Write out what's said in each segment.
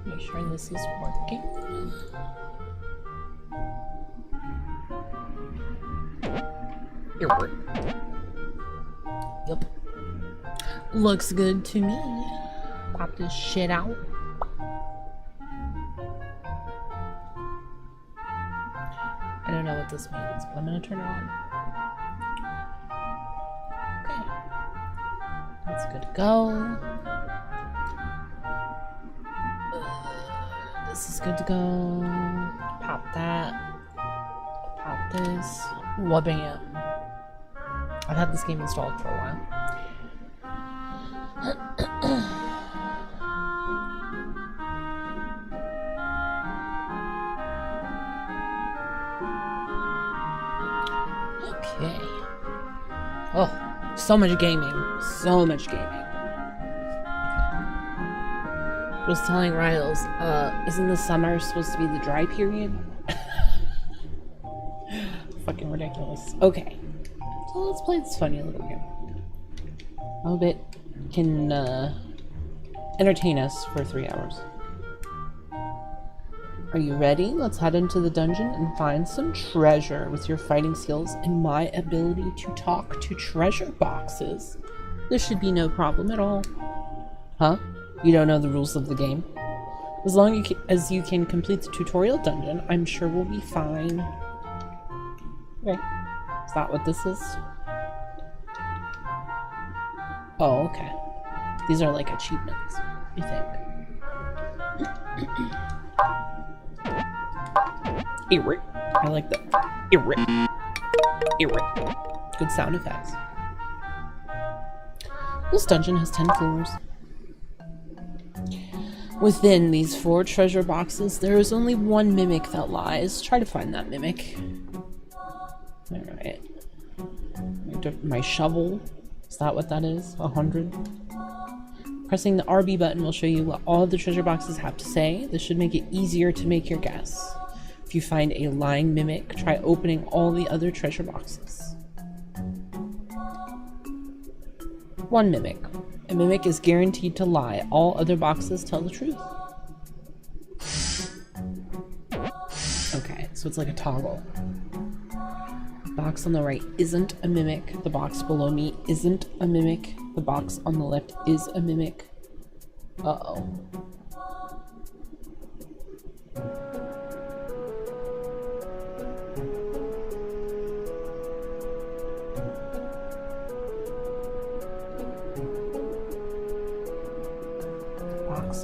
Make sure this is working. It worked. Yep. Looks good to me. Pop this shit out. I don't know what this means, but I'm gonna turn it on. Okay. That's good to go. This is good to go. Pop that. Pop this. Wabam. I've had this game installed for a while. Okay. Oh, so much gaming. So much gaming. I was telling Riles, isn't the summer supposed to be the dry period? Fucking ridiculous. Okay. So let's play this funny little game. I hope it can entertain us for 3 hours. Are you ready? Let's head into the dungeon and find some treasure with your fighting skills and my ability to talk to treasure boxes. This should be no problem at all. Huh? You don't know the rules of the game? As long as you can complete the tutorial dungeon, I'm sure we'll be fine. Okay. Is that what this is? Oh, okay. These are like achievements, you think. Eric. I like that. Eric. Eric. Good sound effects. This dungeon has 10 floors. Within these 4 treasure boxes, there is only one mimic that lies. Try to find that mimic. Alright. My shovel. Is that what that is? 100? Pressing the RB button will show you what all the treasure boxes have to say. This should make it easier to make your guess. If you find a lying mimic, try opening all the other treasure boxes. 1 mimic. A mimic is guaranteed to lie. All other boxes tell the truth. Okay, so it's like a toggle. The box on the right isn't a mimic. The box below me isn't a mimic. The box on the left is a mimic. Uh-oh.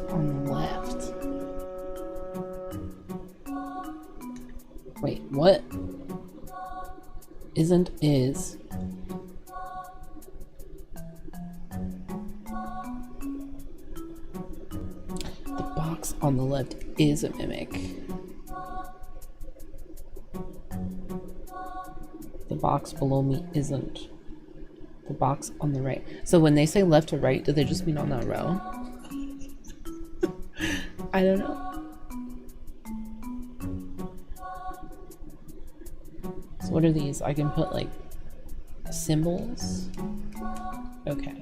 On the left. Wait, what? Isn't is. The box on the left is a mimic. The box below me isn't. The box on the right. So when they say left to right, do they just mean on that row? I don't know. So what are these? I can put like symbols. Okay.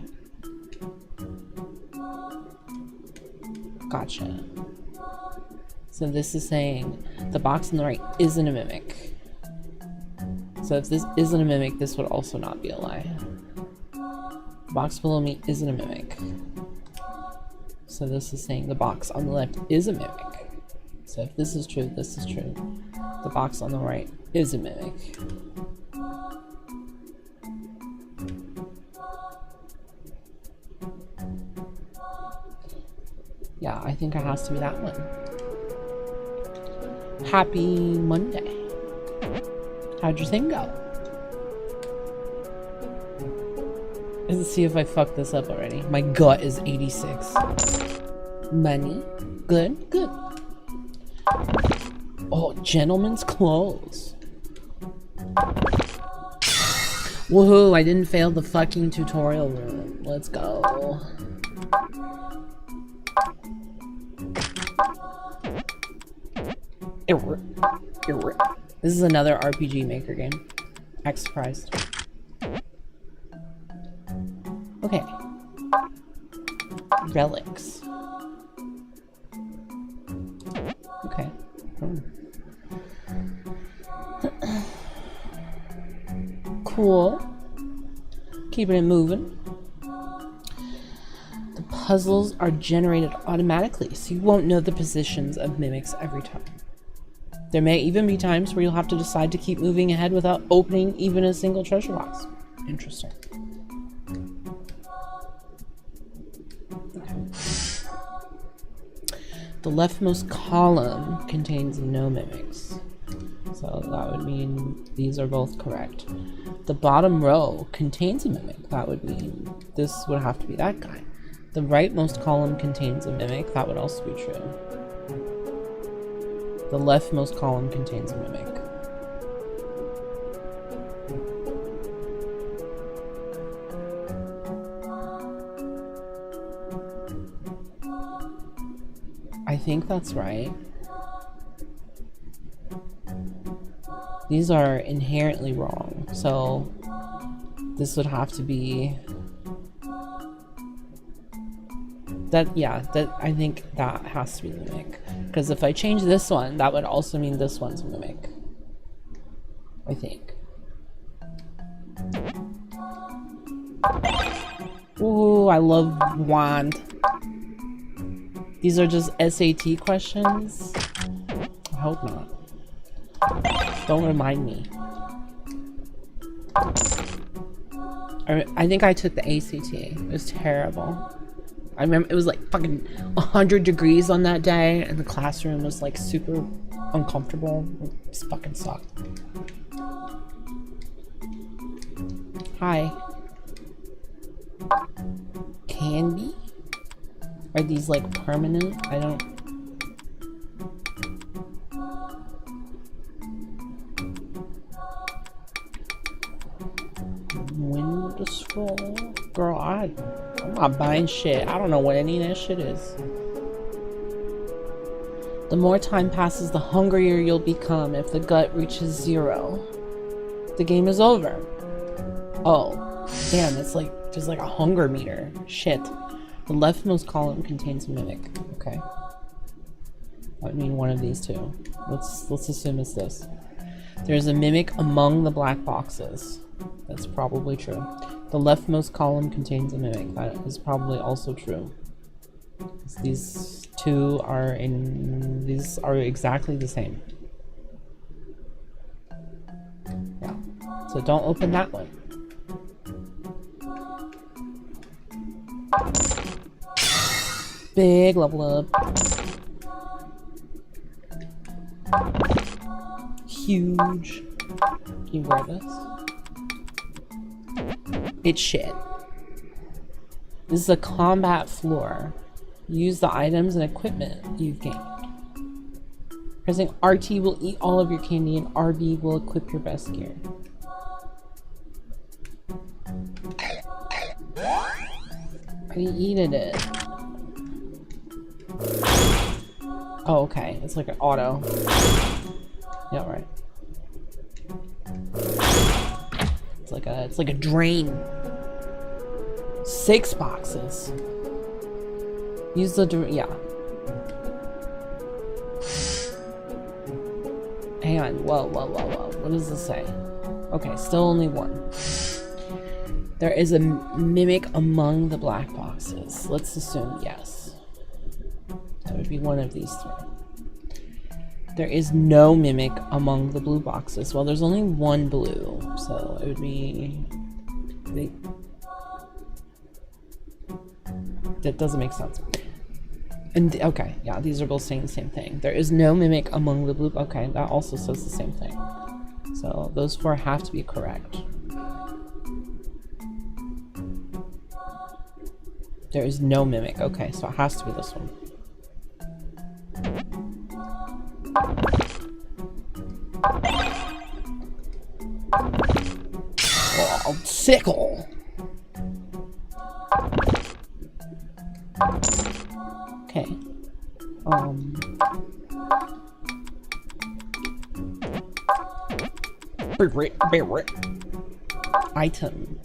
Gotcha. So this is saying the box on the right isn't a mimic. So if this isn't a mimic, this would also not be a lie. The box below me isn't a mimic. So this is saying the box on the left is a mimic. So if this is true, this is true. The box on the right is a mimic. Yeah, I think it has to be that one. Happy Monday. How'd your thing go? Let's see if I fucked this up already. My gut is 86. Money. Good, good. Oh, gentleman's clothes. Woohoo, I didn't fail the fucking tutorial room. Let's go. This is another RPG Maker game. Act surprised. Okay. Relics. Cool. Keeping it moving. The puzzles are generated automatically, so you won't know the positions of mimics every time. There may even be times where you'll have to decide to keep moving ahead without opening even a single treasure box. Interesting. Okay. The leftmost column contains no mimics. So that would mean these are both correct. The bottom row contains a mimic. That would mean this would have to be that guy. The rightmost column contains a mimic. That would also be true. The leftmost column contains a mimic. I think that's right. These are inherently wrong, so this would have to be that. Yeah, that I think that has to be the mimic, because if I change this one, that would also mean this one's a mimic, I think. Ooh, I love wand. These are just SAT questions? I hope not. Don't remind me. I think I took the ACT. It was terrible. I remember it was like fucking 100 degrees on that day, and the classroom was like super uncomfortable. It just fucking sucked. Hi. Candy? Are these like permanent? I don't... When to scroll? Girl, I'm not buying shit. I don't know what any of that shit is. The more time passes, the hungrier you'll become. If the gut reaches 0, the game is over. Oh, damn, it's like there's like a hunger meter. Shit. The leftmost column contains a mimic. Okay. That would mean one of these two. Let's assume it's this. There's a mimic among the black boxes. That's probably true. The leftmost column contains a mimic. That is probably also true. These two are these are exactly the same. Yeah. So don't open that one. Big level up. Huge. Can you wear this? It's shit. This is a combat floor. Use the items and equipment you've gained. Pressing RT will eat all of your candy, and RB will equip your best gear. I eated it. Oh, okay. It's like an auto. Yeah, right. It's like a drain. 6 boxes. Use the yeah. Hang on. Whoa. What does this say? Okay, still only 1. There is a mimic among the black boxes. Let's assume yes. That would be one of these 3. There is no mimic among the blue boxes. Well, there's only 1 blue, so it would be... That doesn't make sense. And okay, yeah, these are both saying the same thing. There is no mimic among the blue... Okay, that also says the same thing. So those 4 have to be correct. There is no mimic. Okay, so it has to be this one. Oh, sickle. Okay. Item.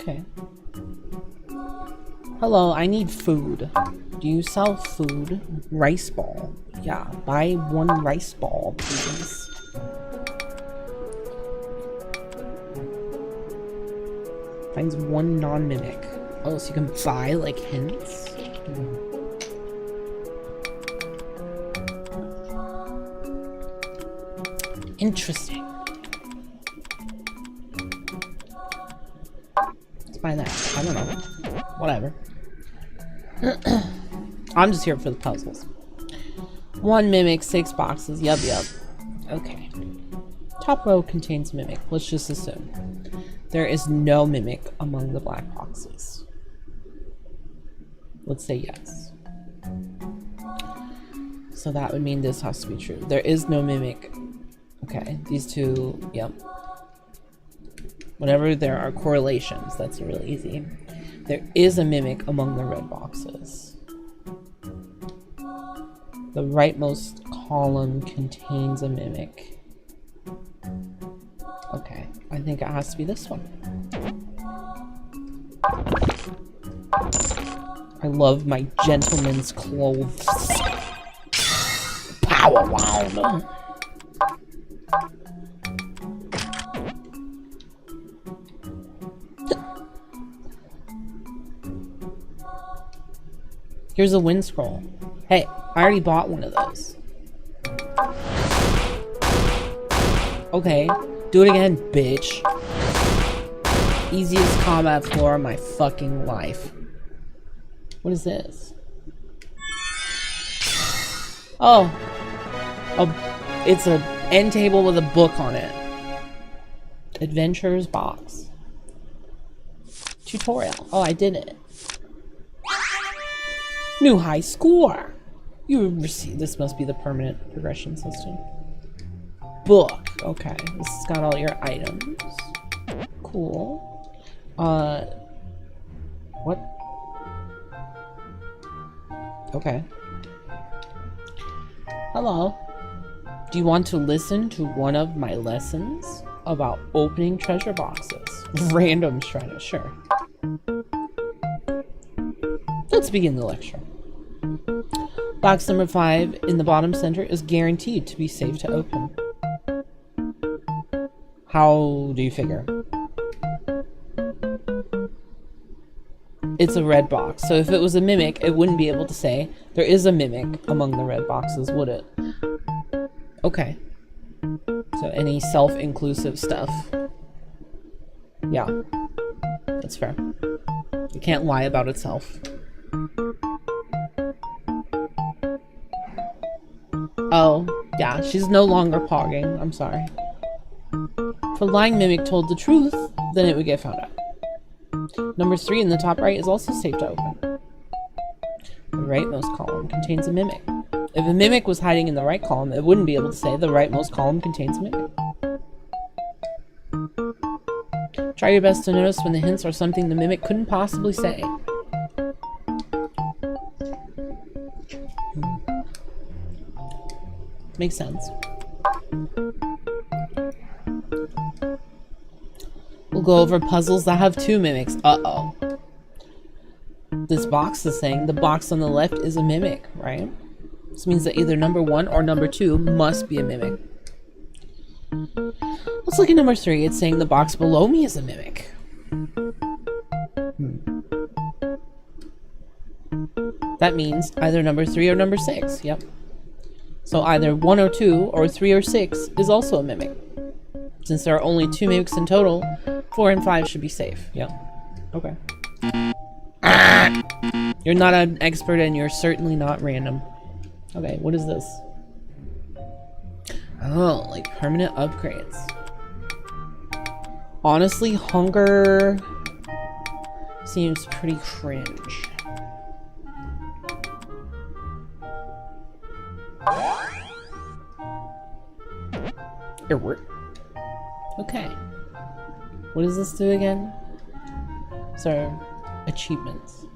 Okay. Hello, I need food. Do you sell food? Rice ball. Yeah, buy 1 rice ball, please. Finds one non-mimic. Oh, so you can buy, like, hints? Interesting. Let's buy that. I don't know. Whatever. I'm just here for the puzzles. One mimic, 6 boxes. Yup. Okay. Top row contains mimic. Let's just assume. There is no mimic among the black boxes. Let's say yes. So that would mean this has to be true. There is no mimic. Okay, these two, yep. Whenever there are correlations, that's really easy. There is a mimic among the red boxes. The rightmost column contains a mimic. Okay, I think it has to be this one. I love my gentleman's clothes. Power wow. Here's a wind scroll. Hey, I already bought one of those. Okay, do it again, bitch. Easiest combat floor of my fucking life. What is this? Oh. It's an end table with a book on it. Adventures box. Tutorial. Oh, I did it. New high score. You receive. This must be the permanent progression system. Book. Okay. This has got all your items. Cool. What? Okay. Hello. Do you want to listen to one of my lessons about opening treasure boxes? Random shredder. Sure. Let's begin the lecture. Box number 5 in the bottom center is guaranteed to be safe to open. How do you figure? It's a red box, so if it was a mimic, it wouldn't be able to say there is a mimic among the red boxes, would it? Okay. So any self-inclusive stuff. Yeah. That's fair. It can't lie about itself. Oh, yeah, she's no longer pogging. I'm sorry. If a lying mimic told the truth, then it would get found out. Number 3 in the top right is also safe to open. The rightmost column contains a mimic. If a mimic was hiding in the right column, it wouldn't be able to say the rightmost column contains a mimic. Try your best to notice when the hints are something the mimic couldn't possibly say. Makes sense. We'll go over puzzles that have 2 mimics. Uh-oh. This box is saying the box on the left is a mimic, right? This means that either number 1 or number 2 must be a mimic. Let's look at number 3. It's saying the box below me is a mimic. That means either number 3 or number 6. Yep. So either 1 or 2 or 3 or 6 is also a mimic. Since there are only 2 mimics in total, 4 and 5 should be safe. Yep. Okay. You're not an expert and you're certainly not random. Okay, what is this? Oh, like permanent upgrades. Honestly, hunger seems pretty cringe. Okay. What does this do again? So, achievements.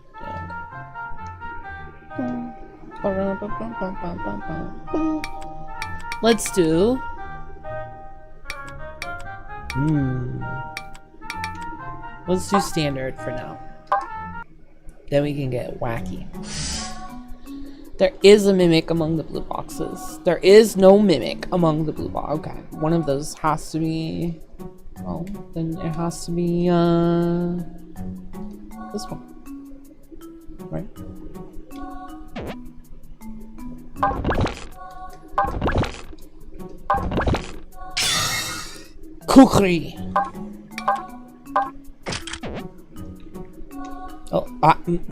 Let's do... Let's do standard for now. Then we can get wacky. There is a mimic among the blue boxes. There is no mimic among the blue box. Okay, one of those has to be Well, then it has to be, this one. Right? Kukri! Oh,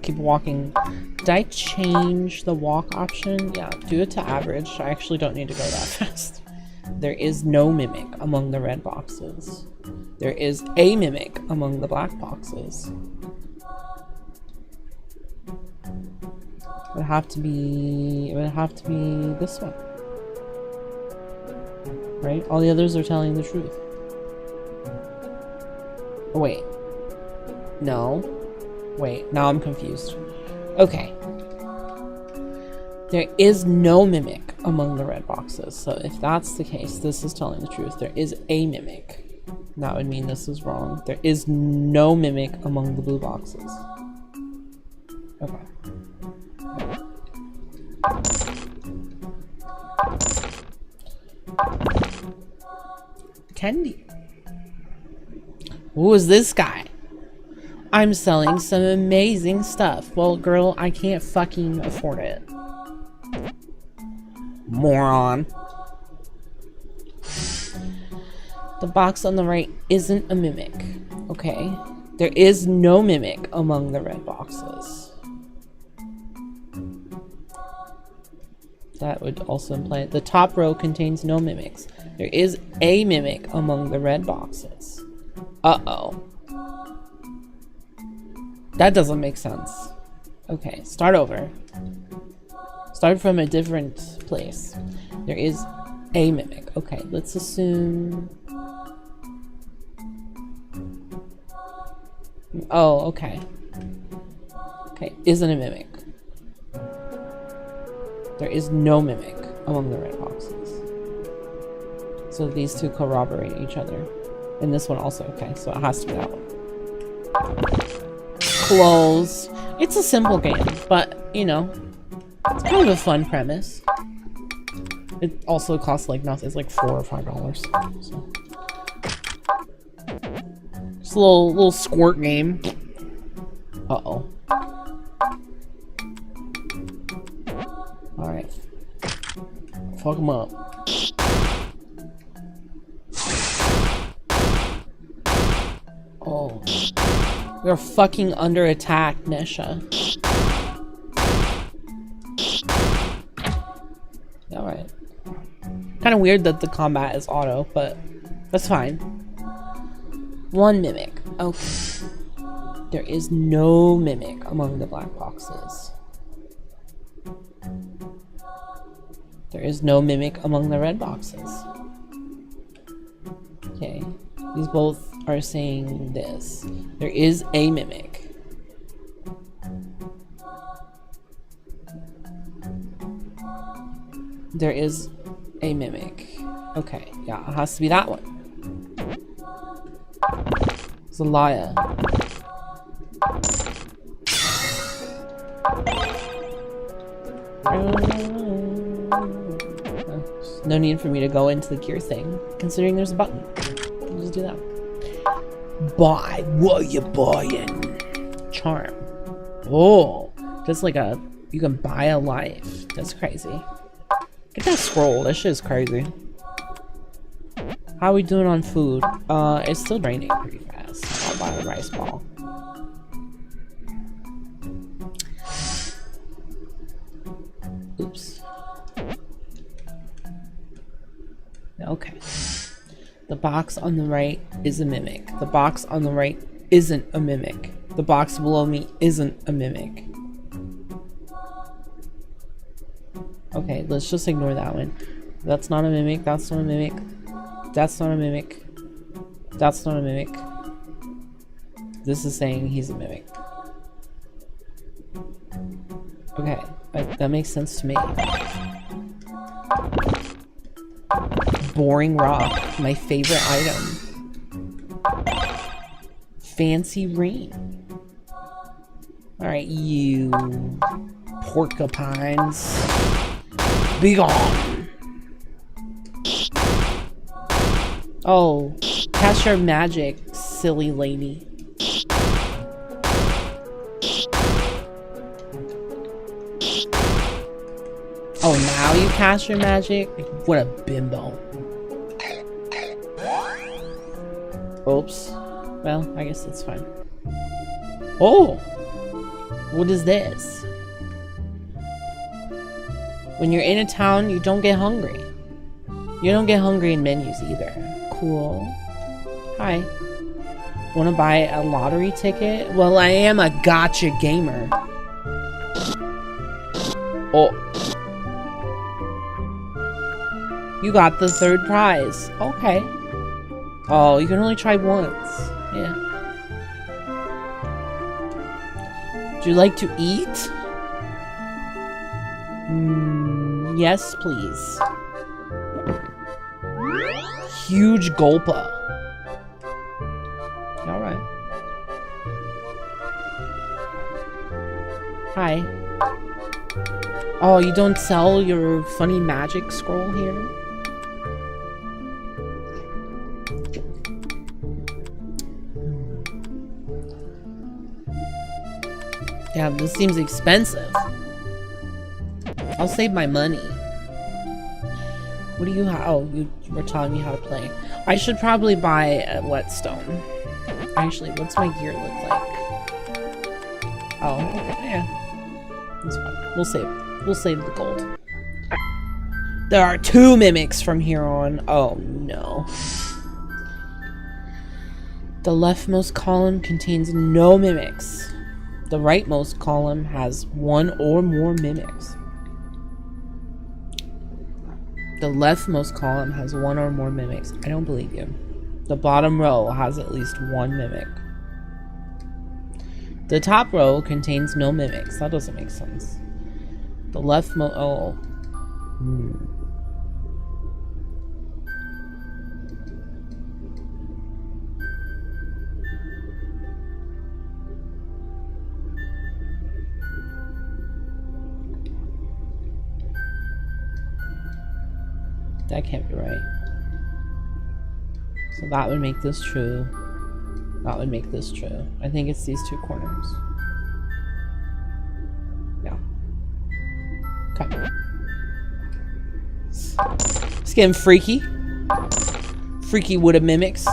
keep walking. Did I change the walk option? Yeah, do it to average. I actually don't need to go that fast. There is no mimic among the red boxes. There is a mimic among the black boxes. It would have to be this one. Right? All the others are telling the truth. Oh, wait. No. Wait, now I'm confused. Okay. There is no mimic among the red boxes. So if that's the case, this is telling the truth. There is a mimic. That would mean this is wrong. There is no mimic among the blue boxes. Okay. Candy. Who is this guy? I'm selling some amazing stuff. Well, girl, I can't fucking afford it. Moron. The box on the right isn't a mimic. Okay. There is no mimic among the red boxes. That would also imply the top row contains no mimics. There is a mimic among the red boxes. Uh-oh. That doesn't make sense. Okay, start over. Start from a different place. There is a mimic. Okay, let's assume... Oh, okay. Okay, isn't a mimic. There is no mimic among the red boxes. So these two corroborate each other. And this one also. Okay, so it has to be that one. Close. It's a simple game, but, you know, it's kind of a fun premise. It also costs like nothing. It's like $4 or $5. So. It's a little squirt game. Uh-oh. Alright. Fuck him up. Oh. We're fucking under attack, Nisha. Alright. Kind of weird that the combat is auto, but that's fine. One mimic. Okay. There is no mimic among the black boxes. There is no mimic among the red boxes. Okay. These both are saying this. There is a mimic. There is a mimic. Okay, yeah, it has to be that one. It's a liar. No need for me to go into the gear thing, considering there's a button. I'll just do that. Buy what you buying. Charm. Oh, just like you can buy a life. That's crazy. Get that scroll. That shit is crazy. How are we doing on food? It's still draining pretty fast. I'll buy a rice ball. Oops. Okay. The box on the right is a mimic. The box on the right isn't a mimic. The box below me isn't a mimic. Okay, let's just ignore that one. That's not a mimic. That's not a mimic. That's not a mimic. That's not a mimic. This is saying he's a mimic. Okay, that makes sense to me. Boring rock, my favorite item. Fancy ring. Alright, you porcupines. Be gone. Oh, Cast your magic, silly lady. Oh, now you cast your magic? What a bimbo. Oops. Well, I guess it's fine. Oh! What is this? When you're in a town, you don't get hungry. You don't get hungry in menus either. Cool. Hi. Wanna buy a lottery ticket? Well, I am a gotcha gamer. Oh. You got the third prize. Okay. Oh, you can only try once. Yeah. Would you like to eat? Yes, please. Huge gulpa. Alright. Hi. Oh, you don't sell your funny magic scroll here? Yeah, this seems expensive. I'll save my money. What do you have? Oh, you were telling me how to play. I should probably buy a whetstone. Actually, what's my gear look like? Oh, okay, yeah. That's fine. We'll save the gold. There are 2 mimics from here on. Oh no. The leftmost column contains no mimics. The rightmost column has 1 or more mimics. The leftmost column has 1 or more mimics. I don't believe you. The bottom row has at least 1 mimic. The top row contains no mimics. That doesn't make sense. The leftmost... Oh. That can't be right. So that would make this true. That would make this true. I think it's these 2 corners. Yeah. Okay. It's getting freaky. Freaky with a mimics.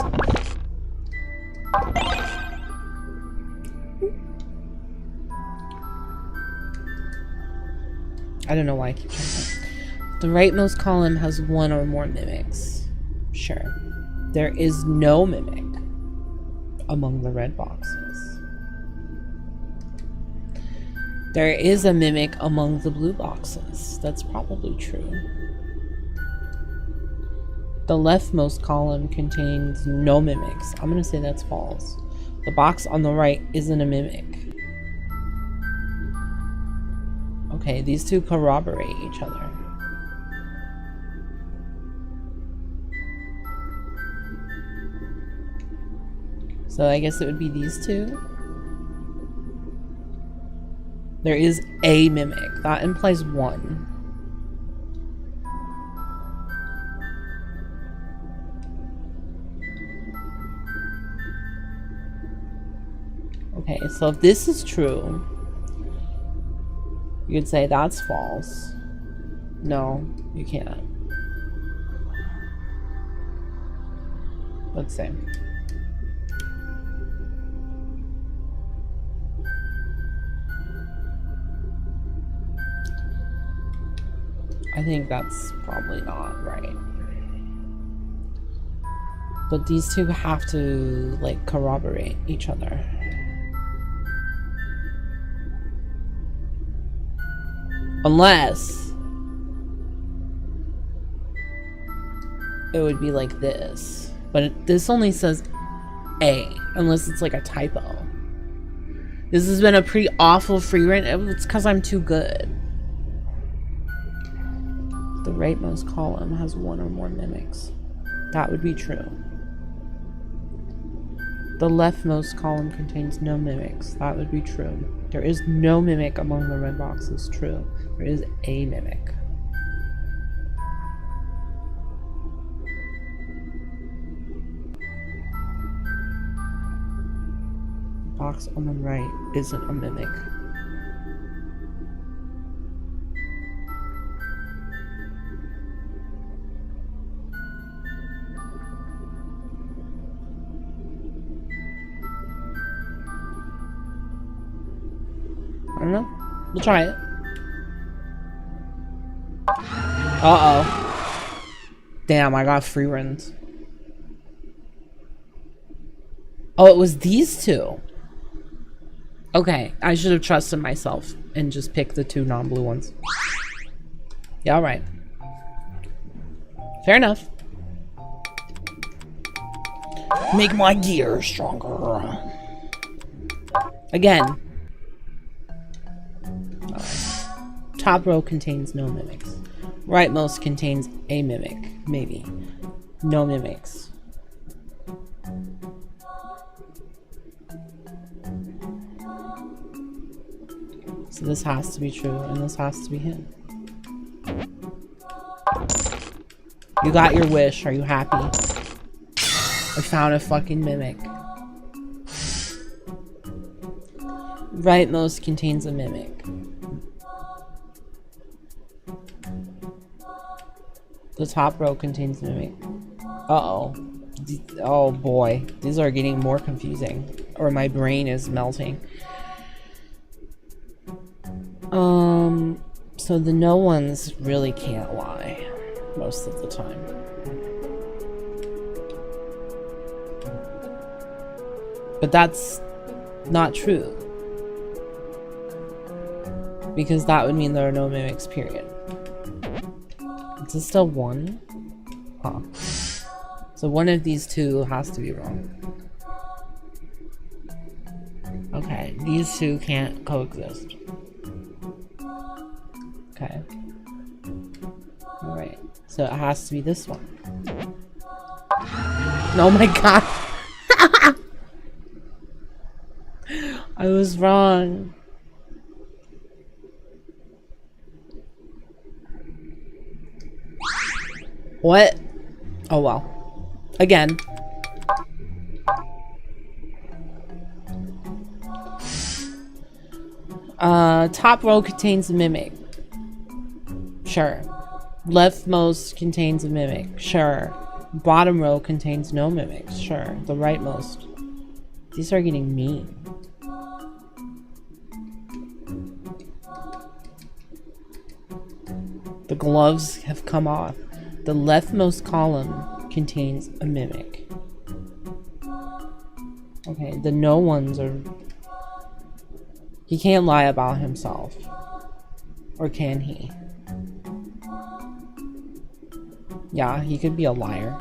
I don't know why I keep trying that. The rightmost column has 1 or more mimics. Sure. There is no mimic among the red boxes. There is a mimic among the blue boxes. That's probably true. The leftmost column contains no mimics. I'm gonna say that's false. The box on the right isn't a mimic. Okay, these 2 corroborate each other. So I guess it would be these 2. There is a mimic. That implies 1. Okay, so if this is true, you could say that's false. No, you can't. Let's see. I think that's probably not right. But these 2 have to, like, corroborate each other. Unless it would be like this. But this only says A, unless it's like a typo. This has been a pretty awful Frieren. It's because I'm too good. The rightmost column has 1 or more mimics. That would be true. The leftmost column contains no mimics. That would be true. There is no mimic among the red boxes. True. There is a mimic. box on the right isn't a mimic. I don't know. We'll try it. Uh-oh. Damn, I got Frieren. Oh, it was these two. Okay, I should have trusted myself and just picked the two non-blue ones. Yeah, alright. Fair enough. Make my gear stronger. Again. Top row contains no mimics. Rightmost contains a mimic. Maybe. No mimics. So this has to be true, and this has to be him. You got your wish. Are you happy? I found a fucking mimic. Rightmost contains a mimic. The top row contains a mimic. Uh-oh. Oh boy. These are getting more confusing. Or my brain is melting. So the no ones really can't lie most of the time. But that's not true. Because that would mean there are no mimics, period. Is this still one? Huh. So one of these two has to be wrong. Okay, these two can't coexist. Okay. Alright, so it has to be this one. Oh my god! I was wrong. What? Oh well. Again. Top row contains a mimic. Sure. Leftmost contains a mimic. Sure. Bottom row contains no mimics. Sure. The rightmost. These are getting mean. The gloves have come off. The leftmost column contains a mimic. Okay, the no ones are... He can't lie about himself. Or can he? Yeah, he could be a liar.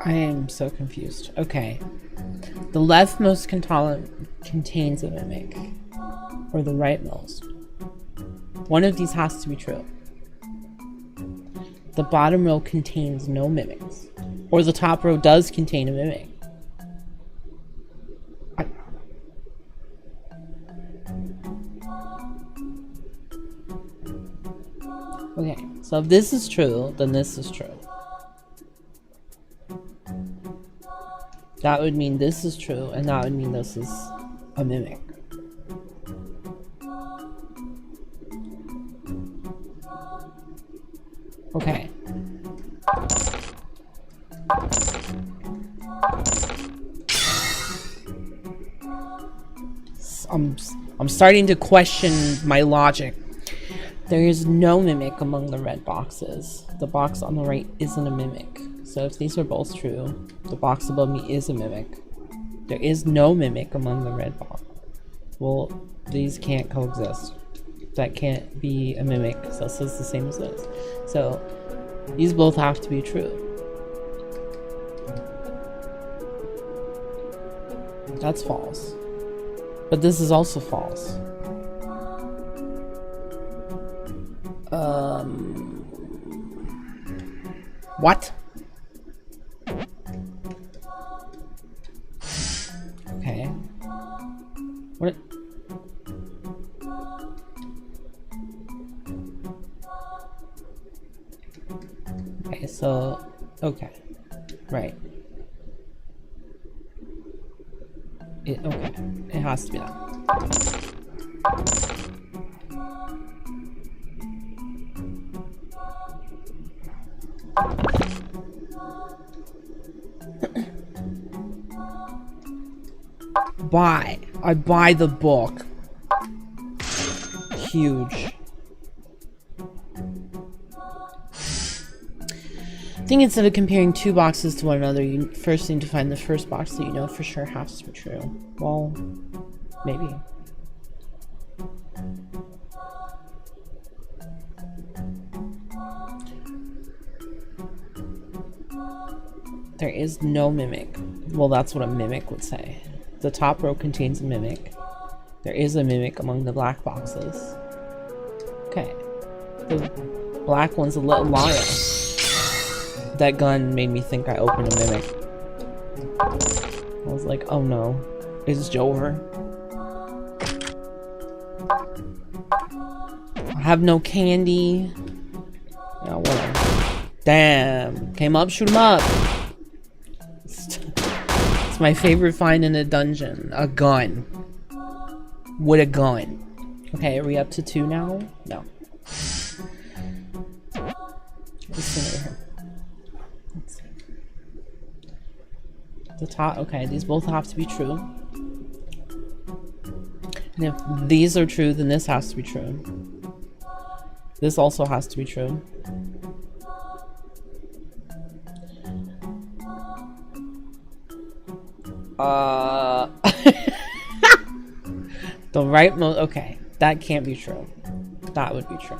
I am so confused. Okay. The leftmost column contains a mimic. Or the rightmost. One of these has to be true. The bottom row contains no mimics. Or the top row does contain a mimic. Okay, so if this is true, then this is true. That would mean this is true, and that would mean this is a mimic. Okay. I'm starting to question my logic. There is no mimic among the red boxes. The box on the right isn't a mimic. So if these are both true, the box above me is a mimic. There is no mimic among the red box. Well, these can't coexist. That can't be a mimic, so this is the same as this. So these both have to be true. That's false. But this is also false. What? Okay. What? Okay, so... Okay. Right. Okay. It has to be that. Buy. I buy the book. Huge. I think instead of comparing two boxes to one another, you first need to find the first box that you know for sure has to be true. Well, maybe. There is no mimic. Well, that's what a mimic would say. The top row contains a mimic. There is a mimic among the black boxes. Okay. The black one's a little liar. That gun made me think I opened a mimic. I was like, oh no. Is Joe over? I have no candy. Yeah, whatever. Damn. Came up, shoot him up. It's my favorite find in a dungeon. A gun. With a gun. Okay, are we up to 2 now? No. This thing over here. Let's see. The top. Okay, these both have to be true. And if these are true, then this has to be true. This also has to be true. The rightmost. Okay, that can't be true. That would be true.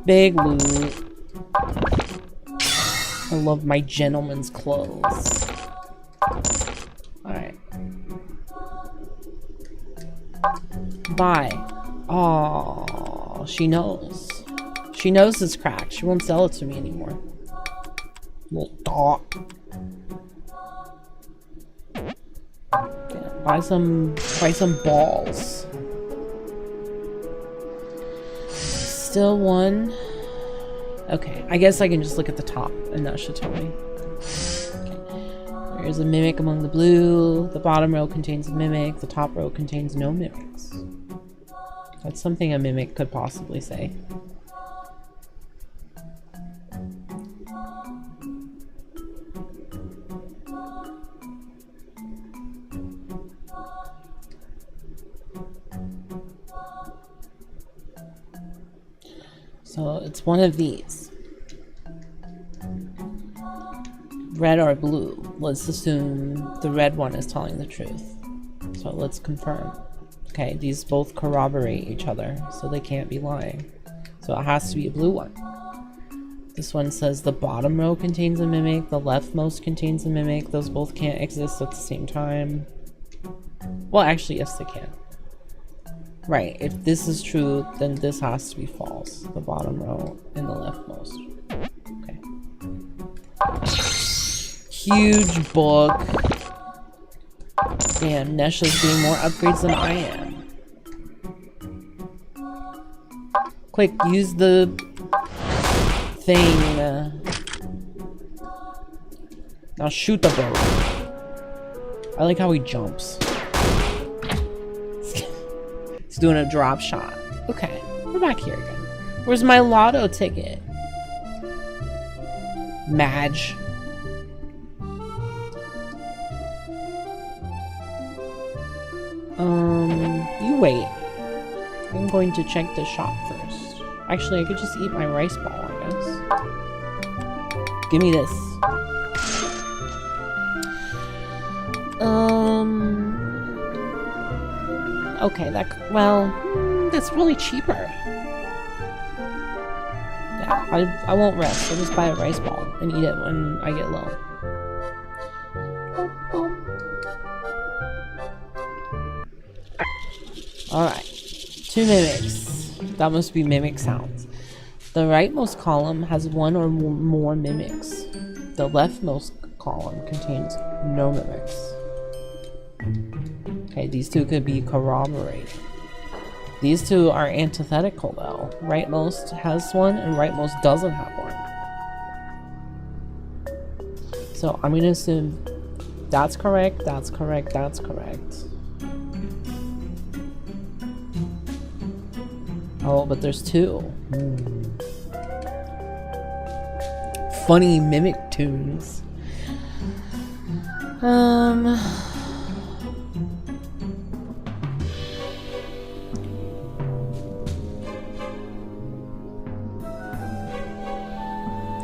Big loot. I love my gentleman's clothes. Alright. Bye. Oh, she knows. She knows it's cracked. She won't sell it to me anymore. Little dog. Yeah, buy some balls. Still one. Okay, I guess I can just look at the top and that should tell me. Okay. There's a mimic among the blue. The bottom row contains a mimic. The top row contains no mimics. That's something a mimic could possibly say. So it's one of these. Red or blue. Let's assume the red one is telling the truth. So let's confirm. Okay, these both corroborate each other, so they can't be lying. So it has to be a blue one. This one says the bottom row contains a mimic, the leftmost contains a mimic. Those both can't exist at the same time. Well, actually, yes, they can. Right, if this is true, then this has to be false. The bottom row and the leftmost. Okay. Huge book. Damn, Nesha's getting more upgrades than I am. Quick, use the thing. Now shoot the boat. I like how he jumps. He's doing a drop shot. Okay, we're back here again. Where's my lotto ticket? Madge. You wait. I'm going to check the shop first. Actually, I could just eat my rice ball, I guess. Give me this. Okay, that's probably cheaper. Yeah, I won't rest. I'll just buy a rice ball and eat it when I get low. Alright. 2 mimics. That must be mimic sounds. The rightmost column has one or more mimics. The leftmost column contains no mimics. Okay, these two could be corroborated. These two are antithetical though. Rightmost has one and rightmost doesn't have one. So I'm gonna assume that's correct, that's correct, that's correct. Oh, but there's two. Funny mimic tunes.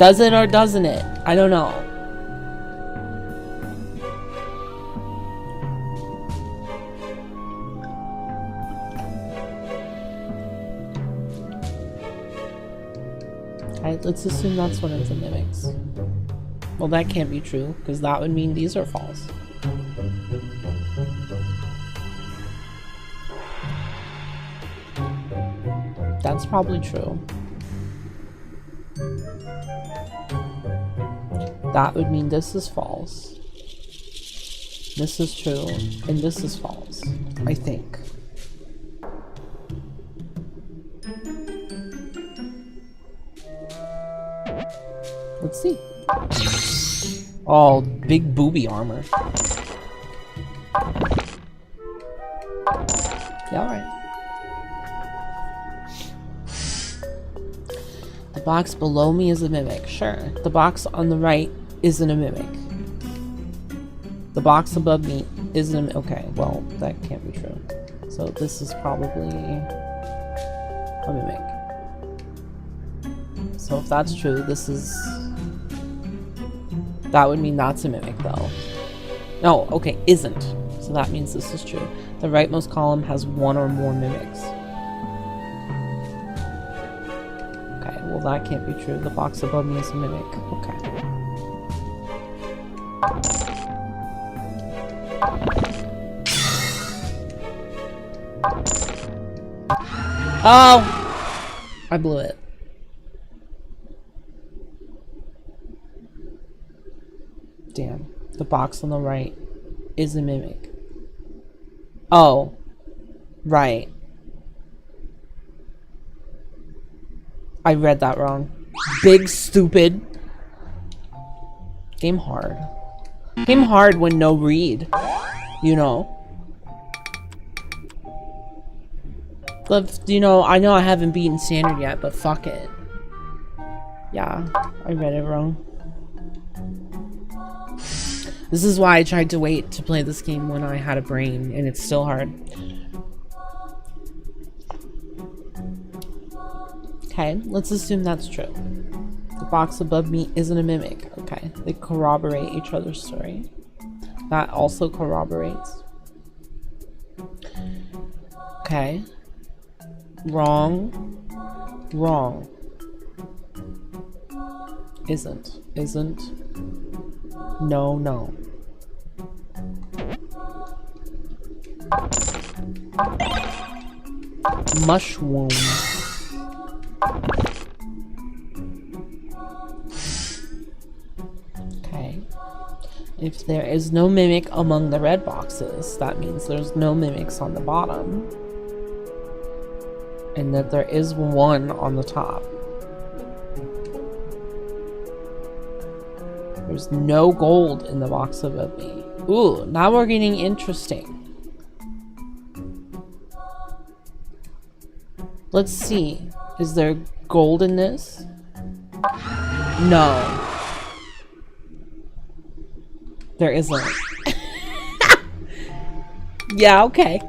Does it or doesn't it? I don't know. Okay, let's assume that's one of the mimics. Well, that can't be true, because that would mean these are false. That's probably true. That would mean this is false. This is true, and this is false, I think. Let's see. Oh, big booby armor. Yeah, alright. The box below me is a mimic. Sure. The box on the right isn't a mimic. The box above me isn't a mimic. Okay, well, that can't be true. So this is probably a mimic. So if that's true, this is... That would mean that's a mimic, though. No, okay, isn't. So that means this is true. The rightmost column has one or more mimics. Okay, well that can't be true. The box above me is a mimic. Okay. Oh! I blew it. Damn. The box on the right is a mimic. Oh. Right. I read that wrong. Big stupid. Game hard. Game hard when no read. You know. But, you know, I know I haven't beaten standard yet, but fuck it. Yeah, I read it wrong. This is why I tried to wait to play this game when I had a brain, and it's still hard. Okay, let's assume that's true. The box above me isn't a mimic. Okay, they corroborate each other's story. That also corroborates. Okay. Wrong. Wrong. Isn't. Isn't. No, no. Mushroom. Okay. If there is no mimic among the red boxes, that means there's no mimics on the bottom. And that there is one on the top. There's no gold in the box above me. Ooh, now we're getting interesting. Let's see. Is there gold in this? No. There isn't. Yeah, okay.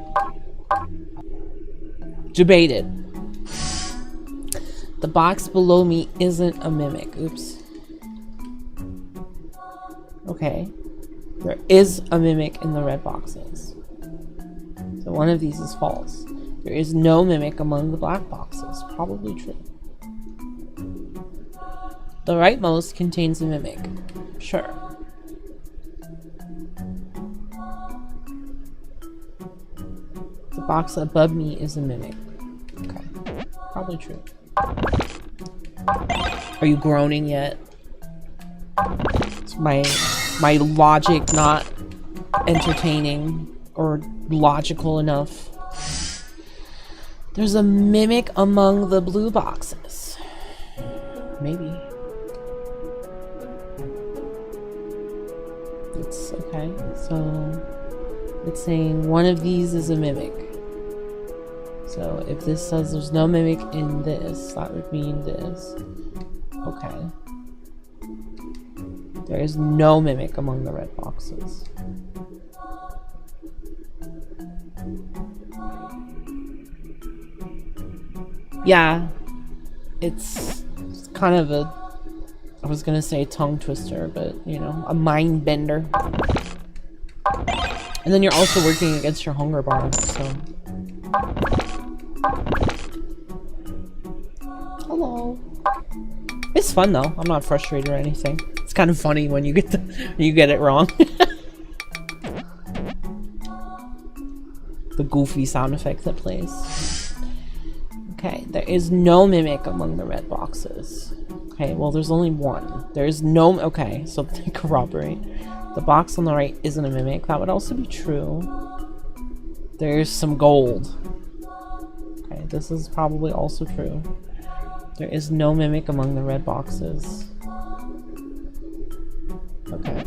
Debated. The box below me isn't a mimic. Oops. Okay. There is a mimic in the red boxes. So one of these is false. There is no mimic among the black boxes. Probably true. The rightmost contains a mimic. Sure. The box above me is a mimic. Okay. probably true. Are you groaning yet? Is my logic not entertaining or logical enough? There's a mimic among the blue boxes. Maybe. It's okay. So it's saying one of these is a mimic. So if this says there's no mimic in this, that would mean this. Okay. There is no mimic among the red boxes. Yeah, it's kind of a, I was gonna say tongue twister, but you know, a mind bender. And then you're also working against your hunger bar, so. Hello. It's fun though. I'm not frustrated or anything. It's kind of funny when you get it wrong. The goofy sound effect that plays. Okay, there is no mimic among the red boxes. Okay, well there's only one. There is no, okay, so they corroborate. The box on the right isn't a mimic. That would also be true. There's some gold. Okay, this is probably also true. There is no mimic among the red boxes. Okay.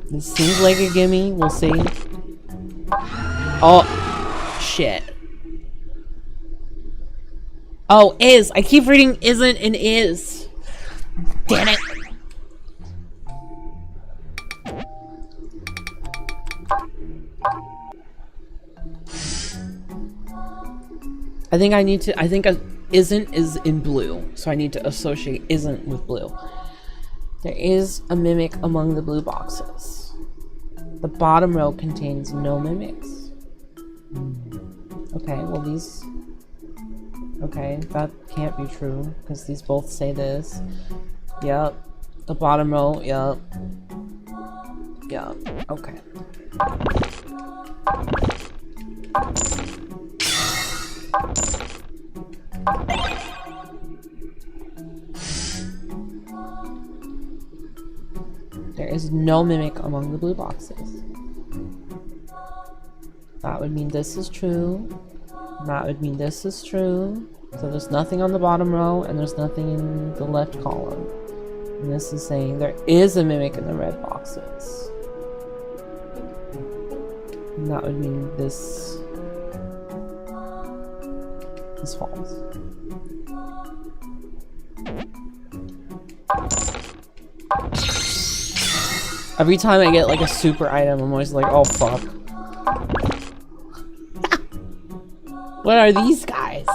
This seems like a gimme. We'll see. Oh, shit. Oh, is. I keep reading isn't and is. Damn it. I think a isn't is in blue, so I need to associate isn't with blue. There is a mimic among the blue boxes. The bottom row contains no mimics. Okay, well these... Okay, that can't be true, because these both say this. Yep. The bottom row, yep. Yep, okay. There is no mimic among the blue boxes. That would mean this is true. That would mean this is true. So there's nothing on the bottom row and there's nothing in the left column. And this is saying there is a mimic in the red boxes. And that would mean this is false. Every time I get like a super item, I'm always like, oh fuck. What are these guys?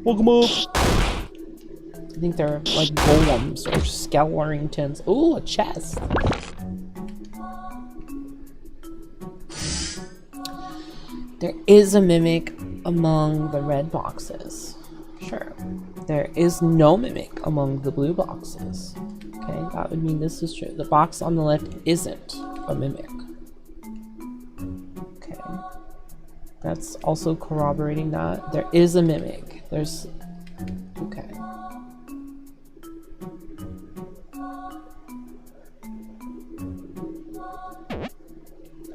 Welcome up. I think they're like golems or skeletons. Ooh, a chest. There is a mimic among the red boxes. Sure. There is no mimic among the blue boxes. Okay, that would mean this is true. The box on the left isn't a mimic. Okay. That's also corroborating that. There is a mimic. There's... Okay.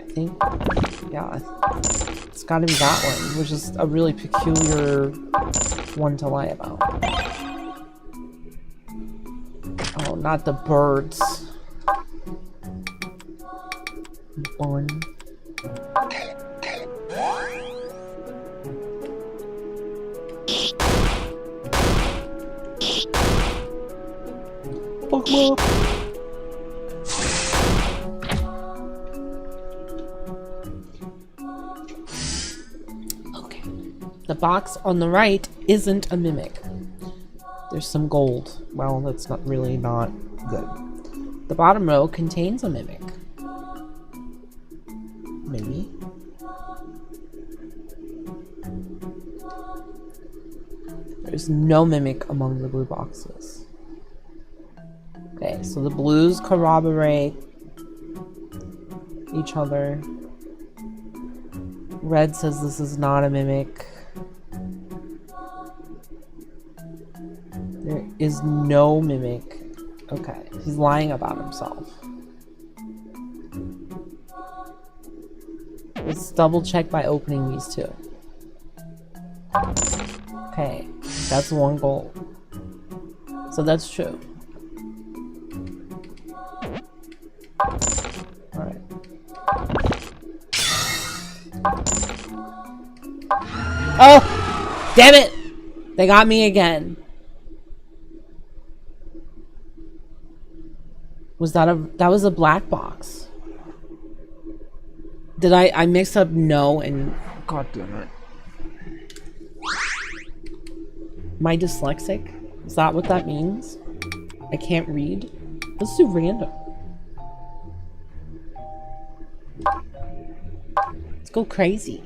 I think... Yeah, it's gotta be that one, which is a really peculiar one to lie about. Oh, not the birds. One. Fuck up. The box on the right isn't a mimic. There's some gold. Well, that's not really not good. The bottom row contains a mimic. Maybe. There's no mimic among the blue boxes. Okay, so the blues corroborate each other. Red says this is not a mimic. There is no mimic. Okay, he's lying about himself. Let's double check by opening these two. Okay, that's one goal. So that's true. Alright. Oh! Damn it! They got me again. That was a black box. Did I mix up no and god damn it. Am I dyslexic? Is that what that means? I can't read? Let's do random. Let's go crazy.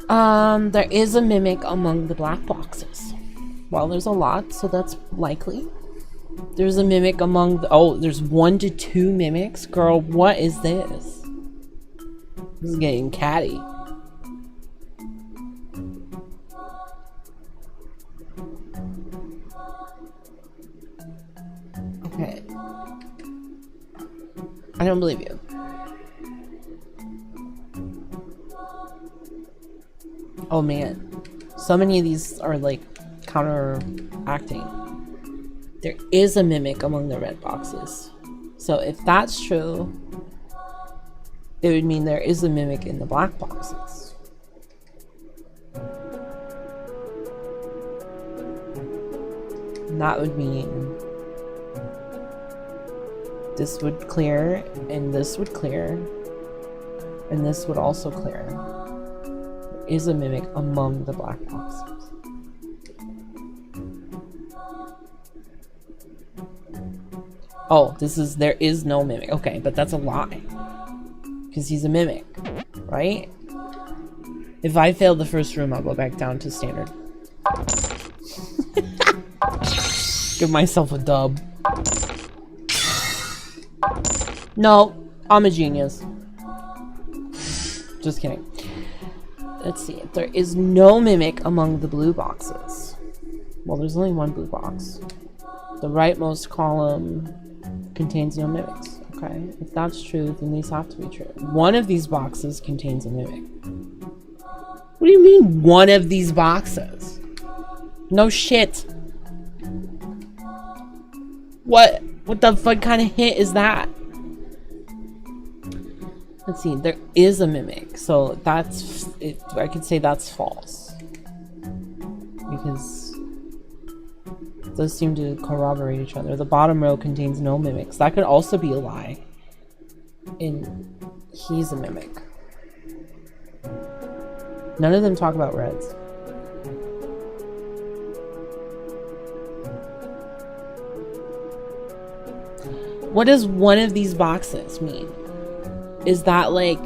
There is a mimic among the black boxes. Well, there's a lot, so that's likely. There's a mimic among the... Oh, there's 1 to 2 mimics? Girl, what is this? This is getting catty. Okay. I don't believe you. Oh man. So many of these are like counteracting. There is a mimic among the red boxes. So if that's true, it would mean there is a mimic in the black boxes. And that would mean this would clear, and this would clear, and this would also clear. There is a mimic among the black boxes. Oh, there is no mimic. Okay, but that's a lie. Because he's a mimic, right? If I fail the first room, I'll go back down to standard. Give myself a dub. No, I'm a genius. Just kidding. Let's see. There is no mimic among the blue boxes. Well, there's only one blue box. The rightmost column contains no mimics. Okay, if that's true, then these have to be true. One of these boxes contains a mimic. What do you mean, one of these boxes? No shit. What the fuck kind of hit is that? Let's see, there is a mimic, so that's it. I could say that's false. Because those seem to corroborate each other. The bottom row contains no mimics. That could also be a lie. And he's a mimic. None of them talk about reds. What does one of these boxes mean? Is that like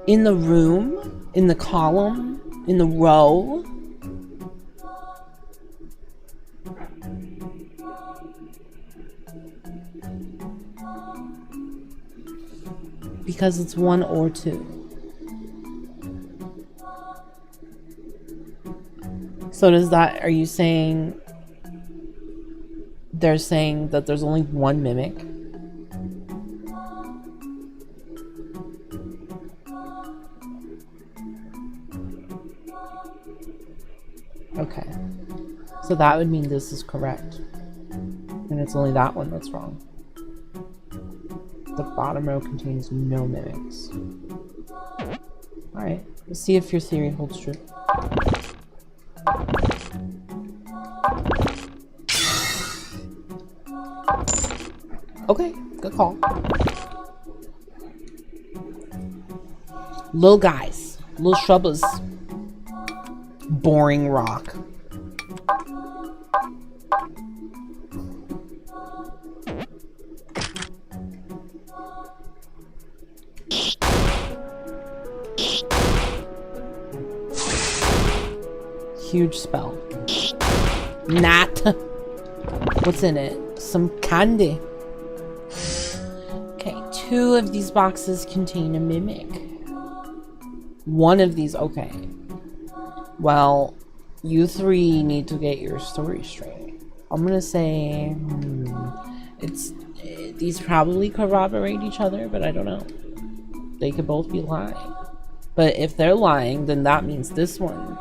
in the room? In the column? In the row? Because it's 1 or 2. So does that, are you saying they're saying that there's only one mimic? Okay. So that would mean this is correct. And it's only that one that's wrong. The bottom row contains no mimics. Alright, let's see if your theory holds true. Okay, good call. Little guys, little shrubbers. Boring rock. Huge spell. Nat. What's in it? Some candy. Okay, 2 2 of these boxes contain a mimic. 1 of these, okay. Well, you 3 need to get your story straight. I'm gonna say, these probably corroborate each other, but I don't know. They could both be lying. But if they're lying, then that means this one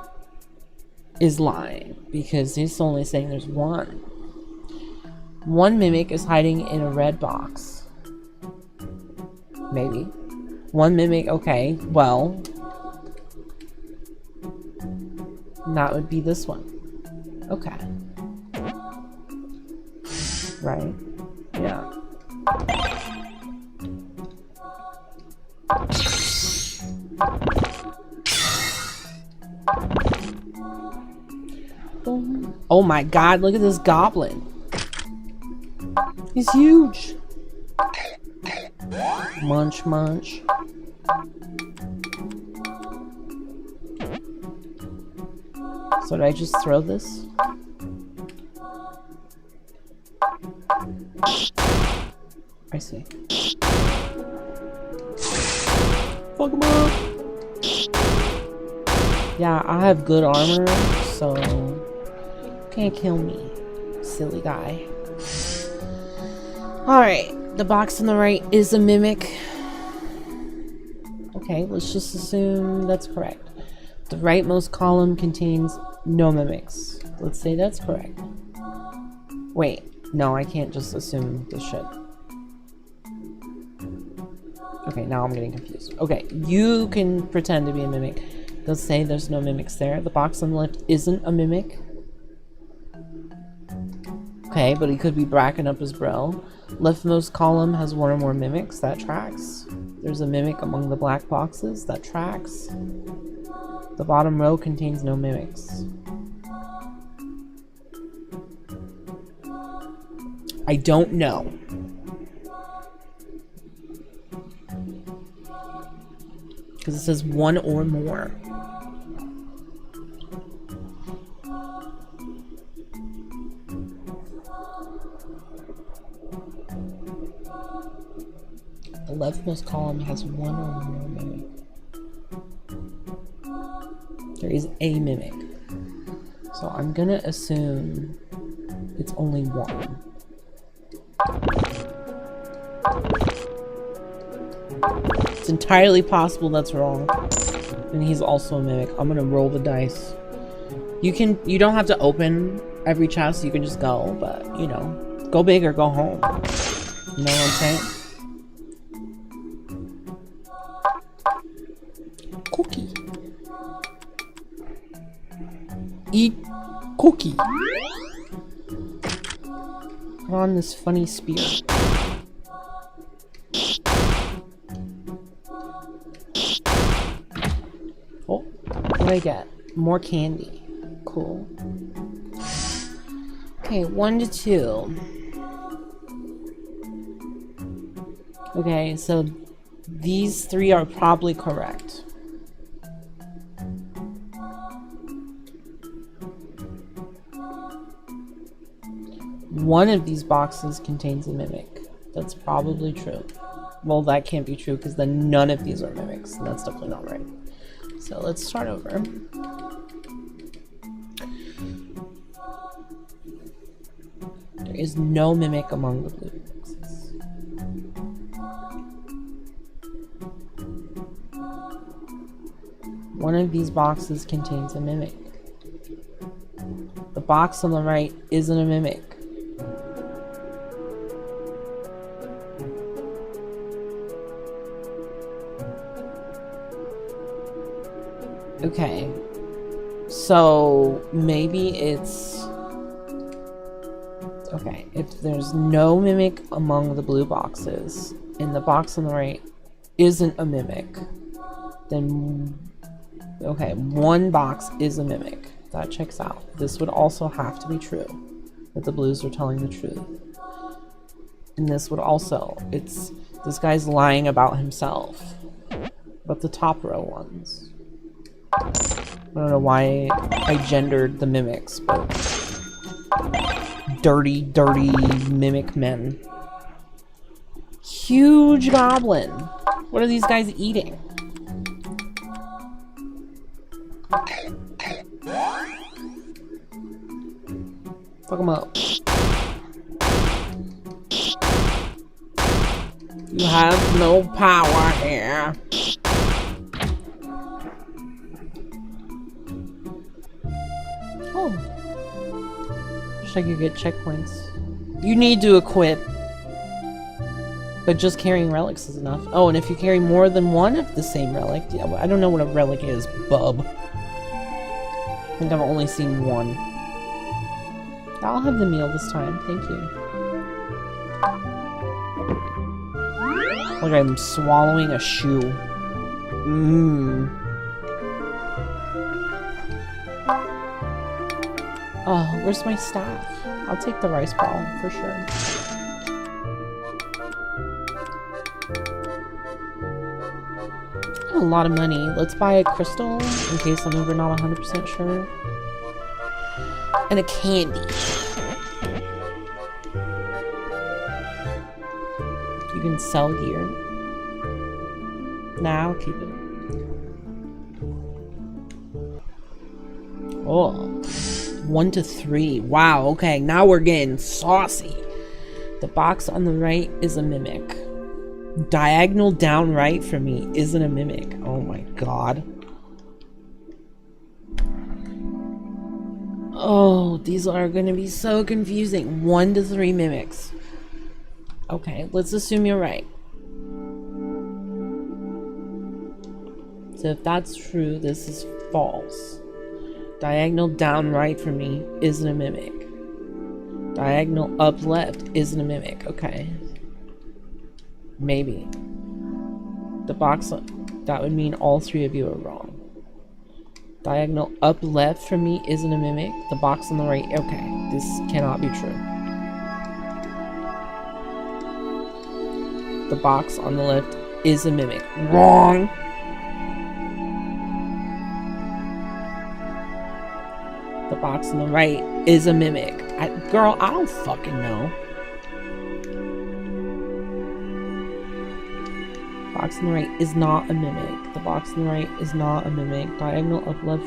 is lying, because he's only saying there's 1. 1 mimic is hiding in a red box. Maybe. 1 mimic, okay, well, that would be this one. Okay. Right? Yeah. Oh my god, look at this goblin. He's huge. Munch, munch. So did I just throw this? I see. Fuck him up. Yeah, I have good armor, so can't kill me, silly guy. Alright, the box on the right is a mimic. Okay, let's just assume that's correct. The rightmost column contains no mimics. Let's say that's correct. Wait, no, I can't just assume this shit. Okay, now I'm getting confused. Okay, you can pretend to be a mimic. Let's say there's no mimics there. The box on the left isn't a mimic. Okay, but he could be bracking up his bro. Leftmost column has 1 or more mimics. That tracks. There's a mimic among the black boxes. That tracks. The bottom row contains no mimics. I don't know. Because it says 1 or more. The leftmost column has 1 or more mimic. There is a mimic. So I'm gonna assume it's only 1. It's entirely possible that's wrong. And he's also a mimic. I'm gonna roll the dice. You don't have to open every chest, you can just go, but you know, go big or go home. You know what I'm saying? Cookie. Eat cookie. Put on this funny spear. Oh, what did I get? More candy. Cool. Okay, 1 to 2. Okay, so these 3 are probably correct. One of these boxes contains a mimic. That's probably true. Well, that can't be true because then none of these are mimics. And that's definitely not right. So let's start over. There is no mimic among the blue boxes. One of these boxes contains a mimic. The box on the right isn't a mimic. Okay, so maybe it's... Okay, if there's no mimic among the blue boxes, and the box on the right isn't a mimic, then... Okay, 1 box is a mimic. That checks out. This would also have to be true, that the blues are telling the truth. And this would also... This guy's lying about himself. But the top row ones... I don't know why I gendered the mimics, but dirty, dirty mimic men. huge goblin. What are these guys eating? Fuck them up. You have no power here. Oh. Wish I could get checkpoints. You need to equip. But just carrying relics is enough. Oh, and if you carry more than one of the same relic... Yeah, I don't know what a relic is, bub. I think I've only seen one. I'll have the meal this time, thank you. Like I'm swallowing a shoe. Mmm. Oh, where's my staff? I'll take the rice ball, for sure. A lot of money. Let's buy a crystal, in case I'm ever not 100% sure. And a candy. You can sell gear. Nah, I'll keep it. Oh. 1 to 3. Wow, okay, now we're getting saucy. The box on the right is a mimic. Diagonal down right for me isn't a mimic. Oh my god. Oh, these are gonna be so confusing. 1 to 3 mimics. Okay, let's assume you're right. So if that's true, this is false. Diagonal down right for me isn't a mimic. Diagonal up left isn't a mimic. Okay. Maybe. The box, that would mean all 3 of you are wrong. Diagonal up left for me isn't a mimic. The box on the right, okay. This cannot be true. The box on the left is a mimic. Wrong! The box on the right is a mimic. Girl, I don't fucking know. Box on the right is not a mimic. The box on the right is not a mimic. Diagonal up left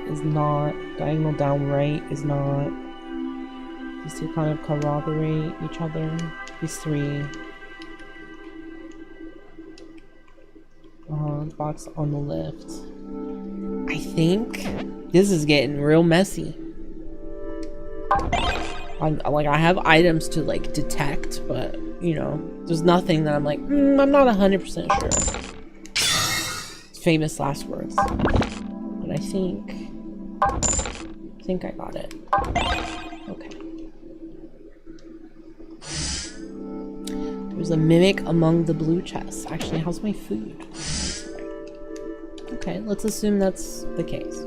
is not. Diagonal down right is not. These two kind of corroborate each other. These 3. The box on the left. I think this is getting real messy. I have items to like detect, but you know, there's nothing that I'm like, I'm not 100% sure. Famous last words. But I think I got it. Okay. There's a mimic among the blue chests. Actually, how's my food? Okay, let's assume that's the case.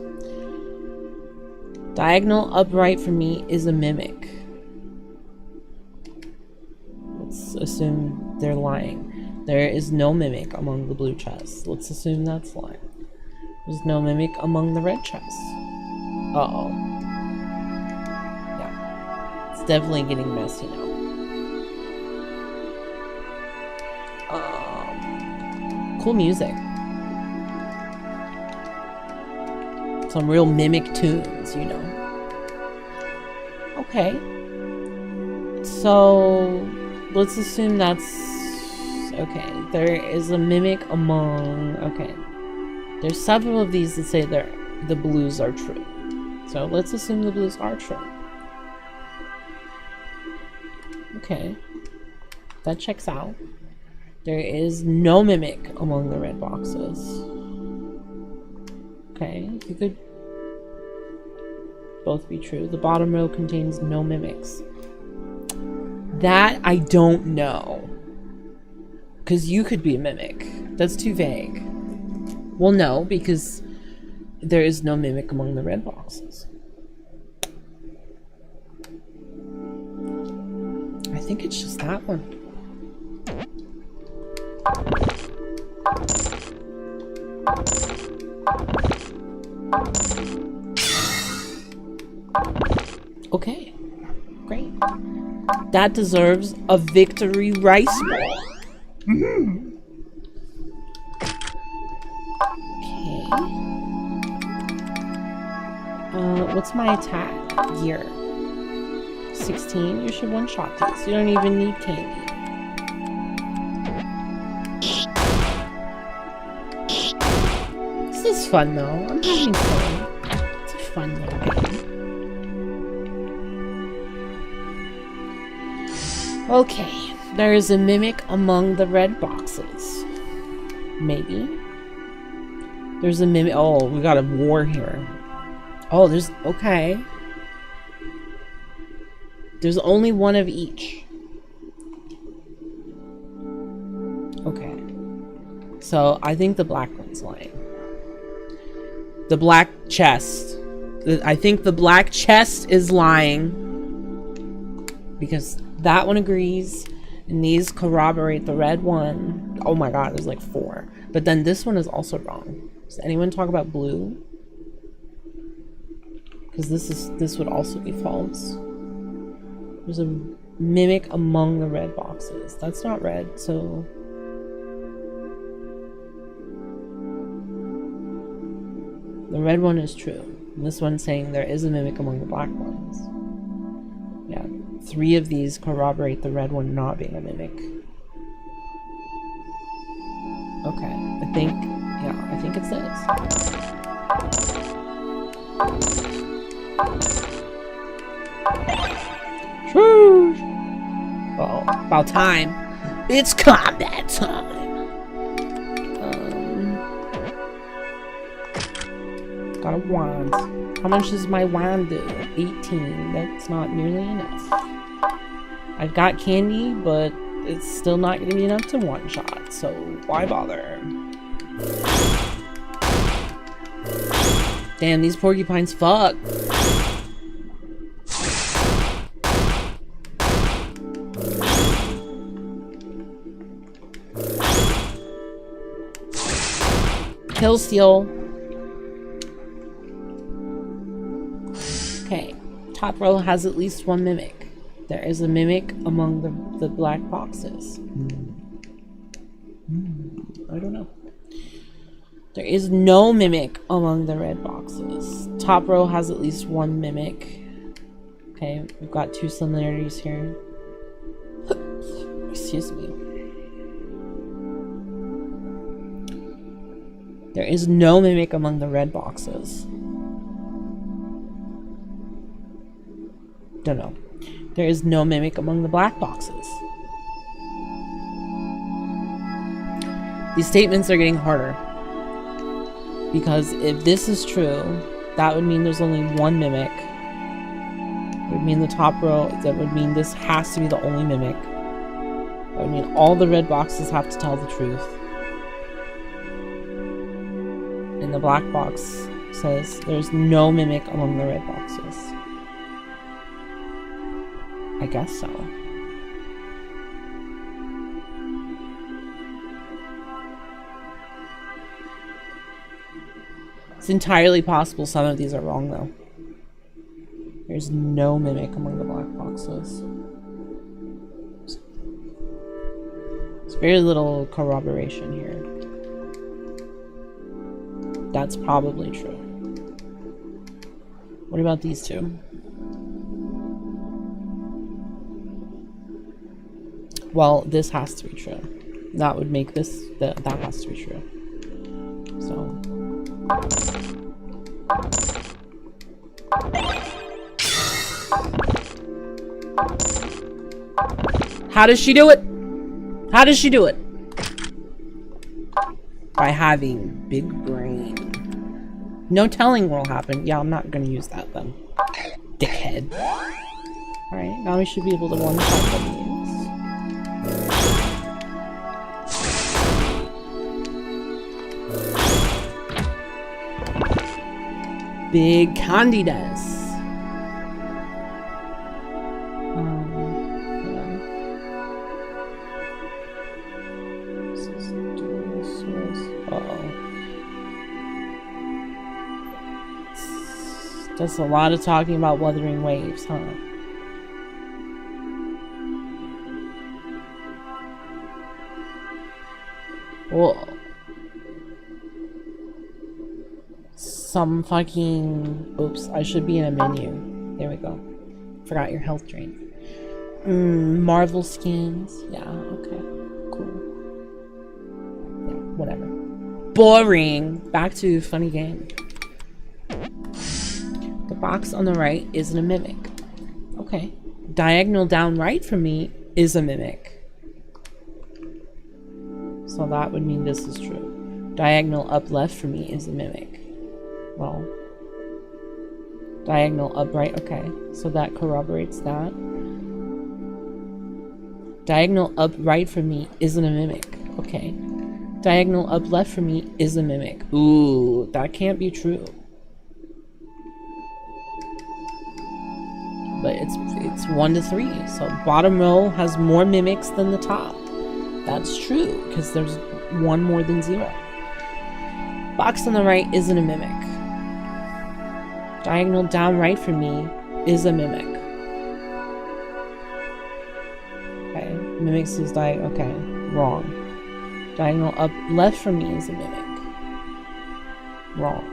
Diagonal upright for me is a mimic. Let's assume they're lying. There is no mimic among the blue chests. Let's assume that's lying. There's no mimic among the red chests. Uh-oh. Yeah. It's definitely getting messy now. Cool music. Some real mimic tunes, you know. Okay. So, let's assume that's... Okay, there is a mimic among... Okay. There's several of these that say the blues are true. So, let's assume the blues are true. Okay. That checks out. There is no mimic among the red boxes. Okay, you could both be true. The bottom row contains no mimics. That I don't know. Because you could be a mimic. That's too vague. Well, no, because there is no mimic among the red boxes. I think it's just that one. Okay, great. That deserves a victory rice ball. What's my attack? Gear. 16? You should one-shot these. You don't even need candy. This is fun, though. I'm having fun. It's a fun little game. Okay. There is a mimic among the red boxes. Maybe. There's a mimic. Oh, we got a war here. Oh, there's... Okay. There's only one of each. Okay. So, I think the black one's lying. The black chest. I think the black chest is lying. Because that one agrees. And these corroborate the red one. Oh my god, there's like 4. But then this one is also wrong. Does anyone talk about blue? Because this would also be false. There's a mimic among the red boxes. That's not red, so... The red one is true. And this one's saying there is a mimic among the black ones. Yeah, 3 of these corroborate the red one not being a mimic. Okay, I think it's this. True. Oh, about time. It's combat time. Got a wand. How much does my wand do? 18. That's not nearly enough. I've got candy, but it's still not going to be enough to one-shot, so why bother? Damn, these porcupines fuck. Kill steal. Okay, top row has at least 1 mimic. There is a mimic among the black boxes. I don't know. There is no mimic among the red boxes. Top row has at least 1 mimic. Okay, we've got 2 similarities here. Excuse me. There is no mimic among the red boxes. Don't know. There is no mimic among the black boxes. These statements are getting harder. Because if this is true, that would mean there's only 1 mimic. It would mean the top row, that would mean this has to be the only mimic. That would mean all the red boxes have to tell the truth. And the black box says there's no mimic among the red boxes. I guess so. It's entirely possible some of these are wrong, though. There's no mimic among the black boxes. There's very little corroboration here. That's probably true. What about these 2? Well, this has to be true. That would make this... that has to be true. So... How does she do it? How does she do it? By having big brain. No telling what'll happen. Yeah, I'm not gonna use that then. Dickhead. Alright, now we should be able to one-shot the means. Big candidas. Just a lot of talking about Wuthering Waves, huh? Oh. Some fucking... Oops, I should be in a menu. There we go. Forgot your health drain. Marvel skins. Yeah, okay. Cool. Yeah, whatever. Boring! Back to funny game. The box on the right isn't a mimic. Okay. Diagonal down right from me is a mimic. So that would mean this is true. Diagonal up left from me is a mimic. Well, diagonal up right, okay. So that corroborates that. Diagonal up right from me isn't a mimic. Okay. Diagonal up left from me is a mimic. Ooh, that can't be true. But it's 1 to 3. So bottom row has more mimics than the top. That's true, because there's 1 more than 0. Box on the right isn't a mimic. Diagonal down right from me is a mimic. Okay, mimics is okay, wrong. Diagonal up left from me is a mimic. Wrong.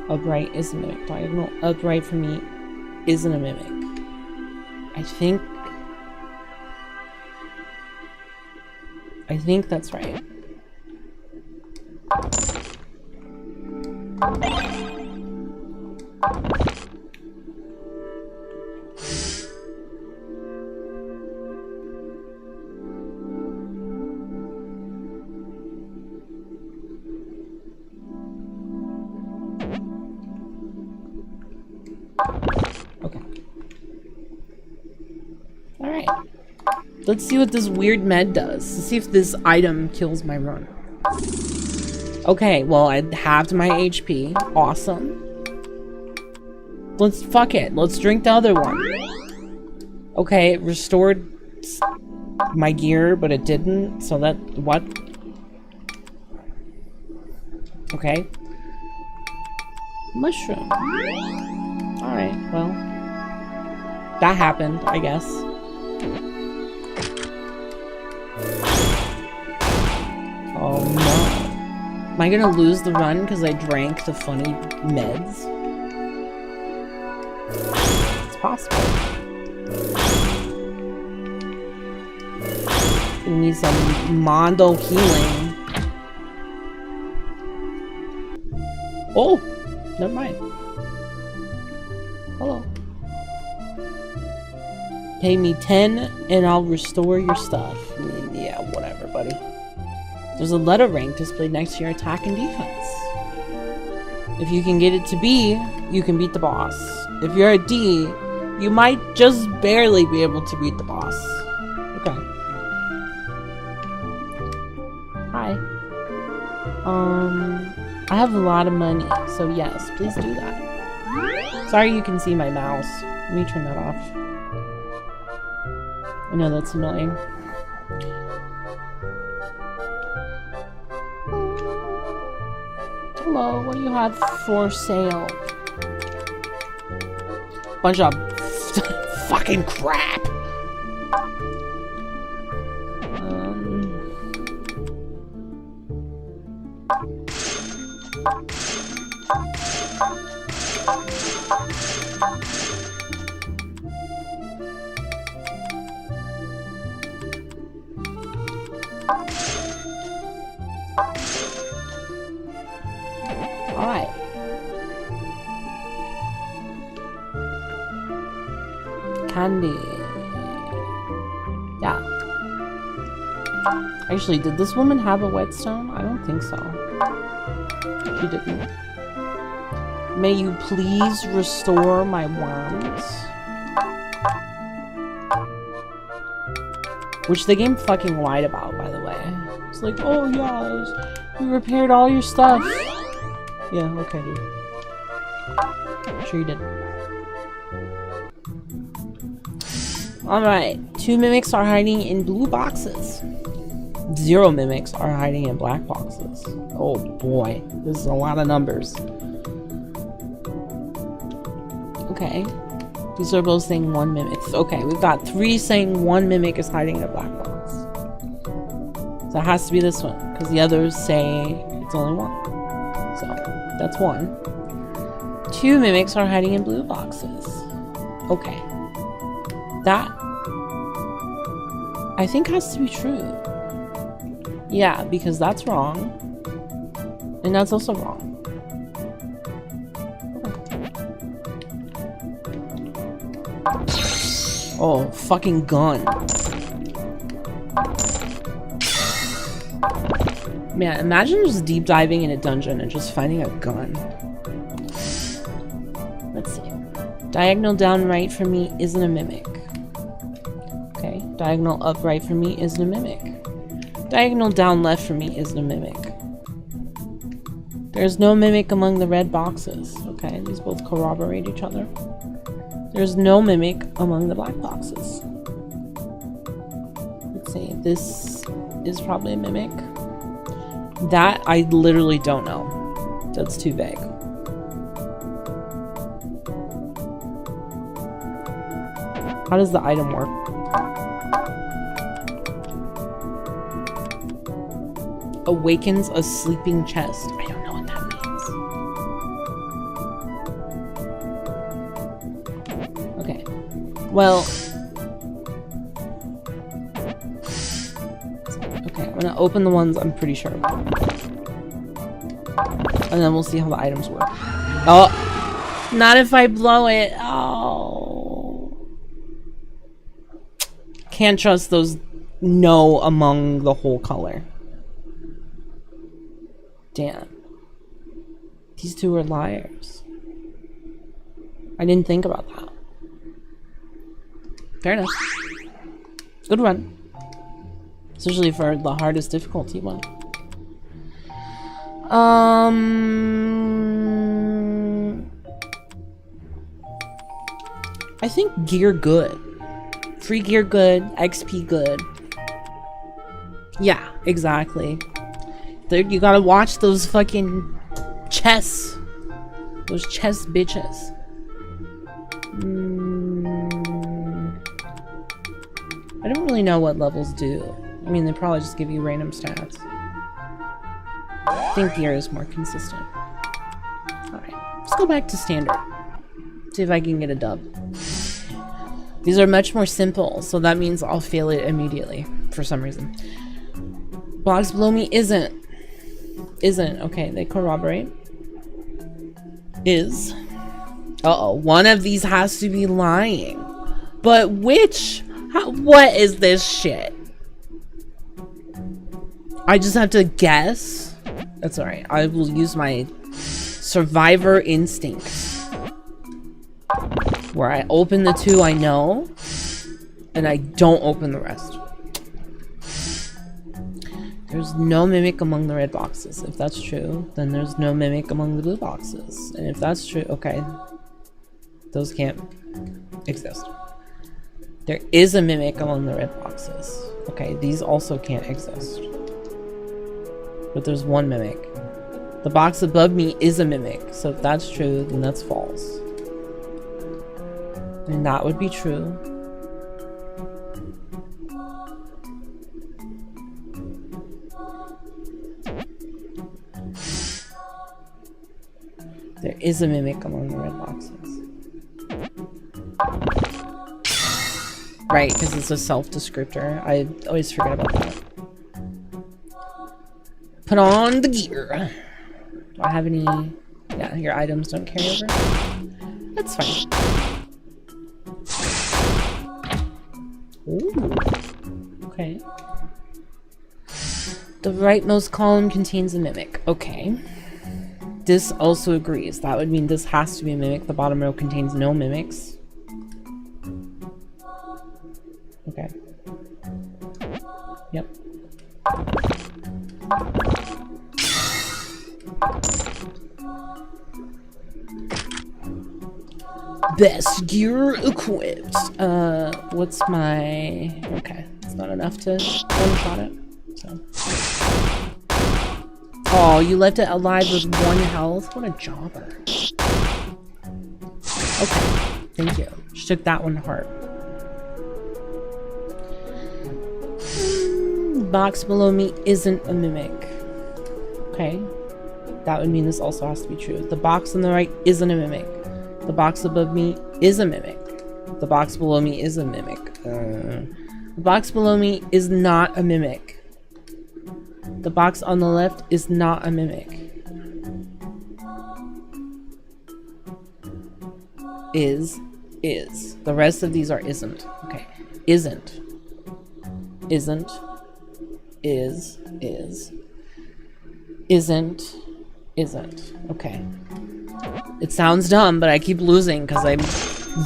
Upright is a mimic. Diagonal upright from me isn't a mimic. I think that's right. Okay. Alright. Let's see what this weird med does. Let's see if this item kills my run. Okay, well, I halved my HP. Awesome. Fuck it. Let's drink the other one. Okay, it restored my gear, but it didn't. So that, what? Okay. Mushroom. Alright, well. That happened, I guess. Oh no. Am I gonna lose the run because I drank the funny meds? It's possible. We need some Mondo healing. Oh! Never mind. Hello. Pay me 10 and I'll restore your stuff. Yeah, whatever, buddy. There's a letter rank displayed next to your attack and defense. If you can get it to B, you can beat the boss. If you're a D, you might just barely be able to beat the boss. Okay. Hi. I have a lot of money, so yes, please do that. Sorry you can see my mouse. Let me turn that off. I know that's annoying. Hello, what do you have for sale? Bunch of fucking crap. Alright. Candy. Yeah. Actually, did this woman have a whetstone? I don't think so. She didn't. May you please restore my wands? Which the game fucking lied about, by the way. It's like, oh yeah, we repaired all your stuff. Yeah, okay, dude. Sure you did. Alright, 2 mimics are hiding in blue boxes. 0 mimics are hiding in black boxes. Oh boy, this is a lot of numbers. Okay. These are both saying 1 mimic. Okay, we've got 3 saying 1 mimic is hiding in a black box. So it has to be this one, because the others say it's only one. So that's one. 2 mimics are hiding in blue boxes. Okay. That, I think, has to be true. Yeah, because that's wrong. And that's also wrong. Oh, fucking gun. Man, imagine just deep diving in a dungeon and just finding a gun. Let's see. Diagonal down right for me isn't a mimic. Okay. Diagonal up right for me isn't a mimic. Diagonal down left for me isn't a mimic. There's no mimic among the red boxes. Okay, these both corroborate each other. There's no mimic among the black boxes. Let's see. This is probably a mimic. That I literally don't know. That's too vague. How does the item work? Awakens a sleeping chest. I don't know what that means. Okay. Well. Okay, I'm gonna open the ones I'm pretty sure about. And then we'll see how the items work. Oh! Not if I blow it. Oh. Can't trust those no among the whole color. Damn. These two are liars. I didn't think about that. Fair enough. Good run. Especially for the hardest difficulty one. I think gear good. Free gear good. XP good. Yeah, exactly. You gotta watch those fucking chests. Those chest bitches. I don't really know what levels do. I mean, they probably just give you random stats. I think gear is more consistent. Alright, let's go back to standard. See if I can get a dub. These are much more simple, so that means I'll fail it immediately, for some reason. Blocks below me isn't. Okay, they corroborate. Is. Uh-oh, one of these has to be lying. But which? What is this shit? I just have to guess? That's alright. I will use my survivor instincts. Where I open the 2 I know, and I don't open the rest. There's no mimic among the red boxes. If that's true, then there's no mimic among the blue boxes. And if that's true, okay. Those can't exist. There is a mimic among the red boxes. Okay, these also can't exist. But there's one mimic. The box above me is a mimic. So if that's true, then that's false. And that would be true. There is a mimic among the red boxes. Right, because it's a self-descriptor. I always forget about that. Put on the gear. Do I have any... Yeah, your items don't carry over? That's fine. Ooh. Okay. The rightmost column contains a mimic. Okay. This also agrees. That would mean this has to be a mimic. The bottom row contains no mimics. Okay. Yep. Best gear equipped. What's my... Okay. It's not enough to one-shot it. So... Oh, you left it alive with 1 health? What a jobber. Okay, thank you. She took that one to heart. box below me isn't a mimic. Okay. That would mean this also has to be true. The box on the right isn't a mimic. The box above me is a mimic. The box below me is a mimic. The box below me is not a mimic. The box on the left is not a mimic. Is. The rest of these are isn't. Okay. Isn't. Isn't. Is. Isn't. Isn't. Okay. It sounds dumb, but I keep losing because I'm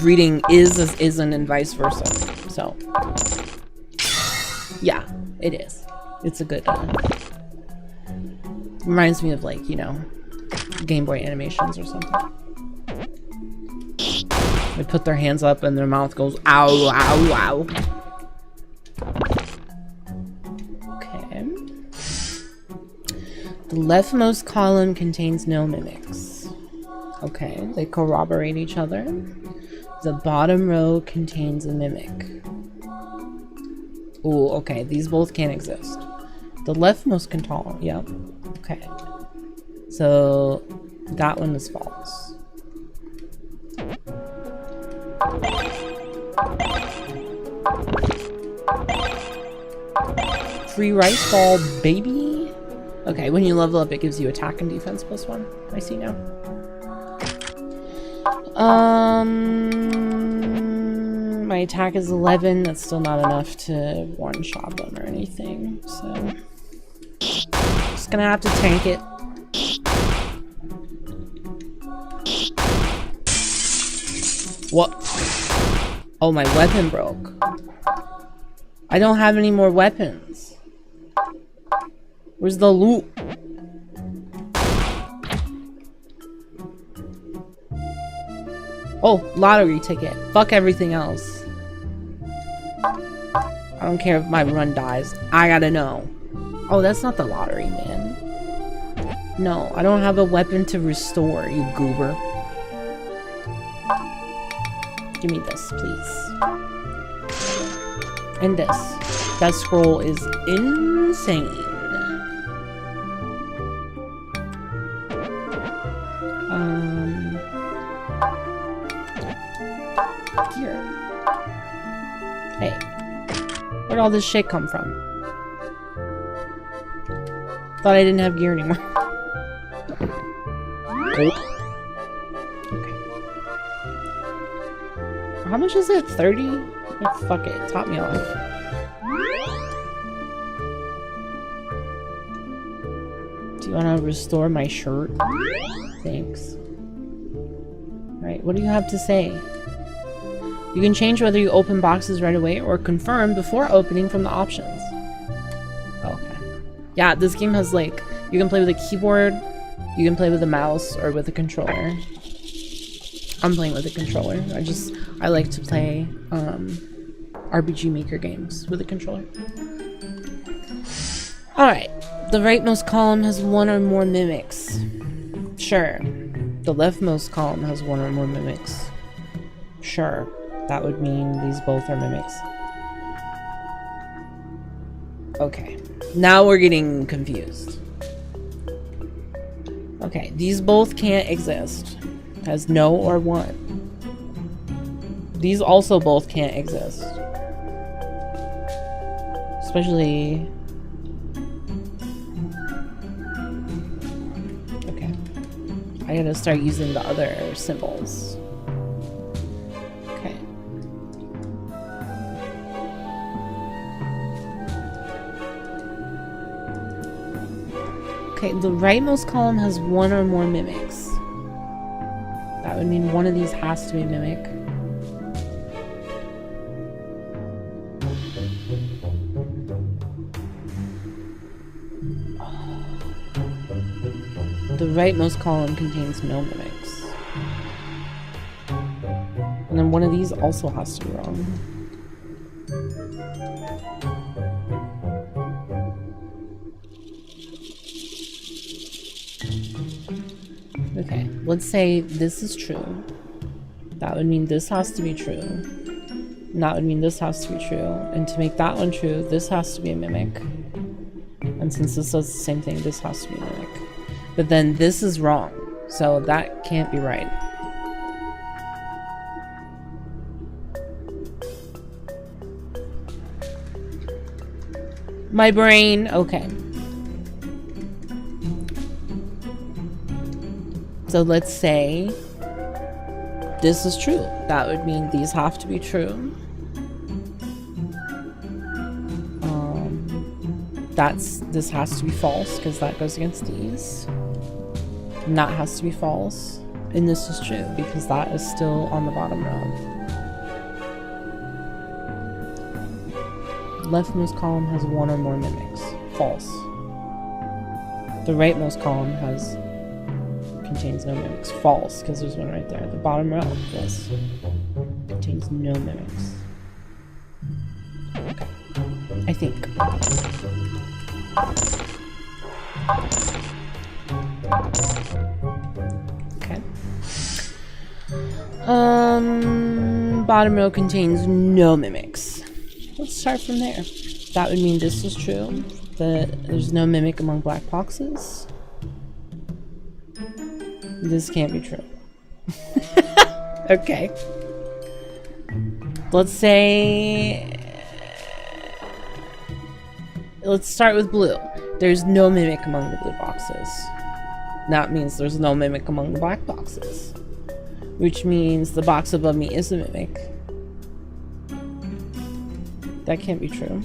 reading is as isn't and vice versa. So, yeah, it is. It's a good one. Reminds me of, like, you know, Game Boy animations or something. They put their hands up and their mouth goes, ow, ow, ow. Okay. The leftmost column contains no mimics. Okay, they corroborate each other. The bottom row contains a mimic. Ooh, okay, these both can't exist. The leftmost column, yep. Okay. So, that one is false. Free rice ball, baby. Okay, when you level up, it gives you attack and defense +1. I see now. My attack is 11. That's still not enough to one-shot them or anything, so just gonna have to tank it. What? Oh, my weapon broke. I don't have any more weapons. Where's the loot? Oh, lottery ticket. Fuck everything else. I don't care if my run dies. I gotta know. Oh, that's not the lottery, man. No, I don't have a weapon to restore, you goober. Give me this, please. And this. That scroll is insane. Here. Hey. Where'd all this shit come from? Thought I didn't have gear anymore. Okay. How much is it? 30? Oh, fuck it. Top me off. Do you want to restore my shirt? Thanks. Alright, what do you have to say? You can change whether you open boxes right away or confirm before opening from the options. Okay. Yeah, this game has, like, you can play with a keyboard, you can play with a mouse, or with a controller. I'm playing with a controller. I like to play RPG Maker games with a controller. Alright. The rightmost column has one or more mimics. Sure. The leftmost column has one or more mimics. Sure. That would mean these both are mimics. Okay. Now we're getting confused. Okay, these both can't exist. Has no or one. These also both can't exist. Especially... Okay. I gotta start using the other symbols. Okay. Okay, the rightmost column has one or more mimics. That would mean one of these has to be a mimic. The rightmost column contains no mimics. And then one of these also has to be wrong. Okay, let's say this is true. That would mean this has to be true. And that would mean this has to be true. And to make that one true, this has to be a mimic. And since this does the same thing, this has to be a mimic. But then this is wrong, so that can't be right. My brain, okay. So let's say this is true. That would mean these have to be true. This has to be false because that goes against these. And that has to be false. And this is true because that is still on the bottom row. The leftmost column has one or more mimics. False. The rightmost column contains no mimics. False, because there's one right there. The bottom row, yes, contains no mimics. Okay. I think. Okay. Bottom row contains no mimics. Let's start from there. That would mean this is true. That there's no mimic among black boxes. This can't be true. Okay. Let's start with blue. There's no mimic among the blue boxes. That means there's no mimic among the black boxes. Which means the box above me is a mimic. That can't be true.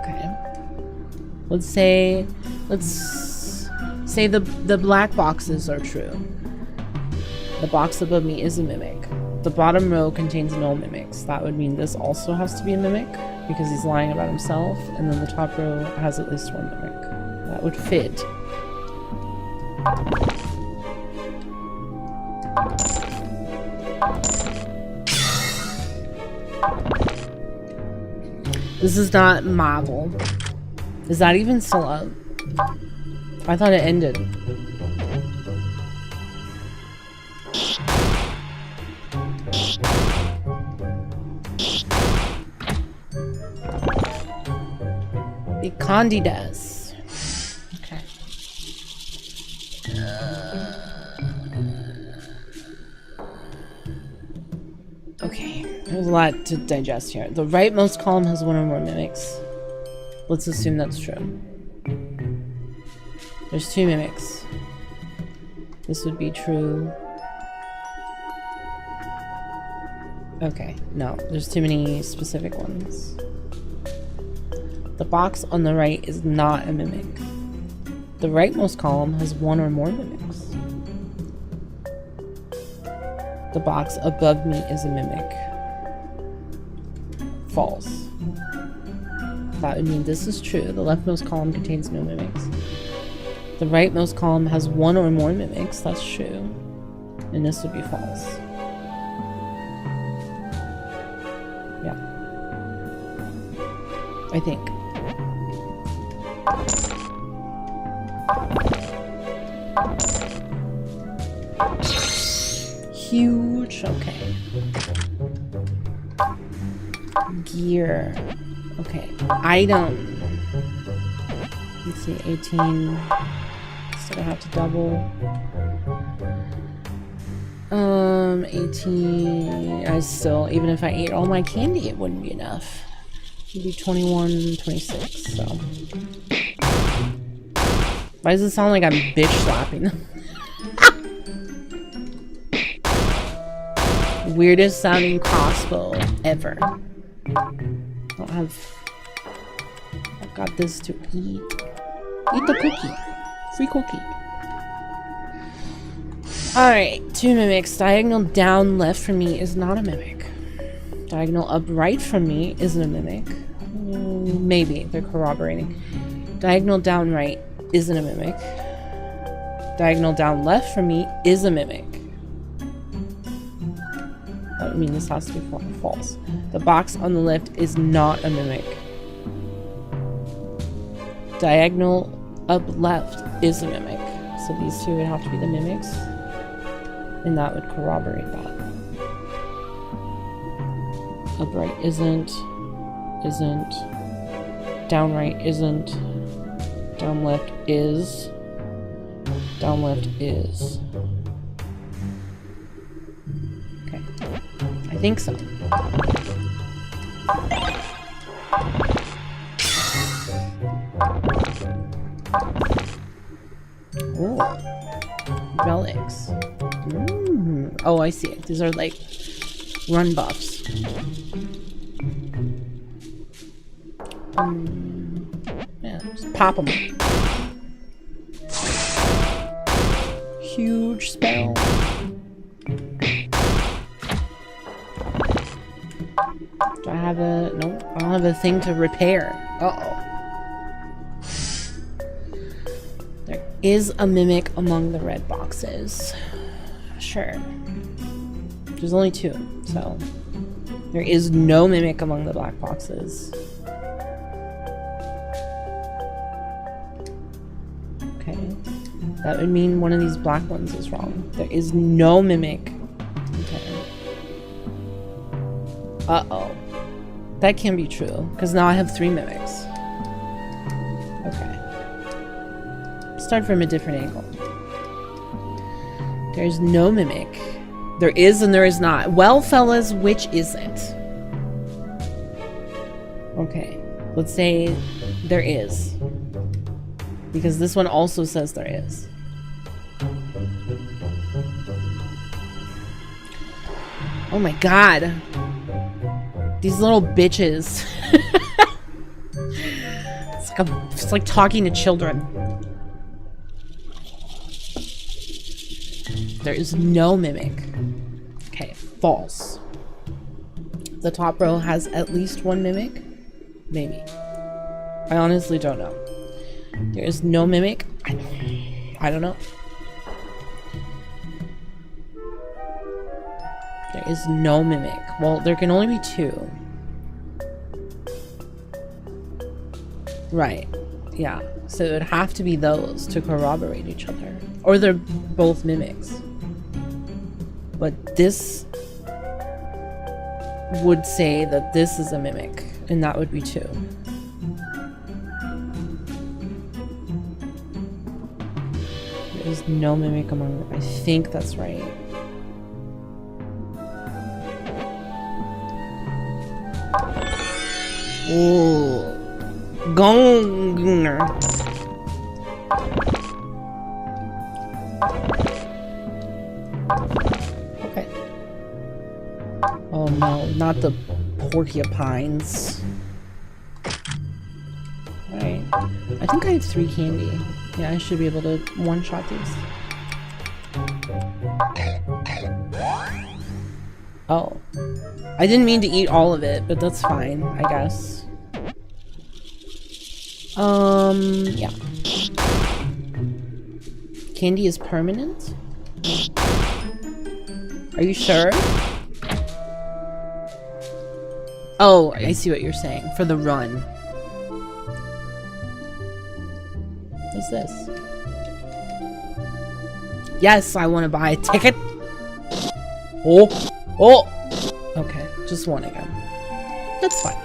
Okay. Let's say the black boxes are true. The box above me is a mimic. The bottom row contains no mimics. That would mean this also has to be a mimic because he's lying about himself, and then the top row has at least one mimic. That would fit. This is not marble. Is that even still up? I thought it ended. Candidas. Okay. Okay. There's a lot to digest here. The rightmost column has one or more mimics. Let's assume that's true. There's two mimics. This would be true. Okay. No, there's too many specific ones. The box on the right is not a mimic. The rightmost column has one or more mimics. The box above me is a mimic. False. That would mean this is true. The leftmost column contains no mimics. The rightmost column has one or more mimics. That's true. And this would be false. Yeah. I think. Huge. Okay. Gear. Okay. Item. Let's see. 18. Still have to double. 18. Even if I ate all my candy, it wouldn't be enough. It'd be 21, 26. So. Why does it sound like I'm bitch slapping them? Weirdest sounding crossbow ever. I've got this to eat. Eat the cookie. Free cookie. Alright, two mimics. Diagonal down left from me is not a mimic. Diagonal up right from me isn't a mimic. Maybe. They're corroborating. Diagonal down right isn't a mimic. Diagonal down left from me is a mimic. That would mean this has to be false. The box on the left is not a mimic. Diagonal up left is a mimic. So these two would have to be the mimics. And that would corroborate that. Upright isn't. Isn't. Down right isn't. Down left is. Down left is. Okay. I think so. Oh. Relics. Oh, I see it. These are like run buffs. Yeah, just pop them. Huge spell. Do I have a... No, I don't have a thing to repair. Uh-oh. There is a mimic among the red boxes. Sure. There's only 2, so... There is no mimic among the black boxes. Okay. That would mean one of these black ones is wrong. There is no mimic. Okay. Uh-oh. That can be true, because now I have 3 mimics. Okay. Start from a different angle. There's no mimic. There is and there is not. Well, fellas, which isn't? Okay. Let's say there is. Because this one also says there is. Oh my god. These little bitches. It's like talking to children. There is no mimic. Okay, false. The top row has at least 1 mimic? Maybe. I honestly don't know. There is no mimic? I don't know. There is no mimic. Well, there can only be 2. Right. Yeah. So it would have to be those to corroborate each other. Or they're both mimics. But this would say that this is a mimic, and that would be 2. There is no mimic among them. I think that's right. Ooh. Gong. Okay. Oh no, not the porcupines. Alright. I think I have 3 candy. Yeah, I should be able to one-shot these. Oh. I didn't mean to eat all of it, but that's fine, I guess. Yeah. Candy is permanent? Are you sure? Oh, I see what you're saying. For the run. What's this? Yes, I want to buy a ticket. Oh! Oh! Okay, just one again. That's fine.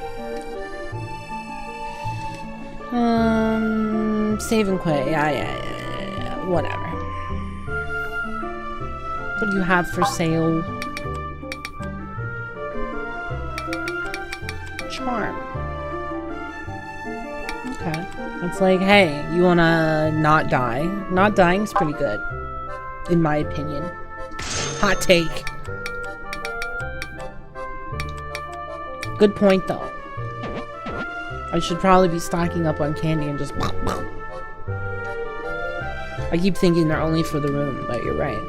Save and quit. Yeah. Whatever. What do you have for sale? Charm. Okay. It's like, hey, you wanna not die? Not dying's pretty good. In my opinion. Hot take. Good point, though. I should probably be stocking up on candy and just... I keep thinking they're only for the room, but you're right.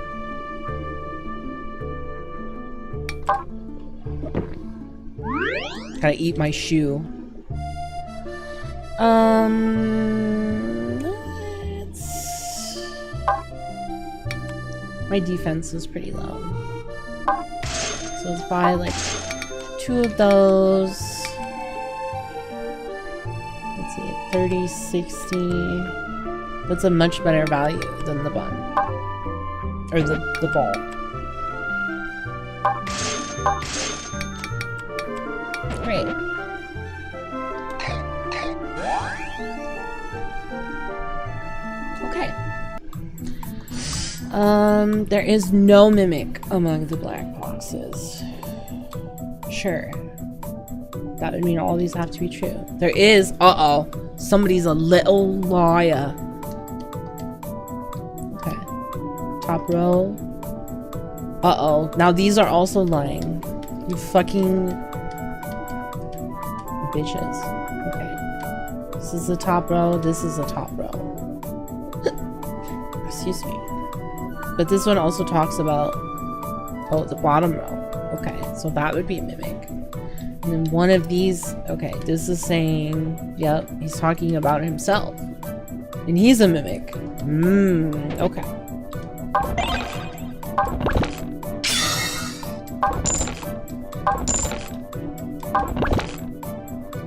Gotta eat my shoe. My defense is pretty low. So let's buy like 2 of those. Let's see, 30, 60. That's a much better value than the bun. Or the ball. Great. Okay. There is no mimic among the black boxes. Sure. That would mean all these have to be true. There is, uh-oh. Somebody's a little liar. Okay. Top row. Uh-oh. Now these are also lying. You fucking bitches. Okay. This is the top row. This is the top row. Excuse me. But this one also talks about, oh, the bottom row. Okay, so that would be a mimic. And then one of these, okay, this is saying, yep, he's talking about himself. And he's a mimic. Okay.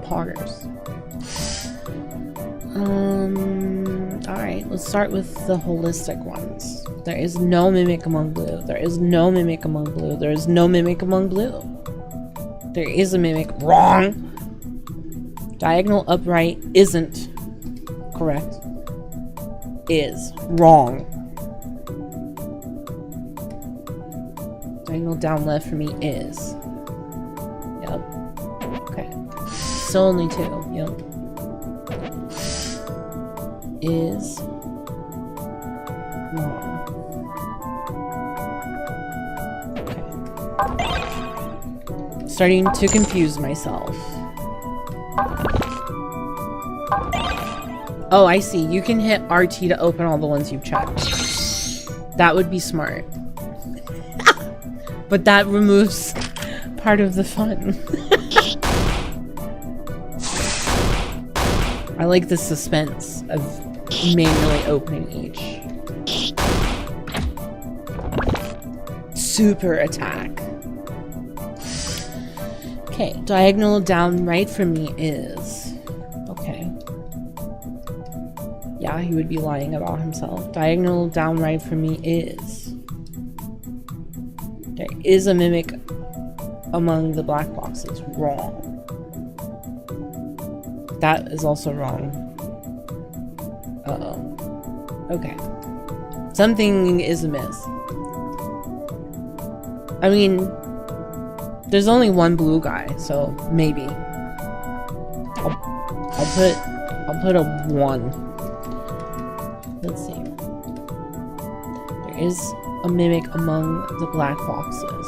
Poggers. Alright, let's start with the holistic ones. There is no mimic among blue. There is no mimic among blue. There is no mimic among blue. There is a mimic. Wrong! Diagonal upright isn't correct. Is. Wrong. Diagonal down left for me is. Yep. Okay. Still only two. Yep. Is wrong. Okay. Starting to confuse myself. Oh, I see. You can hit RT to open all the ones you've checked. That would be smart. But that removes part of the fun. I like the suspense of manually opening each. Super attack. Okay, diagonal down right for me is... Okay. Yeah, he would be lying about himself. Diagonal down right for me is... There is a mimic among the black boxes. Wrong. That is also wrong. Uh-oh. Okay. Something is amiss. I mean, there's only one blue guy, so maybe. I'll put a 1. Let's see. There is a mimic among the black boxes.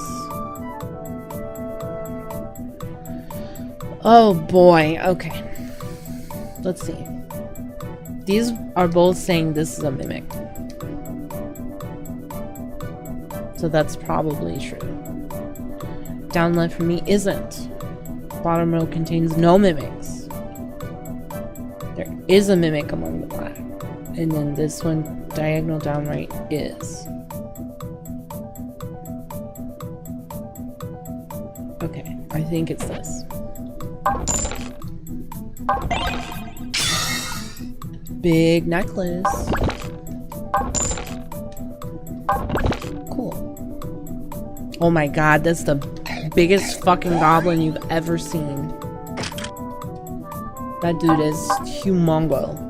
Oh boy, okay. Let's see. These are both saying this is a mimic. So that's probably true. Down left for me isn't. Bottom row contains no mimics. There is a mimic among the black. And then this one, diagonal down right, is. Okay, I think it's this. Big necklace. Cool. Oh my god, that's the biggest fucking goblin you've ever seen. That dude is humongo.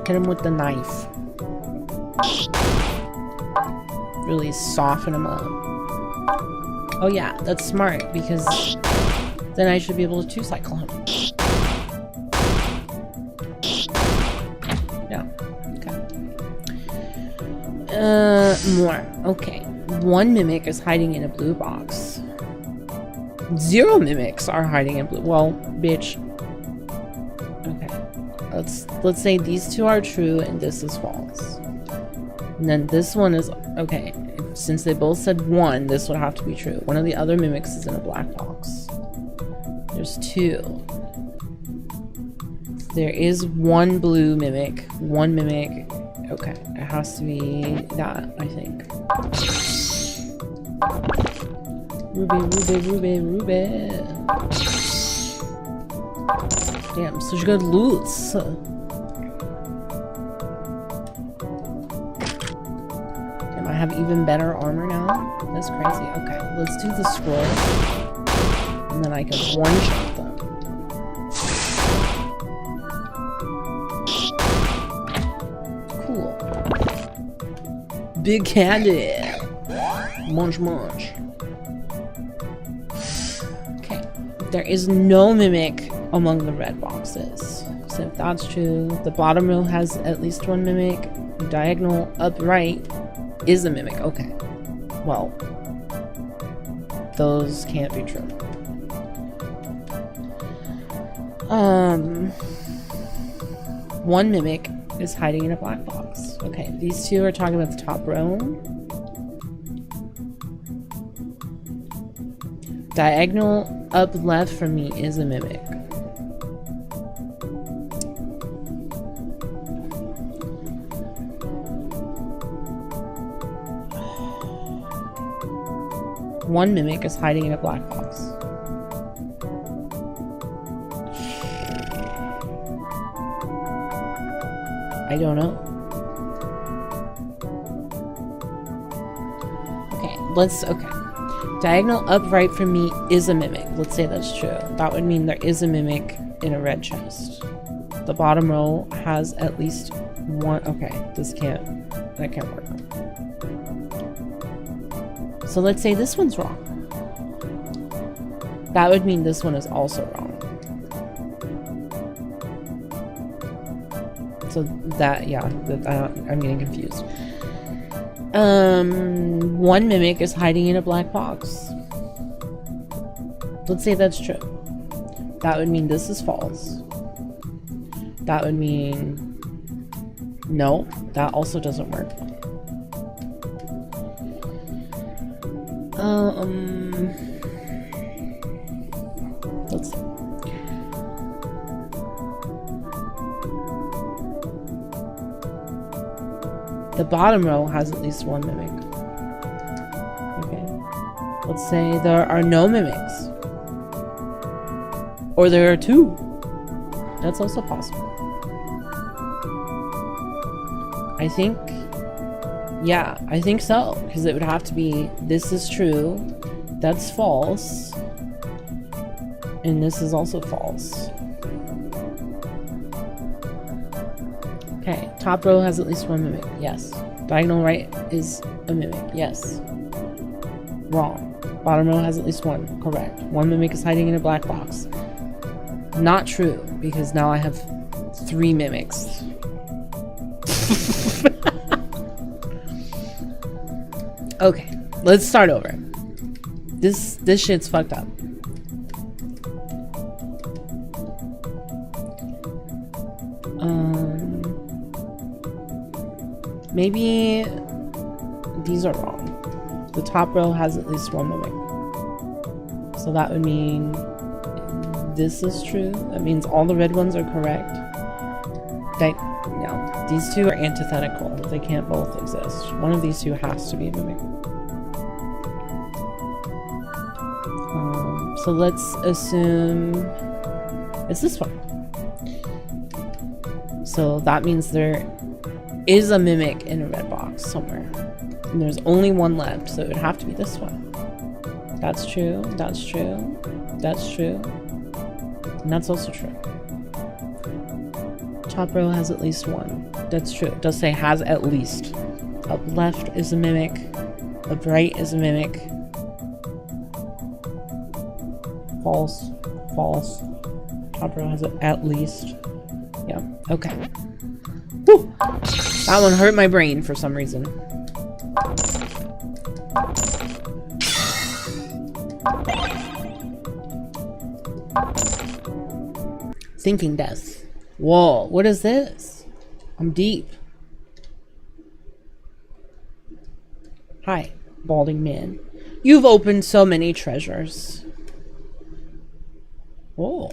Hit him with the knife. Really soften him up. Oh yeah, that's smart, because then I should be able to 2-cycle him. Yeah, okay. More. Okay. 1 mimic is hiding in a blue box. 0 mimics are hiding in blue. Well, bitch. Okay. Let's say these 2 are true and this is false. And then this one is okay. Since they both said 1, this would have to be true. One of the other mimics is in a black box. There's 2. There is 1 blue mimic. 1 mimic. Okay, it has to be that, I think. Ruby. Damn, such good loot. I have even better armor now? That's crazy. Okay, let's do the scroll. And then I can one-shot them. Cool. Big candy. Munch munch. Okay. There is no mimic among the red boxes. So if that's true, the bottom row has at least one mimic. Diagonal upright is a mimic. Okay. Well, those can't be true. One mimic is hiding in a black box. Okay, these two are talking about the top row. Diagonal up left from me is a mimic. One mimic is hiding in a black box. I don't know. Okay. Diagonal upright from me is a mimic. Let's say that's true. That would mean there is a mimic in a red chest. The bottom row has at least one. Okay, that can't work. So let's say this one's wrong. That would mean this one is also wrong. So that, yeah, I'm getting confused. One mimic is hiding in a black box. Let's say that's true. That would mean this is false. That would mean... No, that also doesn't work. Let's see. The bottom row has at least one mimic. Okay. Let's say there are no mimics. Or there are two. That's also possible. I think... Yeah, I think so. Because it would have to be, this is true, that's false, and this is also false. Okay, top row has at least one mimic. Yes. Diagonal right is a mimic. Yes. Wrong. Bottom row has at least one. Correct. One mimic is hiding in a black box. Not true, because now I have 3 mimics. Okay, let's start over. This shit's fucked up. Maybe these are wrong. The top row has at least one mimic. So that would mean this is true. That means all the red ones are correct. No, these two are antithetical. They can't both exist. One of these two has to be a mimic. So let's assume it's this one. So that means there is a mimic in a red box somewhere. And there's only one left, so it would have to be this one. That's true, that's true, that's true. And that's also true. Top row has at least one. That's true. It does say has at least. Up left is a mimic. Up right is a mimic. False. False. Top row has it at least. Yeah. Okay. Woo! That one hurt my brain for some reason. Thinking death. Whoa, what is this? I'm deep. Hi, balding man. You've opened so many treasures. Whoa.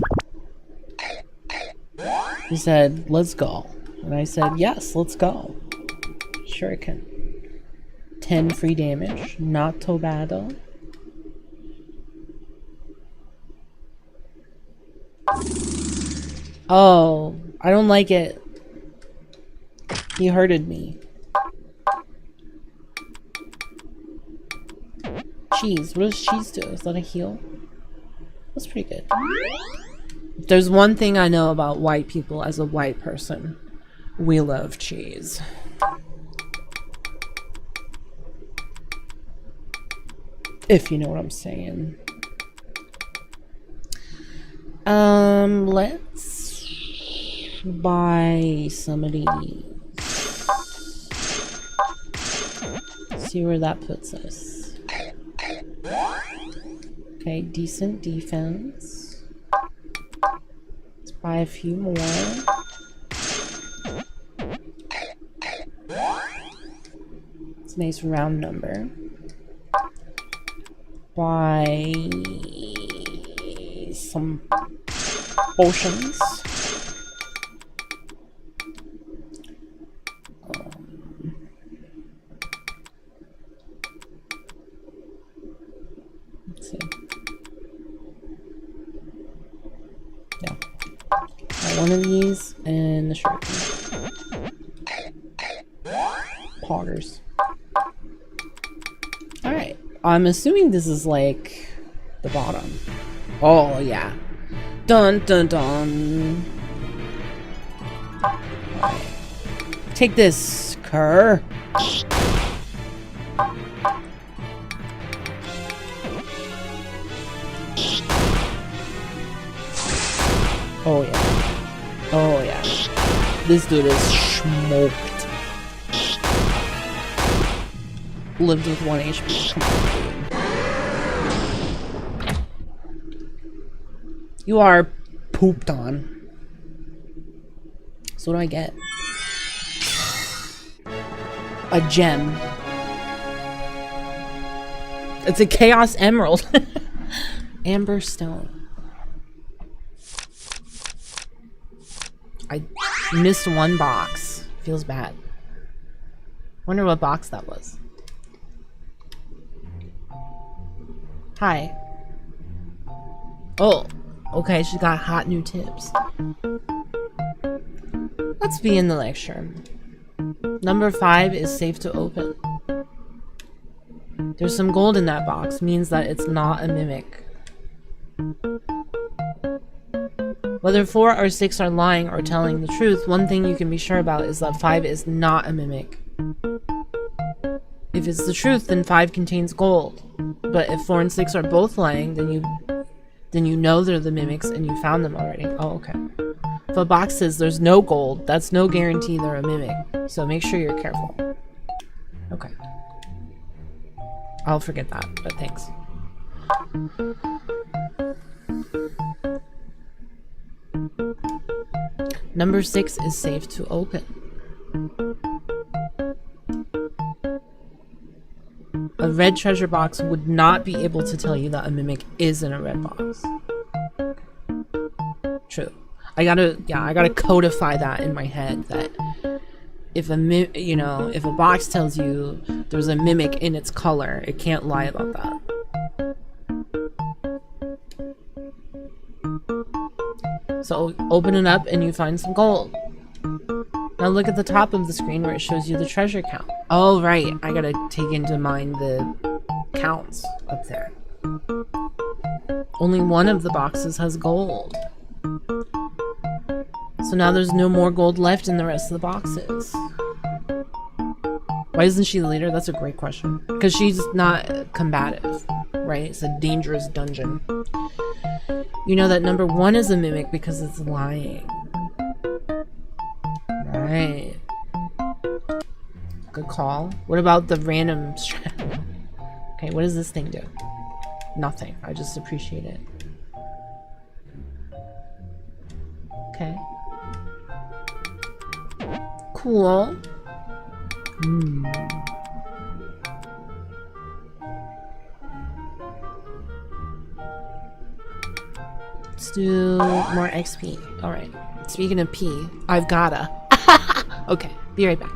He said, let's go. And I said, yes, let's go. Shuriken. 10 free damage. Not so bad though. Oh, I don't like it. He hurted me. cheese. What does cheese do? Is that a heal? That's pretty good. If there's one thing I know about white people as a white person, we love cheese. If you know what I'm saying. Let's buy some of these. See where that puts us. Okay, decent defense. Let's buy a few more. It's a nice round number. Buy some potions. Let's see. Yeah. One of these and the shirt. Poggers. Alright. I'm assuming this is like the bottom. Oh yeah. Dun dun dun. Right. Take this, Kerr. Oh yeah. Oh yeah. This dude is smoked. Lived with 1 HP. Come on, dude. You are pooped on. So what do I get? A gem. It's a Chaos Emerald. Amber Stone. I missed one box. Feels bad. Wonder what box that was. Hi. Oh, okay, she got hot new tips. Let's be in the lecture. Number 5 is safe to open. There's some gold in that box, means that it's not a mimic. Whether 4 or 6 are lying or telling the truth, one thing you can be sure about is that 5 is not a mimic. If it's the truth, then 5 contains gold. But if 4 and 6 are both lying, then you know they're the mimics and you found them already. Oh, okay. If a box says there's no gold, that's no guarantee they're a mimic. So make sure you're careful. Okay. I'll forget that, but thanks. Number 6 is safe to open. A red treasure box would not be able to tell you that a mimic is in a red box. True. I gotta codify that in my head that if if a box tells you there's a mimic in its color, it can't lie about that. So open it up and you find some gold. Now look at the top of the screen where it shows you the treasure count. Oh right, I gotta take into mind the counts up there. Only one of the boxes has gold. So now there's no more gold left in the rest of the boxes. Why isn't she the leader? That's a great question. Because she's not combative, right? It's a dangerous dungeon. You know that number 1 is a mimic because it's lying. Right. Good call. What about the random strat? Okay, what does this thing do? Nothing. I just appreciate it. Okay. Cool. Let's do more XP. Alright. Speaking of P, I've gotta. Okay, be right back.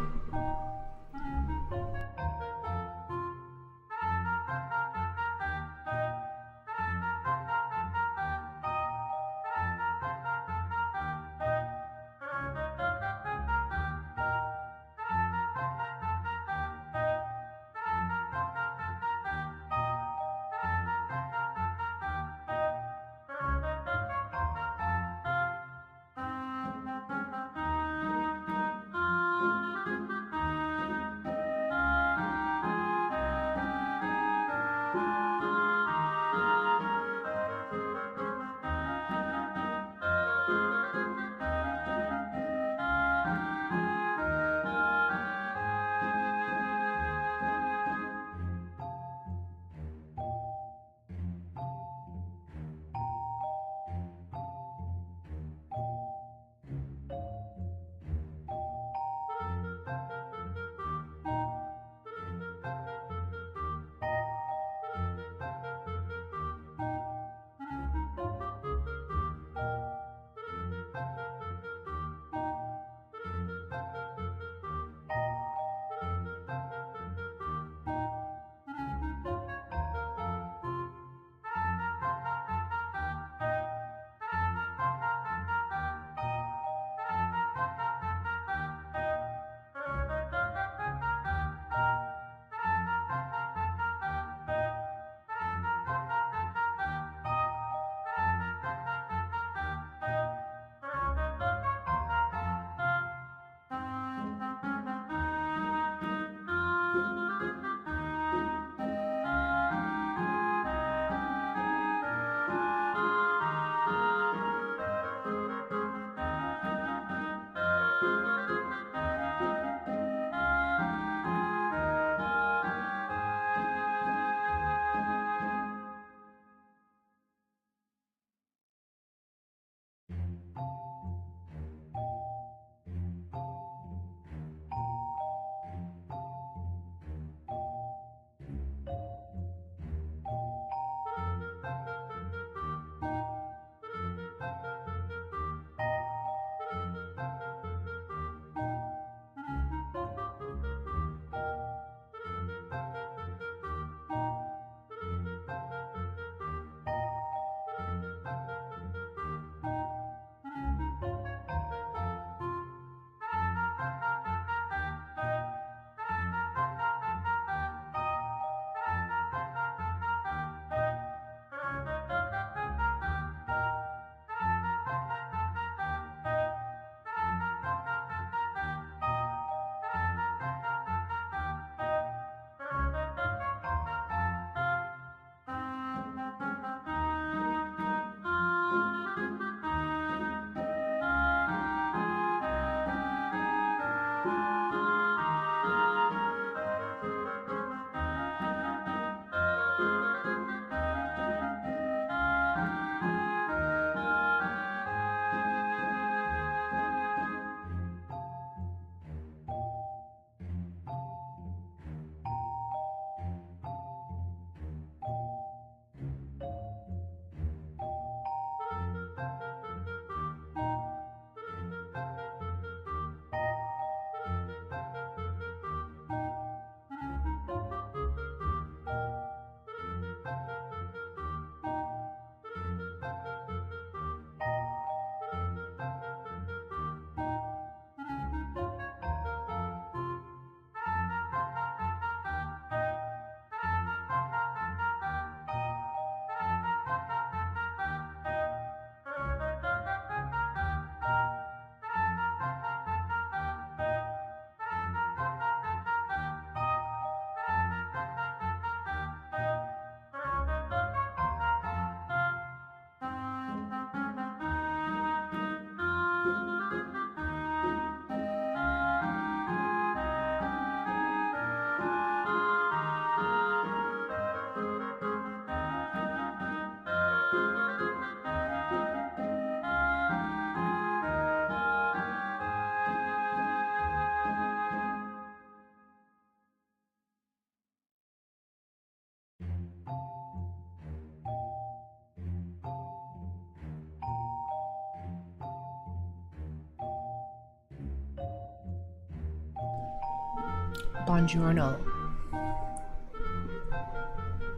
Buongiorno.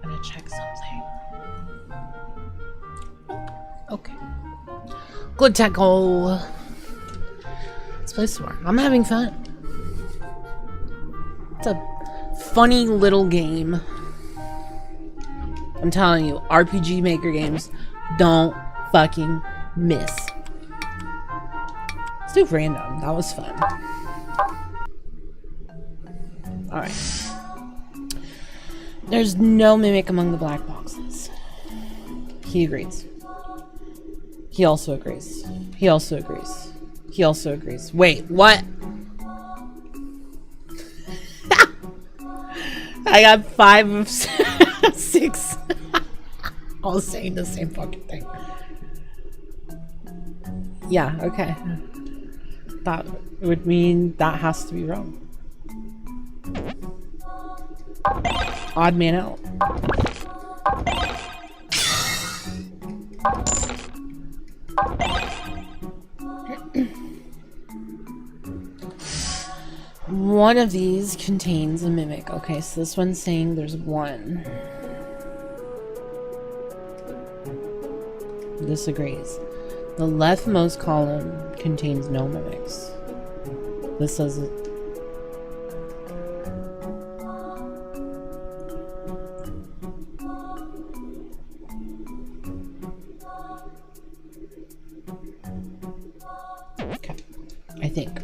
I'm gonna check something. Okay. Good tackle. Let's play some more. I'm having fun. It's a funny little game. I'm telling you, RPG Maker games don't fucking miss. Let's do random. That was fun. Alright. There's no mimic among the black boxes. He agrees. He also agrees. He also agrees. He also agrees. Wait, what? I got 5 of 6. All saying the same fucking thing. Yeah, okay. That would mean that has to be wrong. Odd man out. One of these contains a mimic. Okay, so this one's saying there's one. Disagrees. The leftmost column contains no mimics. This says it. Okay, I think.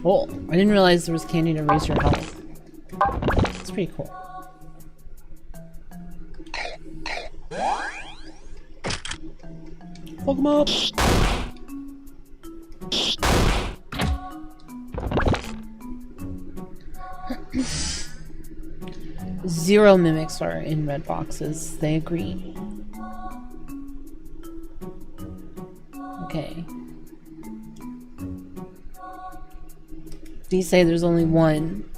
Oh, I didn't realize there was candy to raise your health. It's pretty cool. Fuck him up! Zero mimics are in red boxes. They agree. Okay. These say there's only one.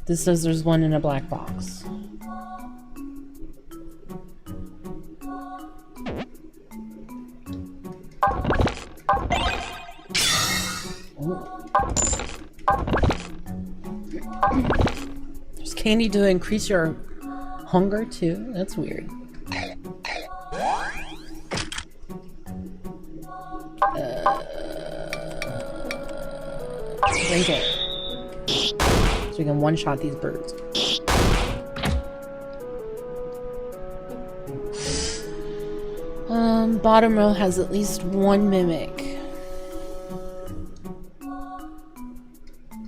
This says there's one in a black box. There's candy to increase your hunger too? That's weird. Drink it. So we can one-shot these birds. Bottom row has at least one mimic.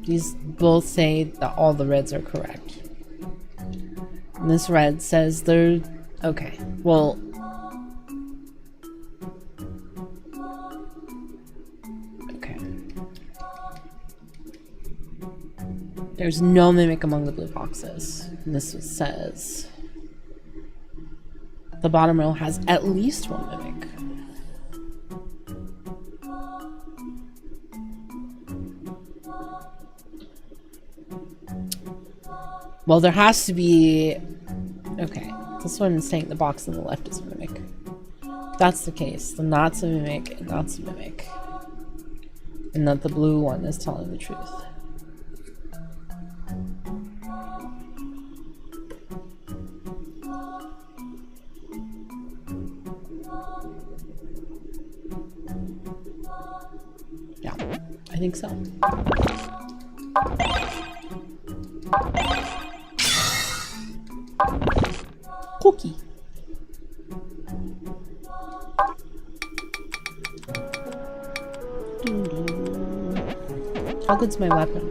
These both say that all the reds are correct. And this red says they're... Okay, well... Okay. There's no mimic among the blue boxes. And this says... The bottom row has at least one mimic. Well, there has to be... Okay, this one is saying the box on the left is a mimic. If that's the case, then that's a mimic, and that's a mimic. And that the blue one is telling the truth. Yeah, I think so. Cookie. How good's my weapon?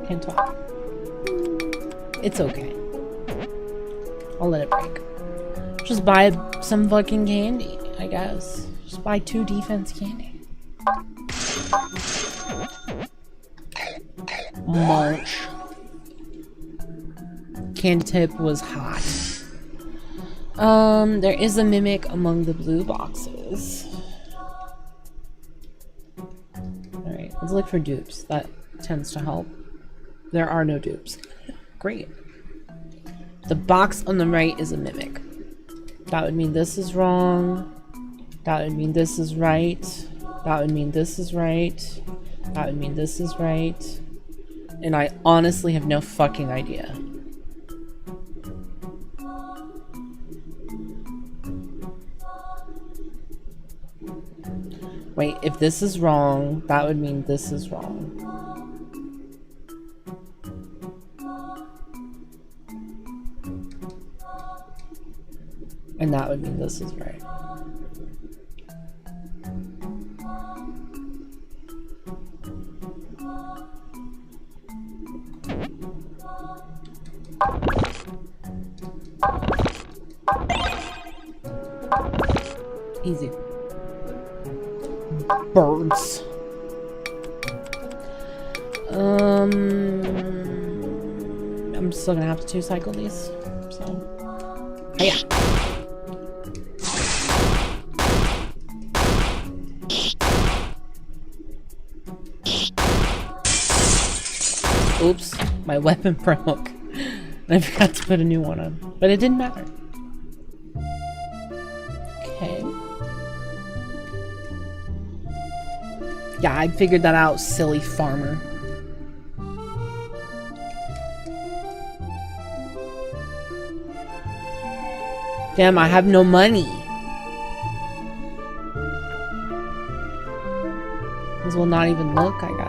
Can't talk. It's okay. I'll let it break. Just buy some fucking candy, I guess. Just buy 2 defense candy. March. Candy tip was hot. There is a mimic among the blue boxes. Alright, let's look for dupes. That tends to help. There are no dupes. Great. The box on the right is a mimic. That would mean this is wrong. That would mean this is right. That would mean this is right. That would mean this is right. And I honestly have no fucking idea. Wait, if this is wrong, that would mean this is wrong. And that would mean this is right. Easy. Birds. I'm still gonna have to two-cycle these, so... Yeah. Oops, my weapon broke. I forgot to put a new one on, but it didn't matter. Okay. Yeah, I figured that out, silly farmer. Damn, I have no money. This will not even look, I guess.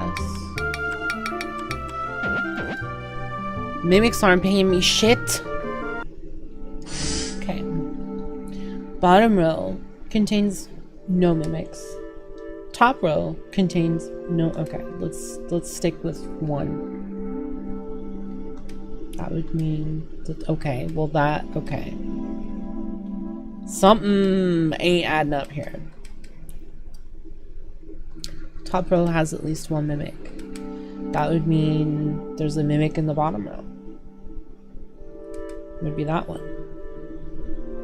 Mimics aren't paying me shit. Okay. Bottom row contains no mimics. Top row contains no. Okay, let's stick with one. That would mean that, okay. Well, that okay. Something ain't adding up here. Top row has at least one mimic. That would mean there's a mimic in the bottom row. Would be that one.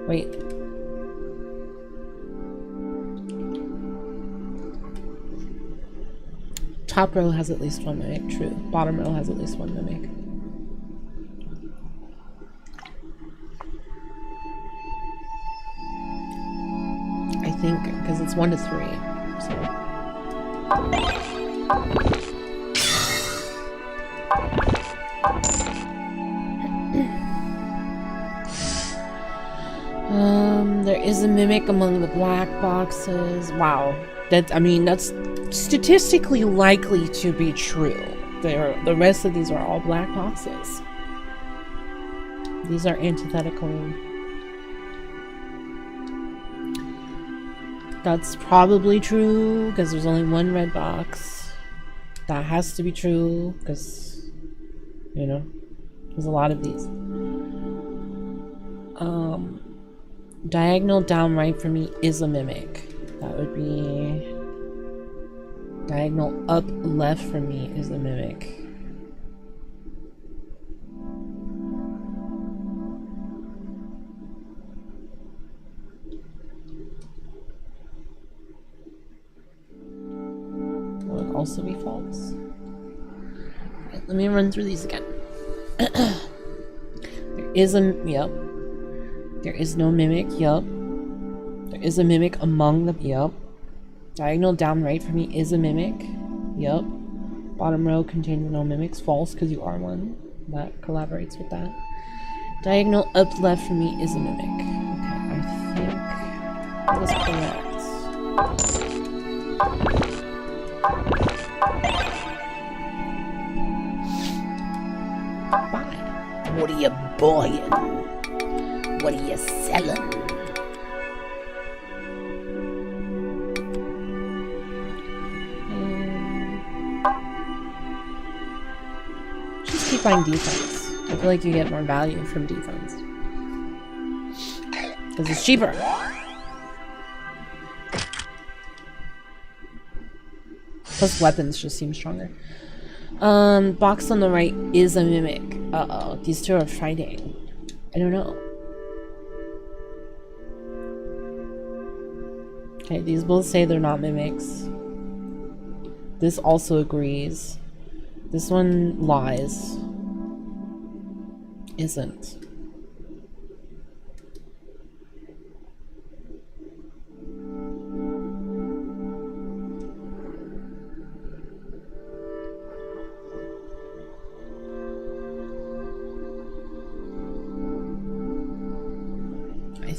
Wait. Top row has at least one mimic, true. Bottom row has at least one mimic. I think, because it's 1 to 3, so. There is a mimic among the black boxes. Wow. I mean, that's statistically likely to be true. The rest of these are all black boxes. These are antithetical. That's probably true, because there's only one red box. That has to be true, because, you know, there's a lot of these. Diagonal down right for me is a mimic. That would be... Diagonal up left for me is a mimic. That would also be false. Right, let me run through these again. There is a... Yep. There is no mimic. Yup. There is a mimic among the... Yup. Diagonal down right for me is a mimic. Yup. Bottom row contains no mimics. False, because you are one. That collaborates with that. Diagonal up left for me is a mimic. Okay, I think that is correct. Bye. What are you buying? What are you selling? Just keep buying defense. I feel like you get more value from defense. Because it's cheaper. Plus weapons just seem stronger. Box on the right is a mimic. Uh-oh, these two are fighting. I don't know. Okay, these both say they're not mimics. This also agrees. This one lies. Isn't.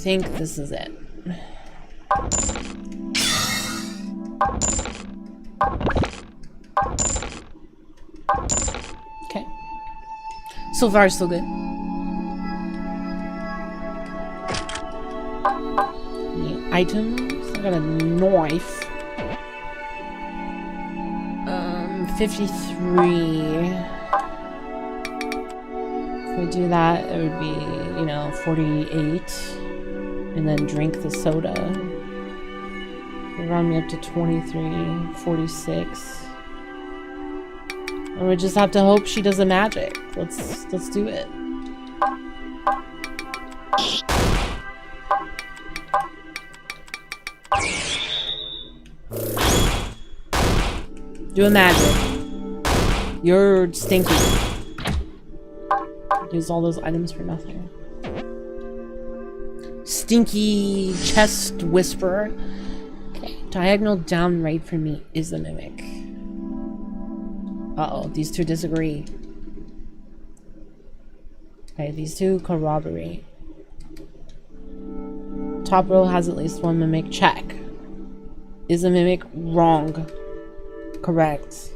think this is it. Okay. So far, so good. The items. I got a knife. 53. If we do that, it would be, you know, 48. And then drink the soda. It'll round me up to 23, 46. And we just have to hope she does a magic. Let's do it. Do a magic. You're stinky. Use all those items for nothing. Stinky chest whisperer. Okay. Diagonal down right for me is the mimic. Uh-oh, these two disagree. Okay, these two corroborate. Top row has at least one mimic. Check. Is a mimic wrong? Correct.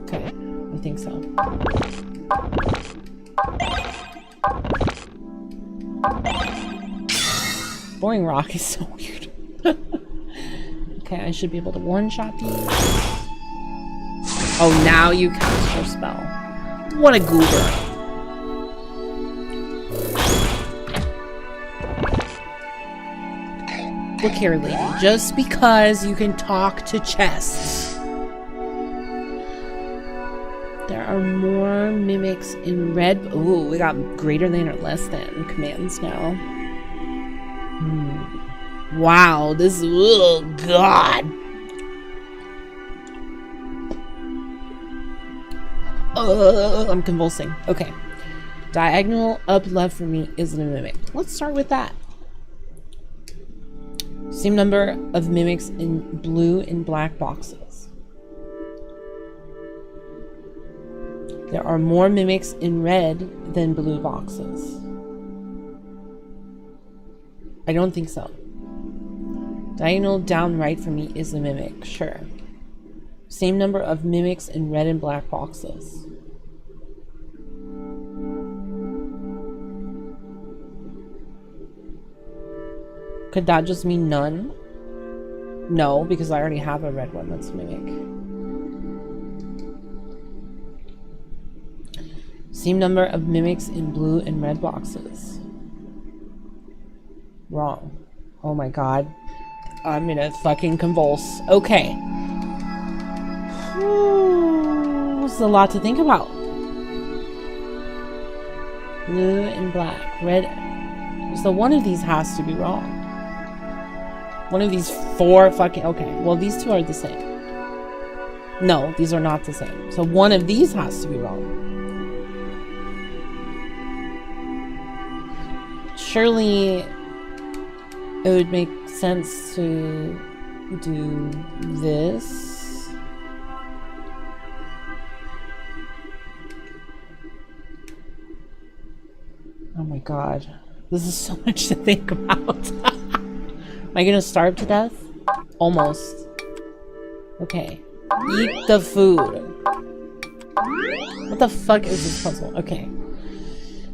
Okay, I think so. Boring rock is so weird. Okay, I should be able to one-shot these. Oh, now you cast your spell. What a goober. Look here, lady. Just because you can talk to chests. There are more mimics in red. Ooh, we got greater than or less than commands now. Wow, this is, oh god. I'm convulsing. Okay. Diagonal up left for me is the mimic. Let's start with that. Same number of mimics in blue and black boxes. There are more mimics in red than blue boxes. I don't think so. Diagonal down right for me is the mimic, sure. Same number of mimics in red and black boxes. Could that just mean none? No, because I already have a red one that's mimic. Same number of mimics in blue and red boxes. Wrong. Oh my god. I'm gonna fucking convulse. Okay. This is a lot to think about. Blue and black. Red. So one of these has to be wrong. One of these four fucking... Okay, well these two are the same. No, these are not the same. So one of these has to be wrong. Surely it would make sense to do this. Oh my god. This is so much to think about. Am I gonna starve to death? Almost. Okay. Eat the food. What the fuck is this puzzle? Okay.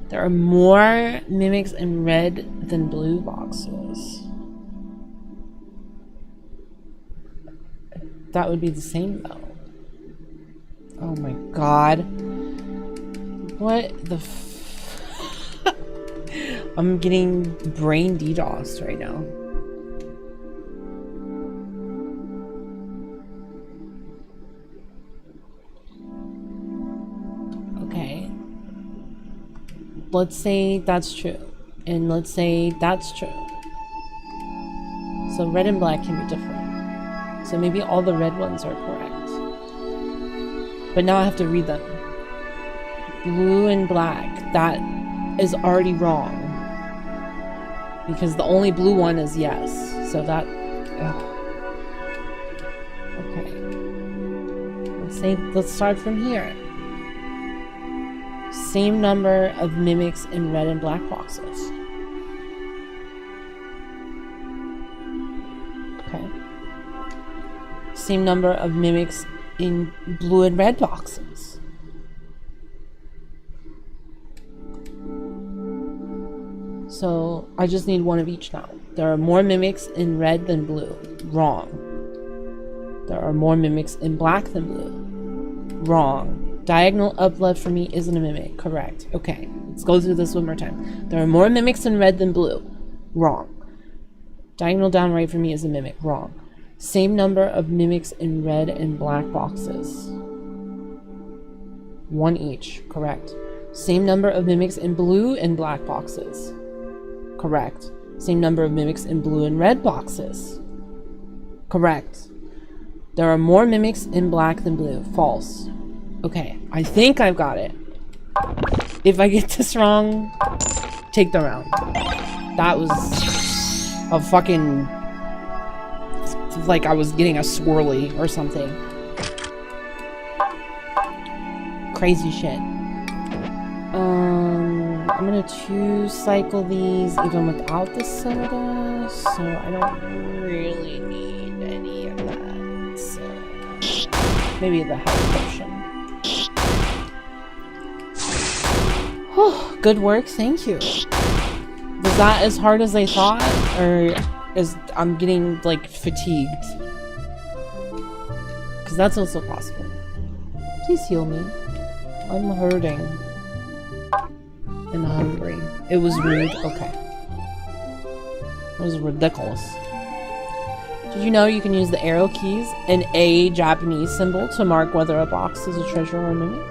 There are more mimics in red than blue boxes. That would be the same though. Oh my god. What the f... I'm getting brain DDoS right now. Okay. Let's say that's true. And let's say that's true. So red and black can be different. So maybe all the red ones are correct. But now I have to read them. Blue and black. That is already wrong. Because the only blue one is yes. So that... Ugh. Okay. Let's start from here. Same number of mimics in red and black boxes. Okay. Same number of mimics in blue and red boxes. So I just need one of each now. There are more mimics in red than blue. Wrong. There are more mimics in black than blue. Wrong. Diagonal up left for me isn't a mimic. Correct. Okay, let's go through this one more time. There are more mimics in red than blue. Wrong. Diagonal down right for me is a mimic. Wrong. Same number of mimics in red and black boxes. One each. Correct. Same number of mimics in blue and black boxes. Correct. Same number of mimics in blue and red boxes. Correct. There are more mimics in black than blue. False. Okay, I think I've got it. If I get this wrong, take the round. That was a fucking... like I was getting a swirly or something. Crazy shit. I'm gonna two-cycle these even without the soda, so I don't really need any of that. So maybe the health potion. Oh, good work, thank you. Was that as hard as I thought, or is I'm getting like fatigued? Because that's also possible. Please heal me. I'm hurting. And hungry. It was rude. Okay. It was ridiculous. Did you know you can use the arrow keys and a Japanese symbol to mark whether a box is a treasure or a mimic?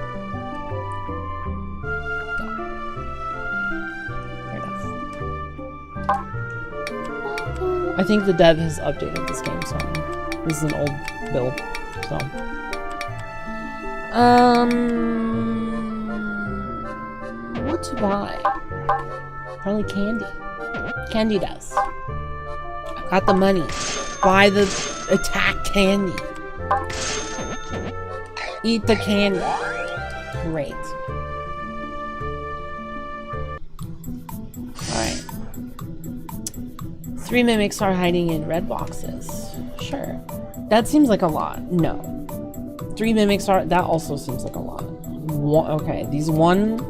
Fair enough. I think the dev has updated this game, so this is an old build. So what to buy? Probably candy. Candy does. I got the money. Buy the attack candy. Eat the candy. Great. Alright. 3 mimics are hiding in red boxes. Sure. That seems like a lot. No. 3 mimics are... that also seems like a lot. Okay, these ones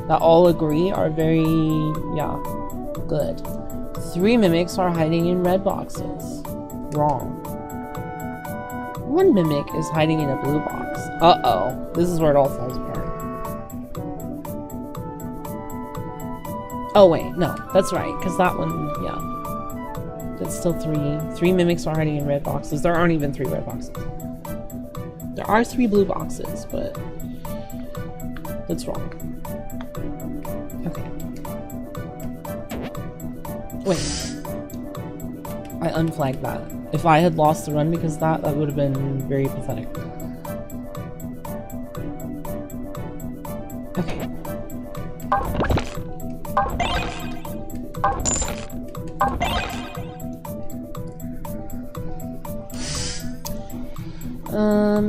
that all agree are very... yeah. Good. 3 mimics are hiding in red boxes. Wrong. 1 mimic is hiding in a blue box. Uh-oh. This is where it all falls apart. Oh, wait. No. That's right. Because that one... yeah. That's still 3. 3 mimics are hiding in red boxes. There aren't even 3 red boxes. There are 3 blue boxes, but... that's wrong. Okay. Wait. I unflagged that. If I had lost the run because of that, that would have been very pathetic. Okay.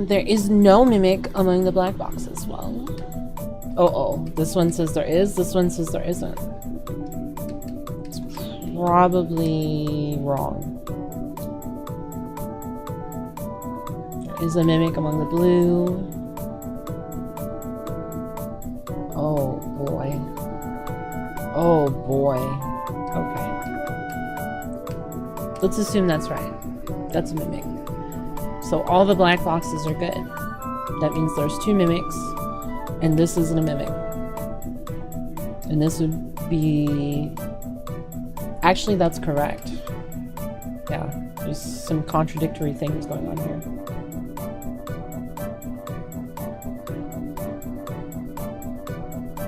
There is no mimic among the black boxes. Well, oh, this one says there is, this one says there isn't. It's probably wrong. There is a mimic among the blue. Oh boy. Oh boy. Okay. Let's assume that's right. That's a mimic. So all the black boxes are good. That means there's 2 mimics, and this isn't a mimic. And this would be... actually, that's correct. Yeah, there's some contradictory things going on here.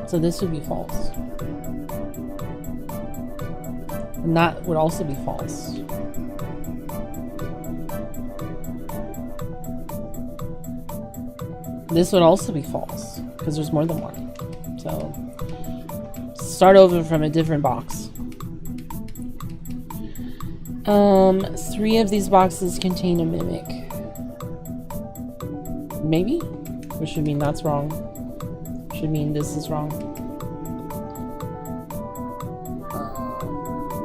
So this would be false. And that would also be false. This would also be false, because there's more than one. So, start over from a different box. 3 of these boxes contain a mimic. Maybe? Which would mean that's wrong. should mean this is wrong.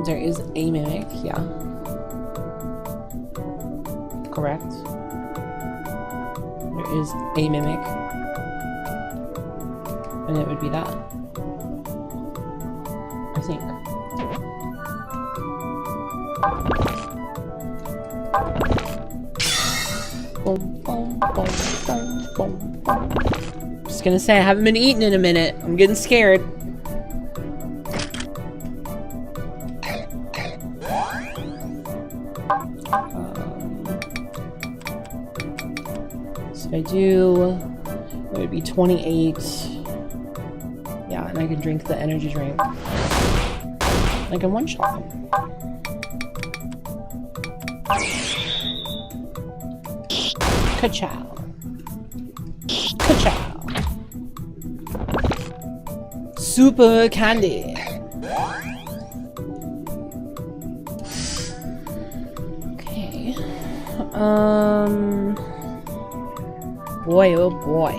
There is a mimic, yeah. Correct. There is a mimic. And it would be that. I think. Boom, boom, boom, boom, boom, boom. Just gonna say, I haven't been eating in a minute. I'm getting scared. So if I do, it would be 28. Yeah, and I can drink the energy drink. I can one-shot him. Ka-chow. Ka-chow. Super candy. Okay. Boy, oh boy.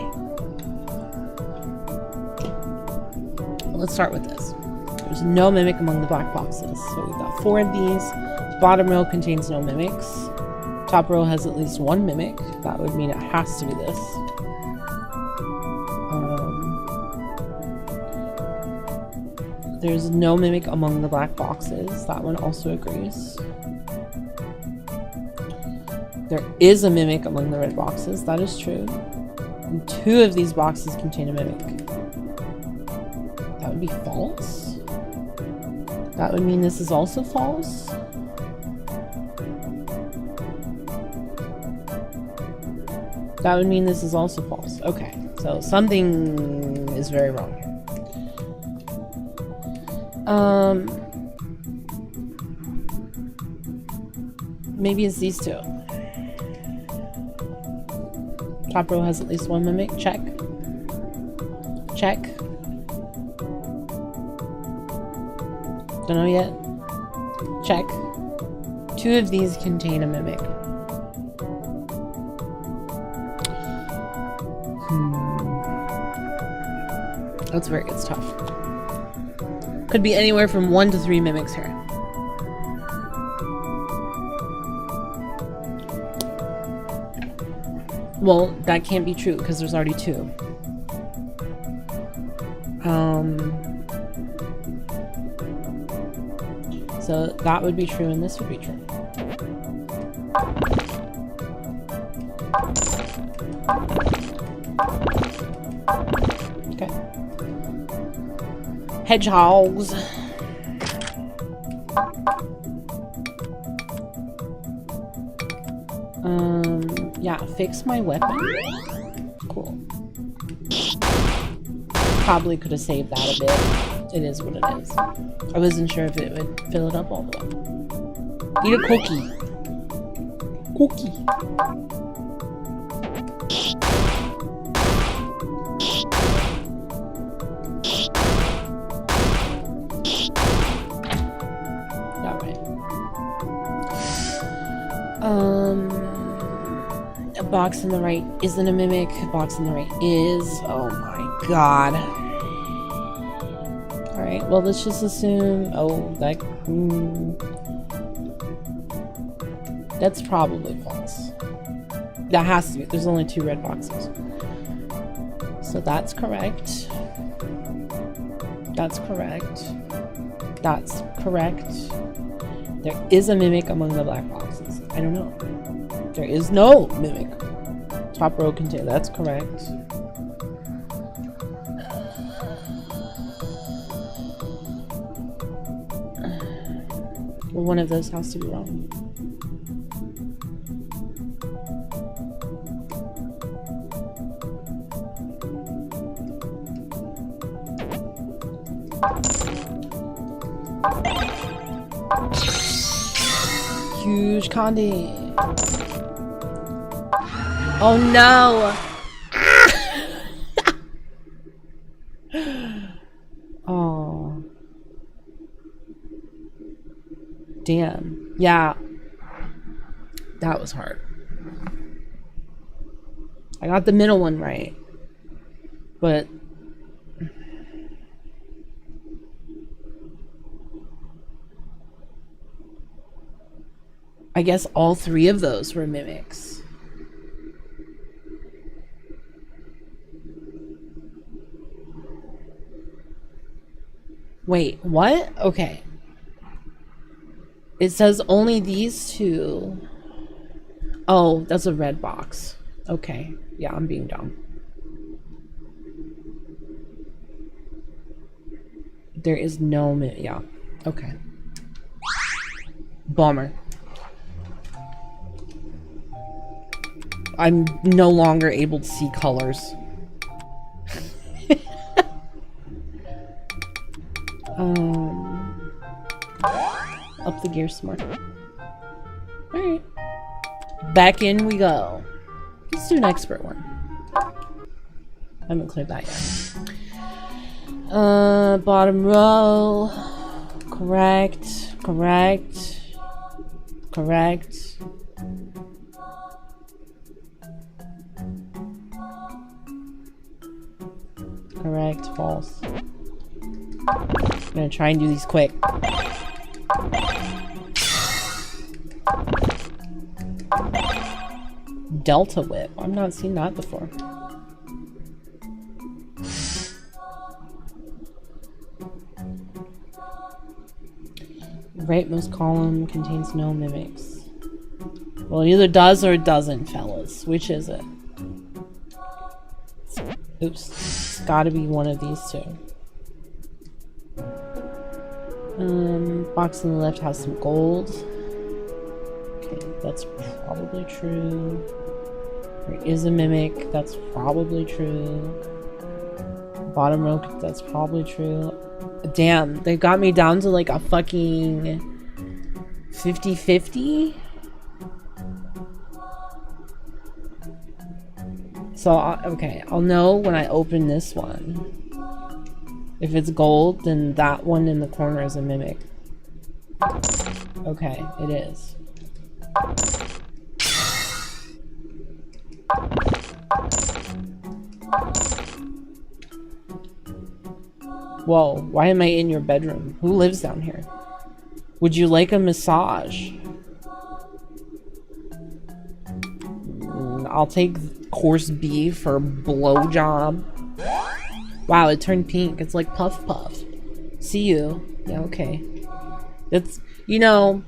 Let's start with this. There's no mimic among the black boxes. So we've got 4 of these. Bottom row contains no mimics. Top row has at least 1 mimic. That would mean it has to be this. There's no mimic among the black boxes. That one also agrees. There is a mimic among the red boxes. That is true. And 2 of these boxes contain a mimic. That would be false. That would mean this is also false. That would mean this is also false. Okay, so something is very wrong here. Maybe it's these 2. Top row has at least 1 mimic. Check. Check. Don't know yet. Check. 2 of these contain a mimic. That's where it gets tough. Could be anywhere from 1 to 3 mimics here. Well, that can't be true because there's already 2. So that would be true and this would be true. Okay. Hedgehogs. Yeah, fix my weapon. Cool. Probably could have saved that a bit. It is what it is. I wasn't sure if it would fill it up all the way. Eat a cookie. Cookie. A box on the right isn't a mimic. A box on the right is. Oh my god. Alright, well, let's just assume. Oh, that. That's probably false. That has to be. There's only 2 red boxes. So that's correct. That's correct. That's correct. There is a mimic among the black boxes. I don't know. There is no mimic. Top row contain. That's correct. Well, one of those has to be wrong. Huge candy. Oh no! Oh. Damn. Yeah. That was hard. I got the middle one right. But I guess all three of those were mimics. Wait, what? Okay. It says only these two. Oh, that's a red box. Okay. Yeah, I'm being dumb. There is no yeah. Okay. Bummer. I'm no longer able to see colors. Up the gear some more. Alright. Back in we go. Let's do an expert one. I haven't cleared that yet. Bottom row. Correct. Correct. Correct. Correct. False. I'm gonna try and do these quick. Delta whip. I've not seen that before. Rightmost column contains no mimics. Well, it either does or it doesn't, fellas. Which is it? Oops. It's gotta be one of these two. Box on the left has some gold. Okay, that's probably true. There is a mimic. That's probably true. Bottom row, that's probably true. Damn, they got me down to like a fucking 50-50. So, okay, I'll know when I open this one. If it's gold, then that one in the corner is a mimic. Okay, it is. Whoa, why am I in your bedroom? Who lives down here? Would you like a massage? I'll take course B for blowjob. Wow, it turned pink. It's like Puff Puff. See you. Yeah, okay. It's, you know,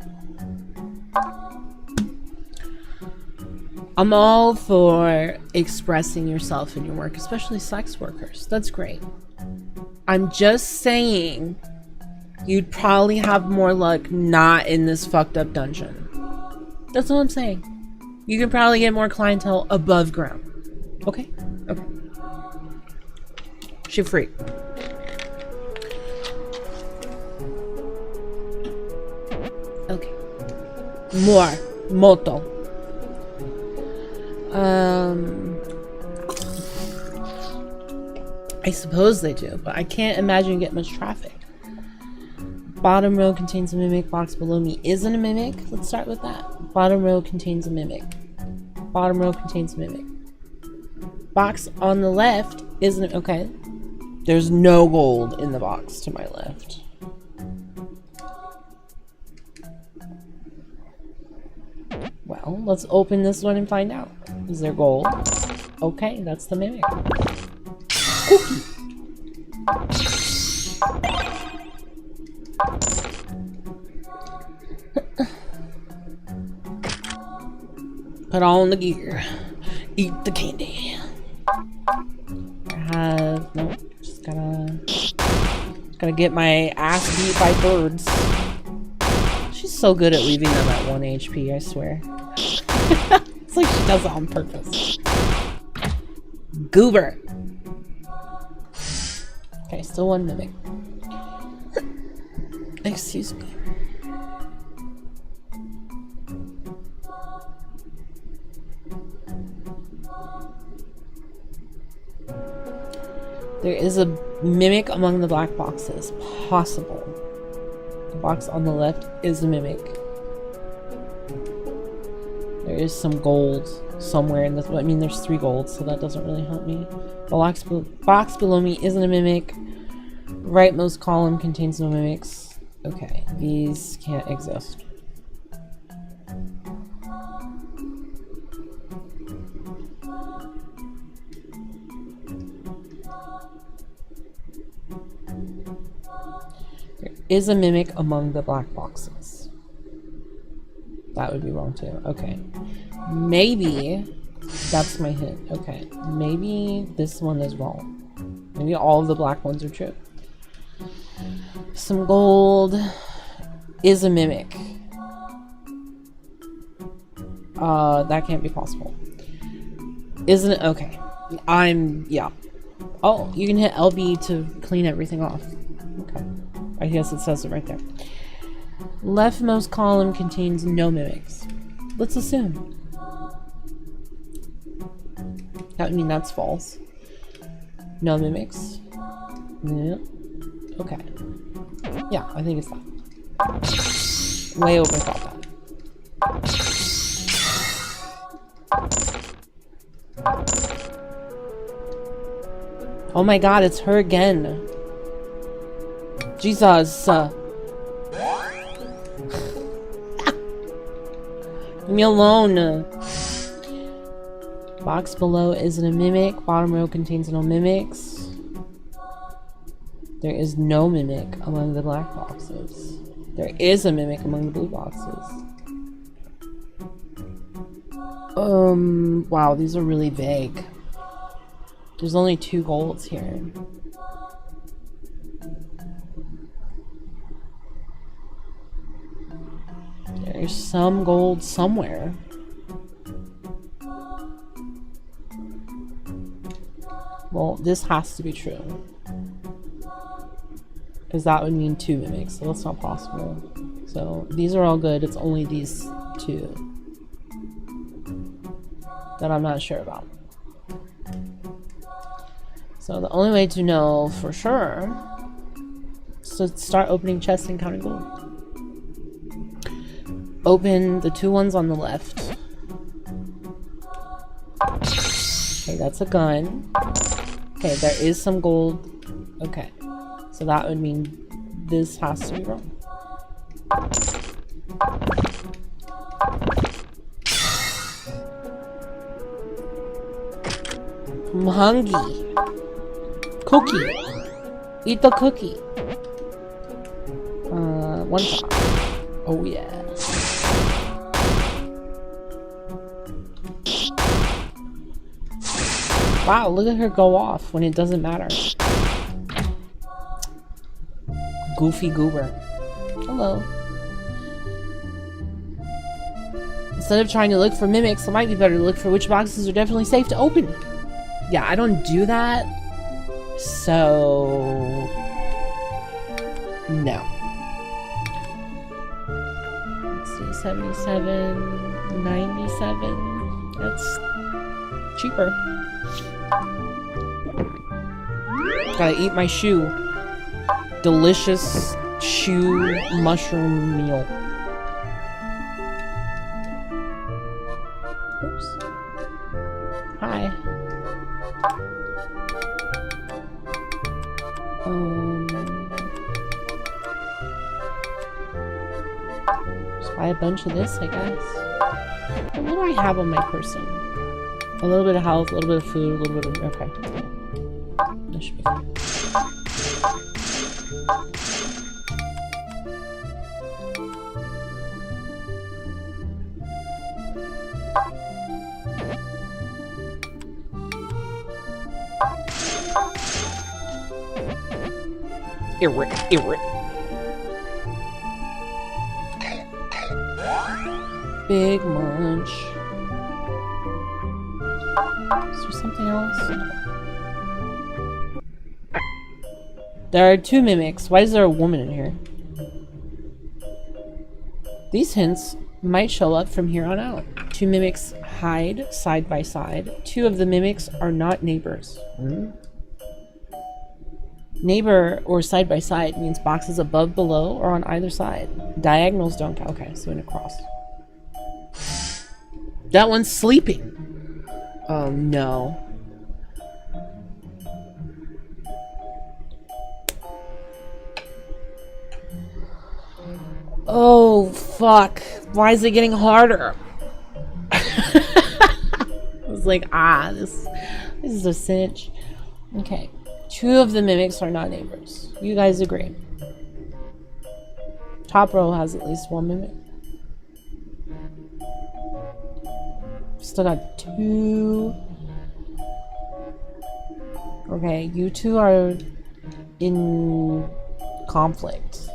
I'm all for expressing yourself in your work, especially sex workers. That's great. I'm just saying you'd probably have more luck not in this fucked up dungeon. That's all I'm saying. You could probably get more clientele above ground. Okay? Okay. Shit free. Okay. More. Moto. I suppose they do, but I can't imagine getting much traffic. Bottom row contains a mimic. Box below me isn't a mimic. Let's start with that. Bottom row contains a mimic. Bottom row contains a mimic. Box on the left isn't... Okay. There's no gold in the box to my left. Well, let's open this one and find out. Is there gold? Okay, that's the mimic. Cookie. Put on the gear. Eat the candy. I have... Nope. Just gotta get my ass beat by birds. She's so good at leaving them at 1 HP, I swear. It's like she does it on purpose. Goober. Okay, still one mimic. Excuse me. There is a mimic among the black boxes. Possible. The box on the left is a mimic. There is some gold somewhere in this. I mean, there's 3 golds, so that doesn't really help me. The box below me isn't a mimic. Rightmost column contains no mimics. Okay, these can't exist. is a mimic among the black boxes. That would be wrong too. Okay. Maybe that's my hint. Okay. Maybe this one is wrong. Maybe all of the black ones are true. Some gold is a mimic. That can't be possible. Isn't it? Okay. Yeah. Oh, you can hit LB to clean everything off. Okay. I guess it says it right there. Leftmost column contains no mimics. Let's assume. That would mean that's false. No mimics. Yeah. Okay. Yeah, I think it's that. Way overthought that. Oh my god, it's her again. Jesus. Leave me alone. Box below isn't a mimic. Bottom row contains no mimics. There is no mimic among the black boxes. There is a mimic among the blue boxes. Wow, these are really vague. There's only 2 golds here. There's some gold somewhere. Well, this has to be true. Because that would mean 2 mimics, so that's not possible. So, these are all good, it's only these 2 that I'm not sure about. So the only way to know for sure is to start opening chests and counting gold. Open the 2 ones on the left. Okay, that's a gun. Okay, there is some gold. Okay, so that would mean this has to be wrong. I'm hungry. Cookie. Eat the cookie. 1 top. Oh yeah. Wow, look at her go off when it doesn't matter. Goofy goober. Hello. Instead of trying to look for mimics, it might be better to look for which boxes are definitely safe to open. Yeah, I don't do that. So... no. Let's see, 77, 97. That's cheaper. Gotta eat my shoe. Delicious shoe mushroom meal. Oops. Hi. Just buy a bunch of this, I guess. What do I have on my person? A little bit of health, a little bit of food, a little bit of... okay. That should be fine. Irrit. Big munch. Is there something else? There are 2 mimics. Why is there a woman in here? These hints might show up from here on out. 2 mimics hide side by side. 2 of the mimics are not neighbors. Neighbor or side by side means boxes above, below, or on either side. Diagonals don't count. Okay, so in a cross. That one's sleeping. Oh no. Oh fuck. Why is it getting harder? I was like, this is a cinch. Okay. 2 of the mimics are not neighbors. You guys agree. Top row has at least one mimic. Still got 2. Okay, you two are in conflict.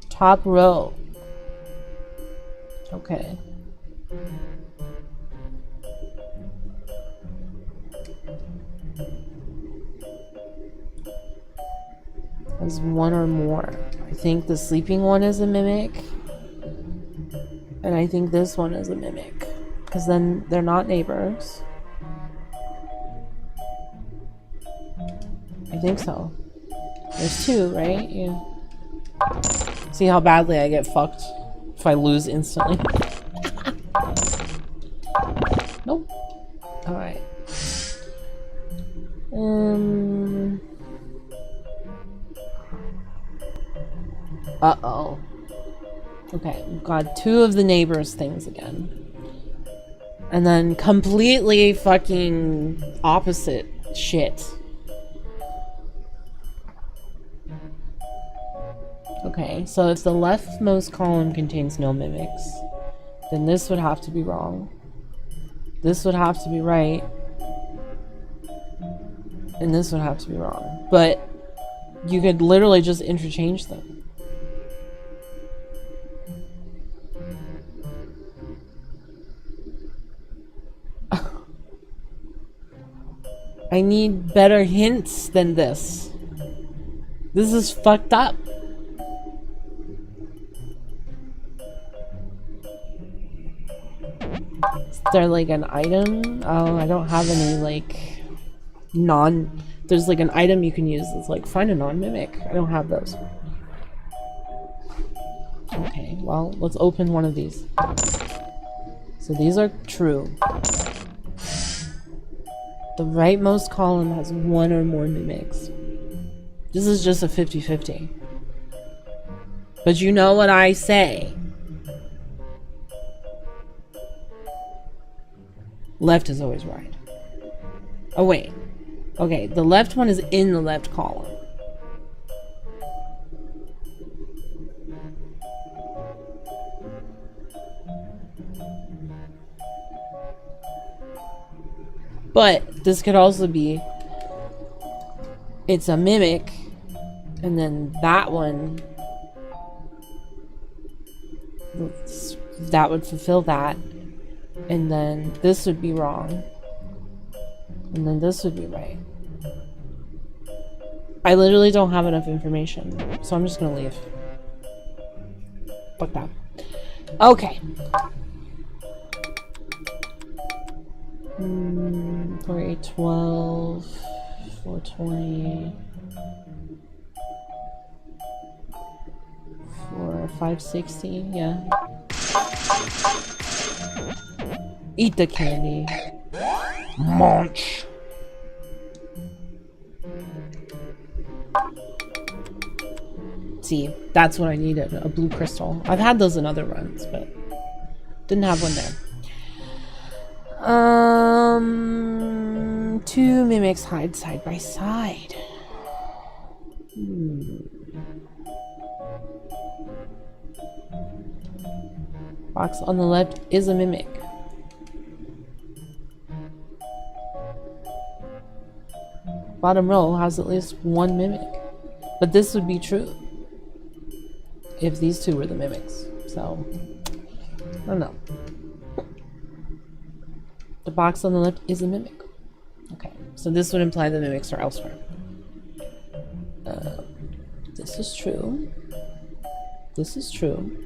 Top row. Okay. As one or more. I think the sleeping one is a mimic. And I think this one is a mimic. Because then they're not neighbors. I think so. There's 2, right? Yeah. See how badly I get fucked if I lose instantly. Nope. Alright. Uh-oh. Okay, we've got 2 of the neighbors' things again. And then completely fucking opposite shit. Okay, so if the leftmost column contains no mimics, then this would have to be wrong. This would have to be right. And this would have to be wrong. But you could literally just interchange them. I need better hints than this. This is fucked up. Is there like an item? Oh, I don't have any like there's like an item you can use that's like find a non-mimic. I don't have those. Okay, well, let's open one of these. So these are true. The rightmost column has 1 or more mimics. This is just a 50-50. But you know what I say. Left is always right. Oh, wait. Okay, the left one is in the left column. But this could also be it's a mimic, and then that one that would fulfill that, and then this would be wrong, and then this would be right. I literally don't have enough information, so I'm just gonna leave. Fuck that. Okay. 412, 420, 560, yeah. Eat the candy. Munch. See, that's what I needed, a blue crystal. I've had those in other runs, but didn't have one there. 2 mimics hide side by side. Box on the left is a mimic. Bottom row has at least 1 mimic. But this would be true if these 2 were the mimics. So, I don't know. The box on the left is a mimic. Okay, so this would imply the mimics are elsewhere. This is true. This is true.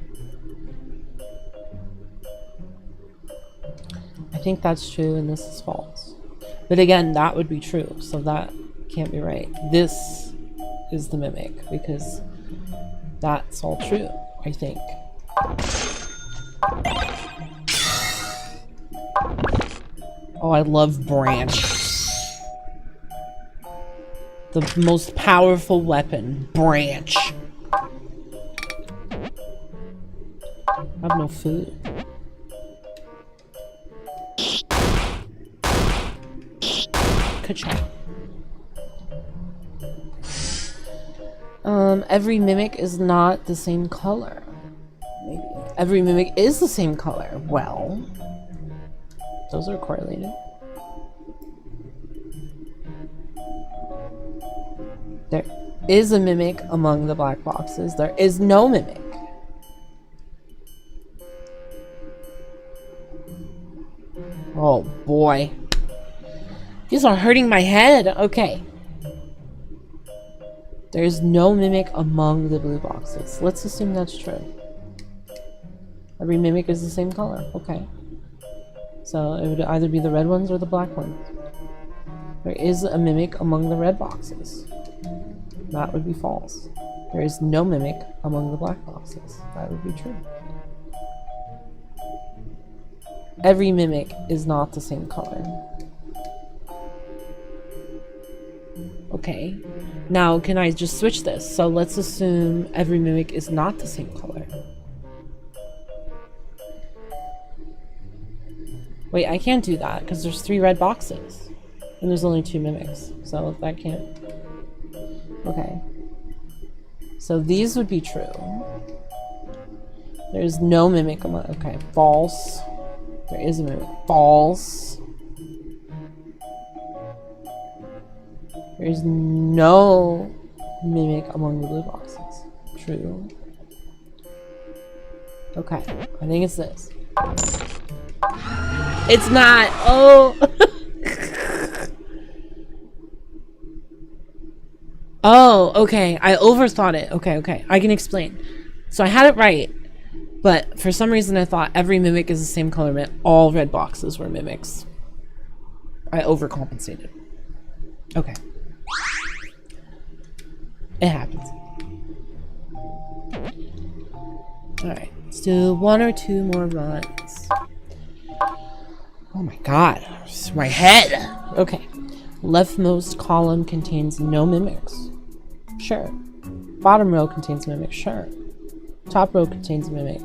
I think that's true and this is false. But again, that would be true, so that can't be right. This is the mimic because that's all true, I think. Oh, I love branch. The most powerful weapon, branch. I have no food. Ka-chow. Every mimic is not the same color. Maybe. Every mimic is the same color. Well, those are correlated. There is a mimic among the black boxes. There is no mimic. Oh boy. These are hurting my head. Okay. There's no mimic among the blue boxes. Let's assume that's true. Every mimic is the same color. Okay. So it would either be the red ones or the black ones. There is a mimic among the red boxes. That would be false. There is no mimic among the black boxes. That would be true. Every mimic is not the same color. Okay. Now, can I just switch this? So let's assume every mimic is not the same color. Wait, I can't do that because there's 3 red boxes. And there's only 2 mimics. So that can't... Okay. So these would be true. There's no mimic among... Okay, false. There is a mimic. False. There's no mimic among the blue boxes. True. Okay, I think it's this. It's not! Oh! Oh, okay. I overthought it. Okay. I can explain. So I had it right, but for some reason I thought every mimic is the same color meant all red boxes were mimics. I overcompensated. Okay. It happens. Alright, let's do 1 or 2 more runs. Oh my god, my head! Okay. Leftmost column contains no mimics. Sure. Bottom row contains mimic. Sure. Top row contains a mimic.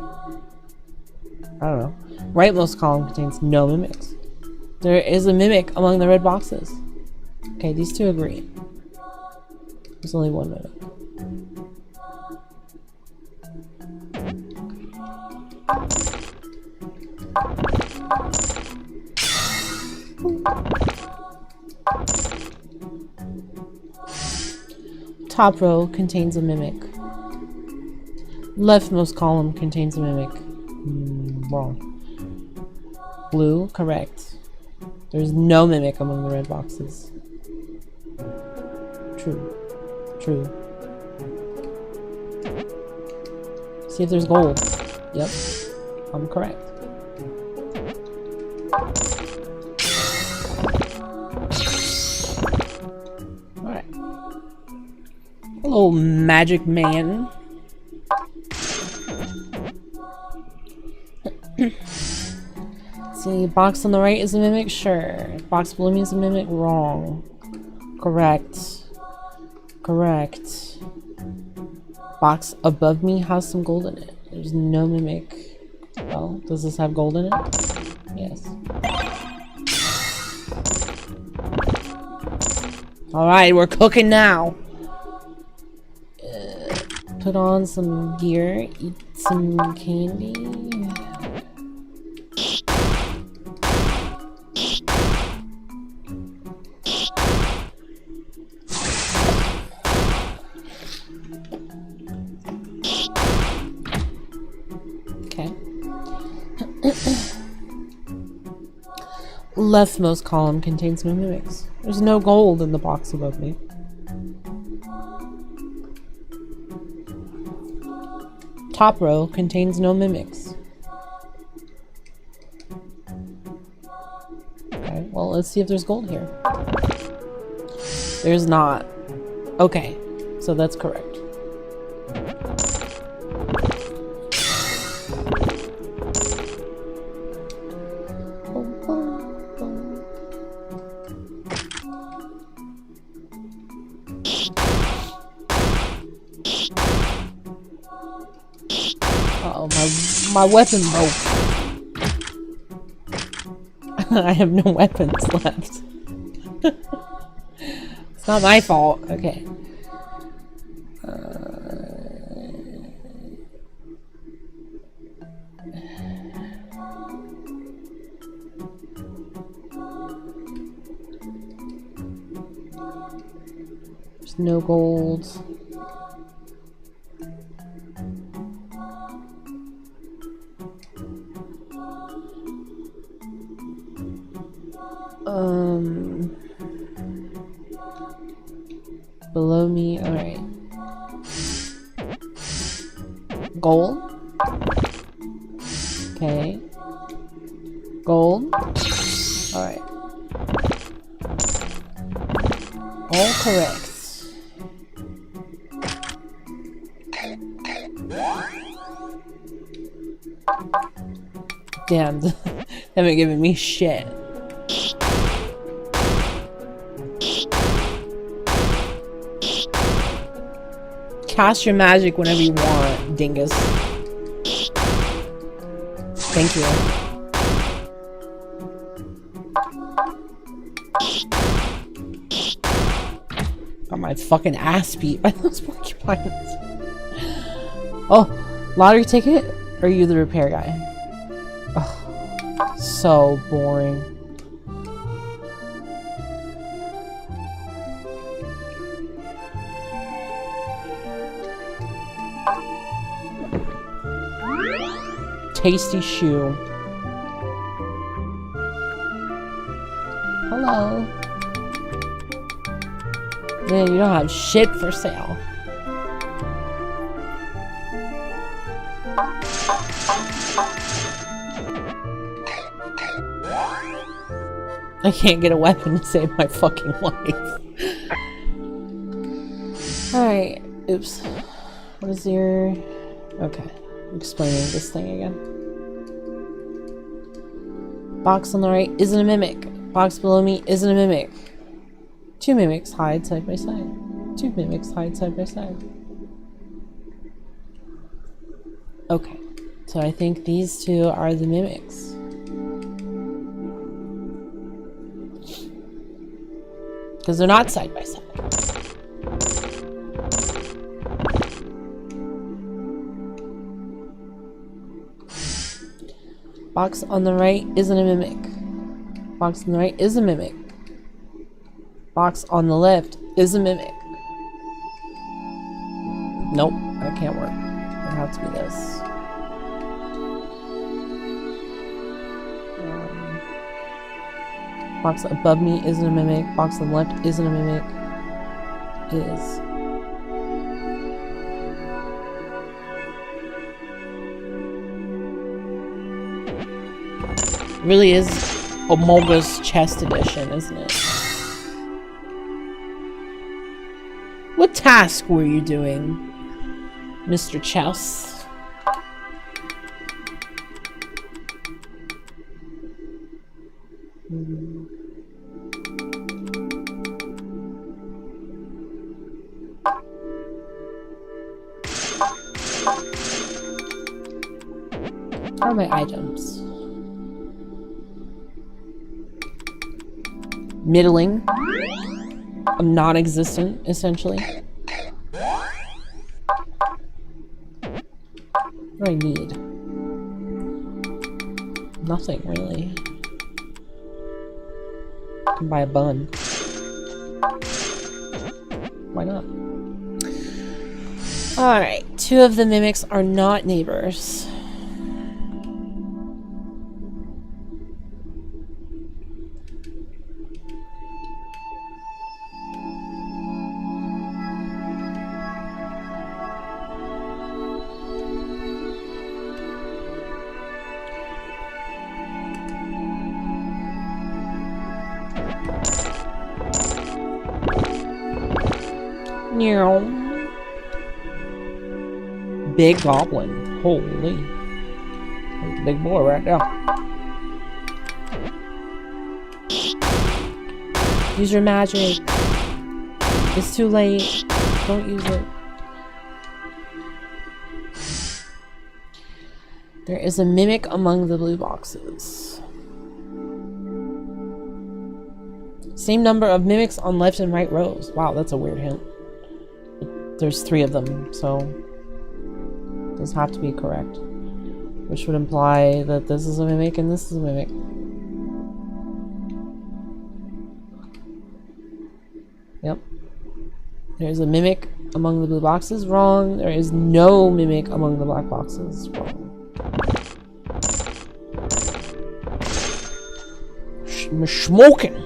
I don't know. Rightmost column contains no mimics. There is a mimic among the red boxes. Okay, these two agree. There's only one mimic. Top row contains a mimic. Leftmost column contains a mimic. Wrong. Blue, correct. There's no mimic among the red boxes. True. True. See if there's gold. Yep. I'm correct. Alright. Hello, magic man. See, box on the right is a mimic? Sure. Box below me is a mimic? Wrong. Correct. Correct. Box above me has some gold in it. There's no mimic. Well, does this have gold in it? Yes. Alright, we're cooking now. Put on some gear, eat some candy. Okay. Leftmost column contains no mimics. There's no gold in the box above me. Top row contains no mimics. Okay, well, let's see if there's gold here. There's not. Okay, so that's correct. Uh-oh, my weapon broke. I have no weapons left. It's not my fault. Okay. There's no gold. Below me, alright. Gold. Okay. Gold. Alright. All correct. Damn, they haven't given me shit. Cast your magic whenever you want, dingus. Thank you. Got my fucking ass beat by those porcupines. Oh, lottery ticket? Or are you the repair guy? Oh, so boring. Tasty shoe. Hello. Man, you don't have shit for sale. I can't get a weapon to save my fucking life. Alright. Oops. What is your... Okay. I'm explaining this thing again. Box on the right isn't a mimic. Box below me isn't a mimic. Two mimics hide side by side. Two mimics hide side by side. Okay. So I think these two are the mimics. Because they're not side by side. Box on the right isn't a mimic. Box on the right is a mimic. Box on the left is a mimic. Nope, that can't work. It has to be this. Box above me isn't a mimic. Box on the left isn't a mimic. It is. Really is Omolga's chest edition, isn't it? What task were you doing, Mr. Chouse? How are my items? Middling. Non-existent, essentially. What do I need? Nothing, really. I can buy a bun. Why not? Alright, two of the mimics are not neighbors. Big goblin. Holy. That's a big boy right now. Use your magic. It's too late. Don't use it. There is a mimic among the blue boxes. Same number of mimics on left and right rows. Wow, that's a weird hint. There's 3 of them, so those have to be correct. Which would imply that this is a mimic and this is a mimic. Yep. There's a mimic among the blue boxes. Wrong. There is no mimic among the black boxes. Wrong. I'm smoking.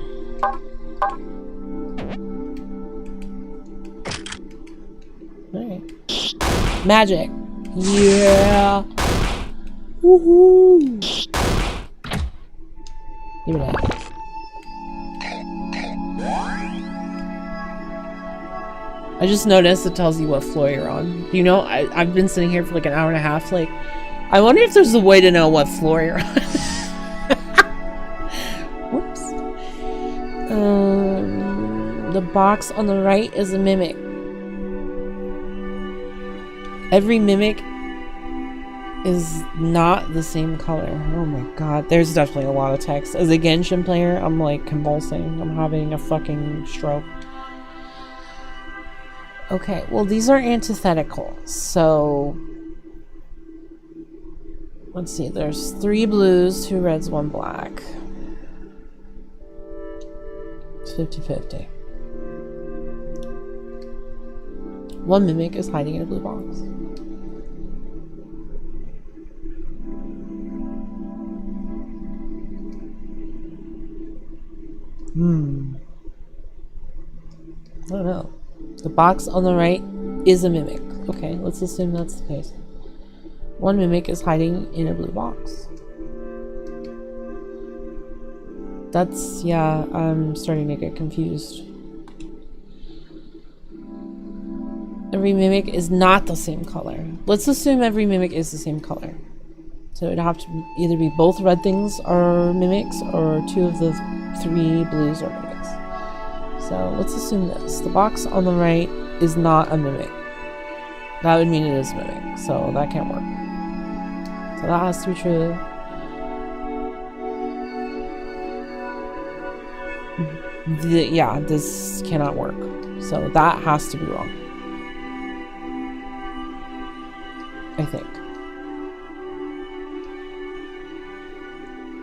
Alright. Magic. Yeah. Woohoo. Give me that. I just noticed it tells you what floor you're on. You know, I've been sitting here for like an hour and a half. Like, I wonder if there's a way to know what floor you're on. Whoops. The box on the right is a mimic. Every mimic is not the same color. Oh my god. There's definitely a lot of text. As a Genshin player, I'm like convulsing. I'm having a fucking stroke. Okay, well these are antithetical, so let's see, there's 3 blues, 2 reds, 1 black. It's 50-50. 1 mimic is hiding in a blue box. I don't know. The box on the right is a mimic. Okay, let's assume that's the case. 1 mimic is hiding in a blue box. That's, yeah, I'm starting to get confused. Every mimic is not the same color. Let's assume every mimic is the same color. So it'd have to either be both red things are mimics or 2 of the 3 blues are mimics. So let's assume this. The box on the right is not a mimic. That would mean it is a mimic, so that can't work. So that has to be true. Yeah, this cannot work. So that has to be wrong. I think.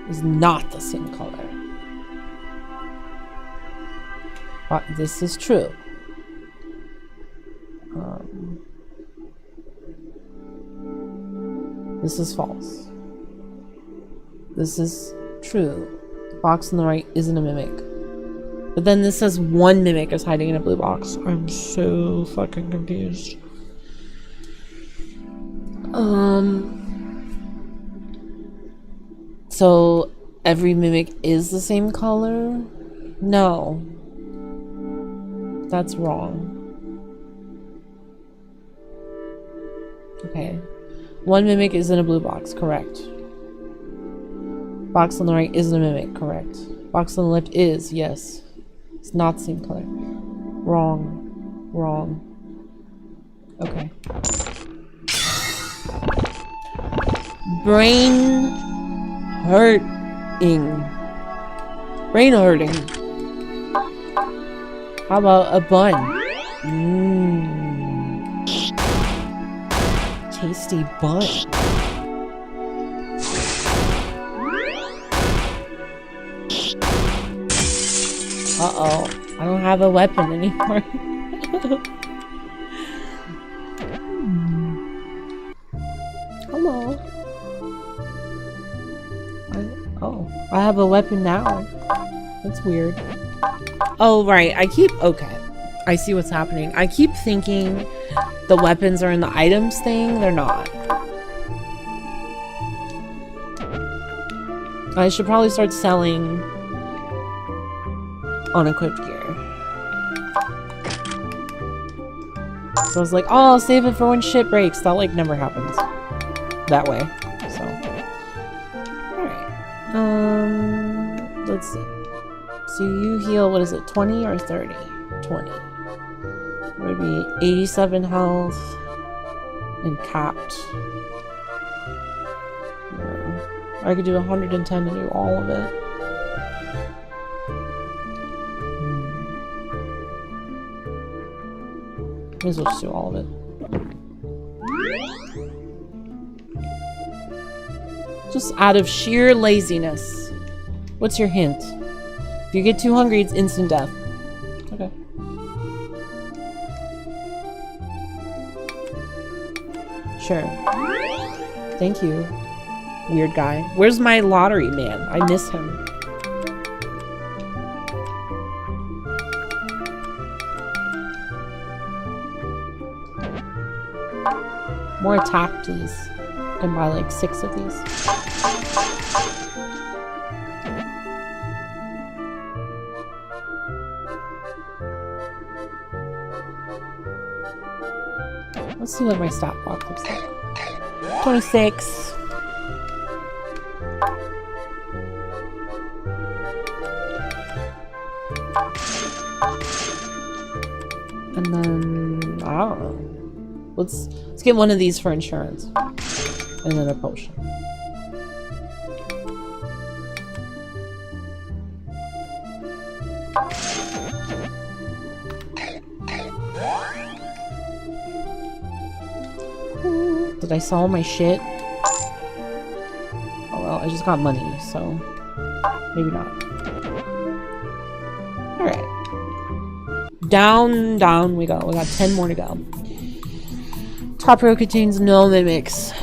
It's not the same color. But this is true. This is false. This is true. The box on the right isn't a mimic. But then this says 1 mimic is hiding in a blue box. I'm so fucking confused. So every mimic is the same color? No. That's wrong. Okay. 1 mimic is in a blue box, correct. Box on the right isn't a mimic, correct. Box on the left is, yes. It's not the same color. Wrong. Wrong. Okay. Brain hurting. Brain hurting. How about a bun? Tasty bun. Uh-oh. I don't have a weapon anymore. Hello. I have a weapon now. That's weird. Oh, right. Okay. I see what's happening. I keep thinking the weapons are in the items thing. They're not. I should probably start selling unequipped gear. So I was like, oh, I'll save it for when shit breaks. That, like, never happens. That way. So. Alright. Let's see. So you heal, what is it, 20 or 30? 20. It would be 87 health and capped. I could do 110 to do all of it. May as well just do all of it. Just out of sheer laziness. What's your hint? If you get too hungry, it's instant death. Okay. Sure. Thank you, weird guy. Where's my lottery man? I miss him. More attack, please. And buy like 6 of these. Let's see what my stat block looks like. 26. And then I don't know. Let's get one of these for insurance. And then a potion. Did I sell my shit? Oh well, I just got money, so maybe not. Alright. Down we go. We got 10 more to go. Top row contains no mimics.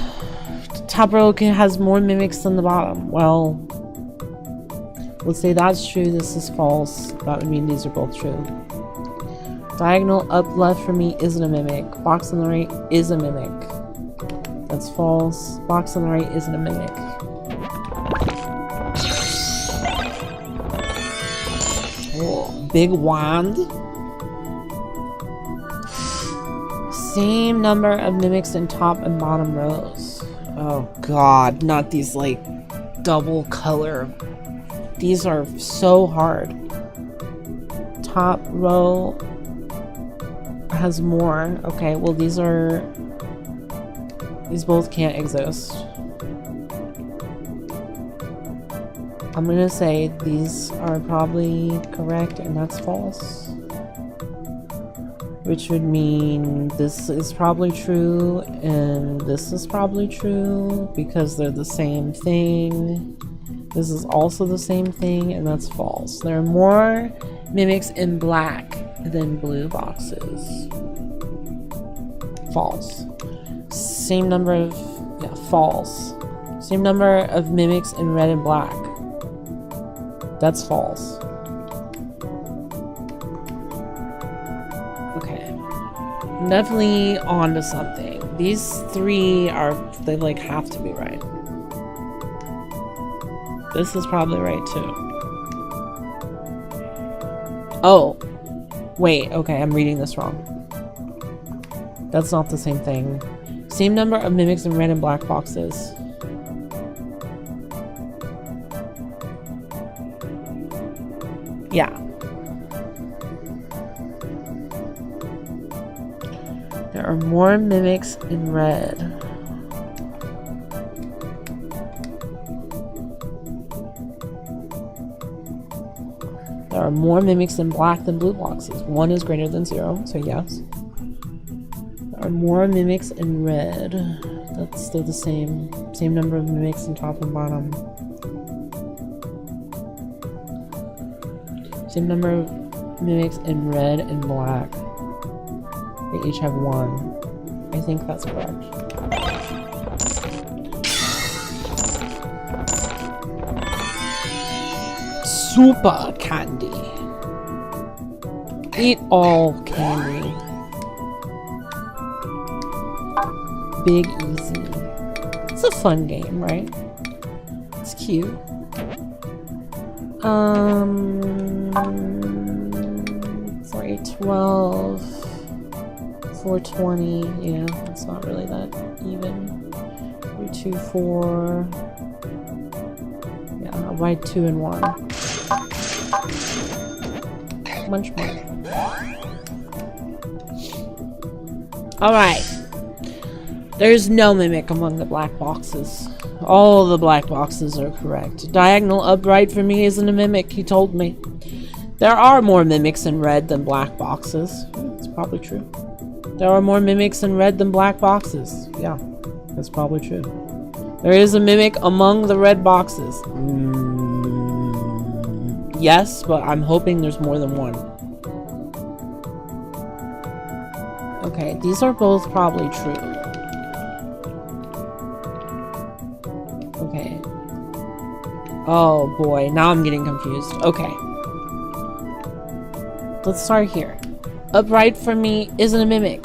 Top row has more mimics than the bottom. Well, let's say that's true. This is false. That would mean these are both true. Diagonal up left for me isn't a mimic. Box on the right is a mimic. That's false. Box on the right isn't a mimic. Oh, big wand. Same number of mimics in top and bottom rows. Oh god, not these like double color. These are so hard. Top row has more. Okay, well these both can't exist. I'm gonna say these are probably correct and that's false. Which would mean this is probably true and this is probably true because they're the same thing. This is also the same thing and that's false. There are more mimics in black than blue boxes. False. Same number of... yeah, false. Same number of mimics in red and black. That's false. Okay. I'm definitely onto something. These 3 are... they like have to be right. This is probably right too. Oh. Wait, okay, I'm reading this wrong. That's not the same thing. Same number of mimics in red and black boxes. Yeah. There are more mimics in red. There are more mimics in black than blue boxes. 1 is greater than 0, so yes. There are more mimics in red. That's still the same. Same number of mimics in top and bottom. Same number of mimics in red and black. They each have 1. I think that's correct. Super candy. Eat all candy. Big easy. It's a fun game, right? It's cute. For a 12, 420. Yeah, it's not really that even. 3, 2, 4. Yeah, I'll buy 2 and 1. Much more. Alright. There's no mimic among the black boxes. All the black boxes are correct. Diagonal upright for me isn't a mimic, he told me. There are more mimics in red than black boxes. It's probably true. There are more mimics in red than black boxes. Yeah, that's probably true. There is a mimic among the red boxes. Yes, but I'm hoping there's more than 1. Okay, these are both probably true. Oh boy, now I'm getting confused. Okay. Let's start here. Upright for me isn't a mimic.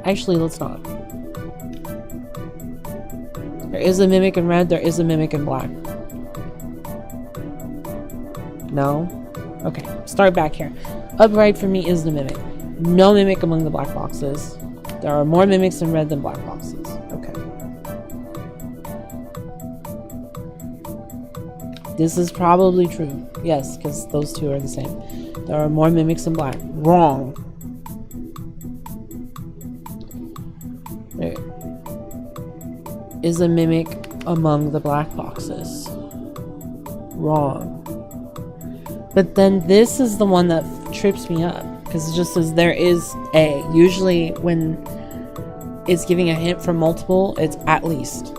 Actually, let's not. There is a mimic in red, there is a mimic in black. No? Okay, start back here. Upright for me is the mimic. No mimic among the black boxes. There are more mimics in red than black boxes. Okay. This is probably true. Yes, because those two are the same. There are more mimics in black. Wrong. There is a mimic among the black boxes. Wrong. But then this is the one that trips me up. Because it just says there is a. Usually when it's giving a hint from multiple, it's at least.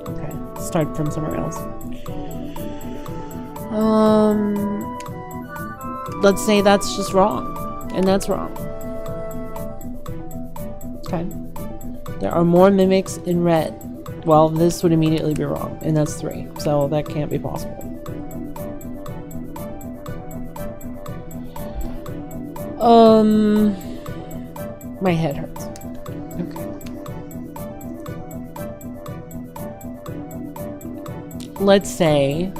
Okay, start from somewhere else. Let's say that's just wrong. And that's wrong. Okay. There are more mimics in red. Well, this would immediately be wrong. And that's 3. So that can't be possible. My head hurts. Okay. Let's say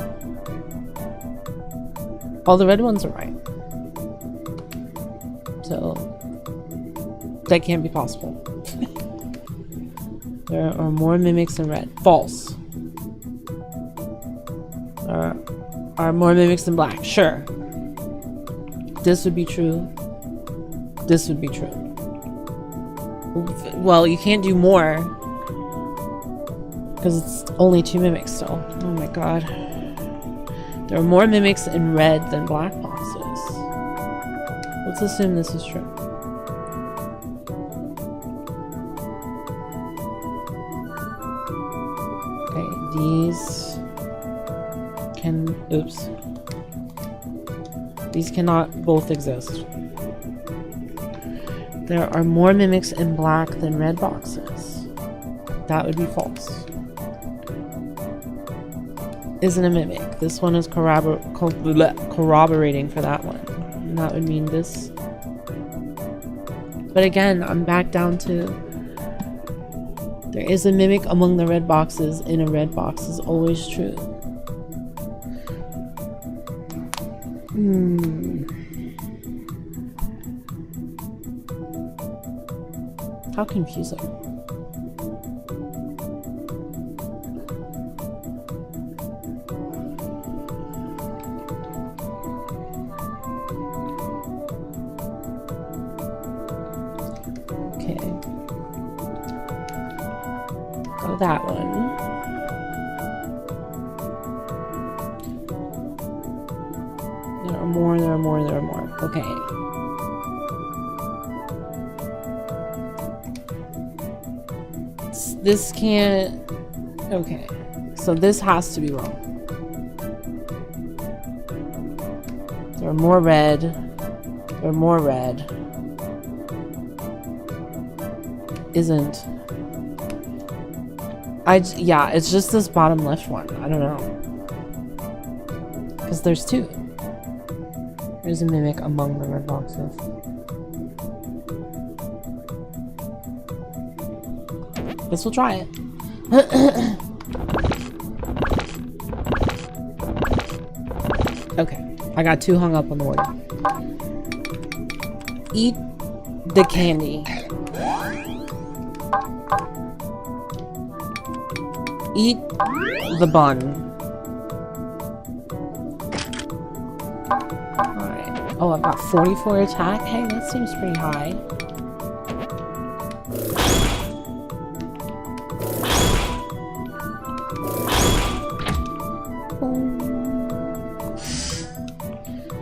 all the red ones are right. So that can't be possible. There are more mimics in red. False. There are more mimics in black. Sure. This would be true. This would be true. Well, you can't do more because it's only 2 mimics still. Oh my god. There are more mimics in red than black boxes. Let's assume this is true. Okay, these can... Oops. These cannot both exist. There are more mimics in black than red boxes. That would be false. Isn't a mimic. This one is corroborating for that one. And that would mean this. But again, I'm back down to there is a mimic among the red boxes in a red box is always true. How confusing. Okay. Go that one. There are more, there are more, there are more. Okay. This can't... Okay. So this has to be wrong. There are more red. There are more red. Isn't... Yeah, it's just this bottom left one. I don't know. Because there's 2. There's a mimic among the red boxes. Guess we'll try it. Okay, I got 2 hung up on the word. Eat the candy. Eat the bun. Alright. Oh, I've got 44 attack? Hey, that seems pretty high.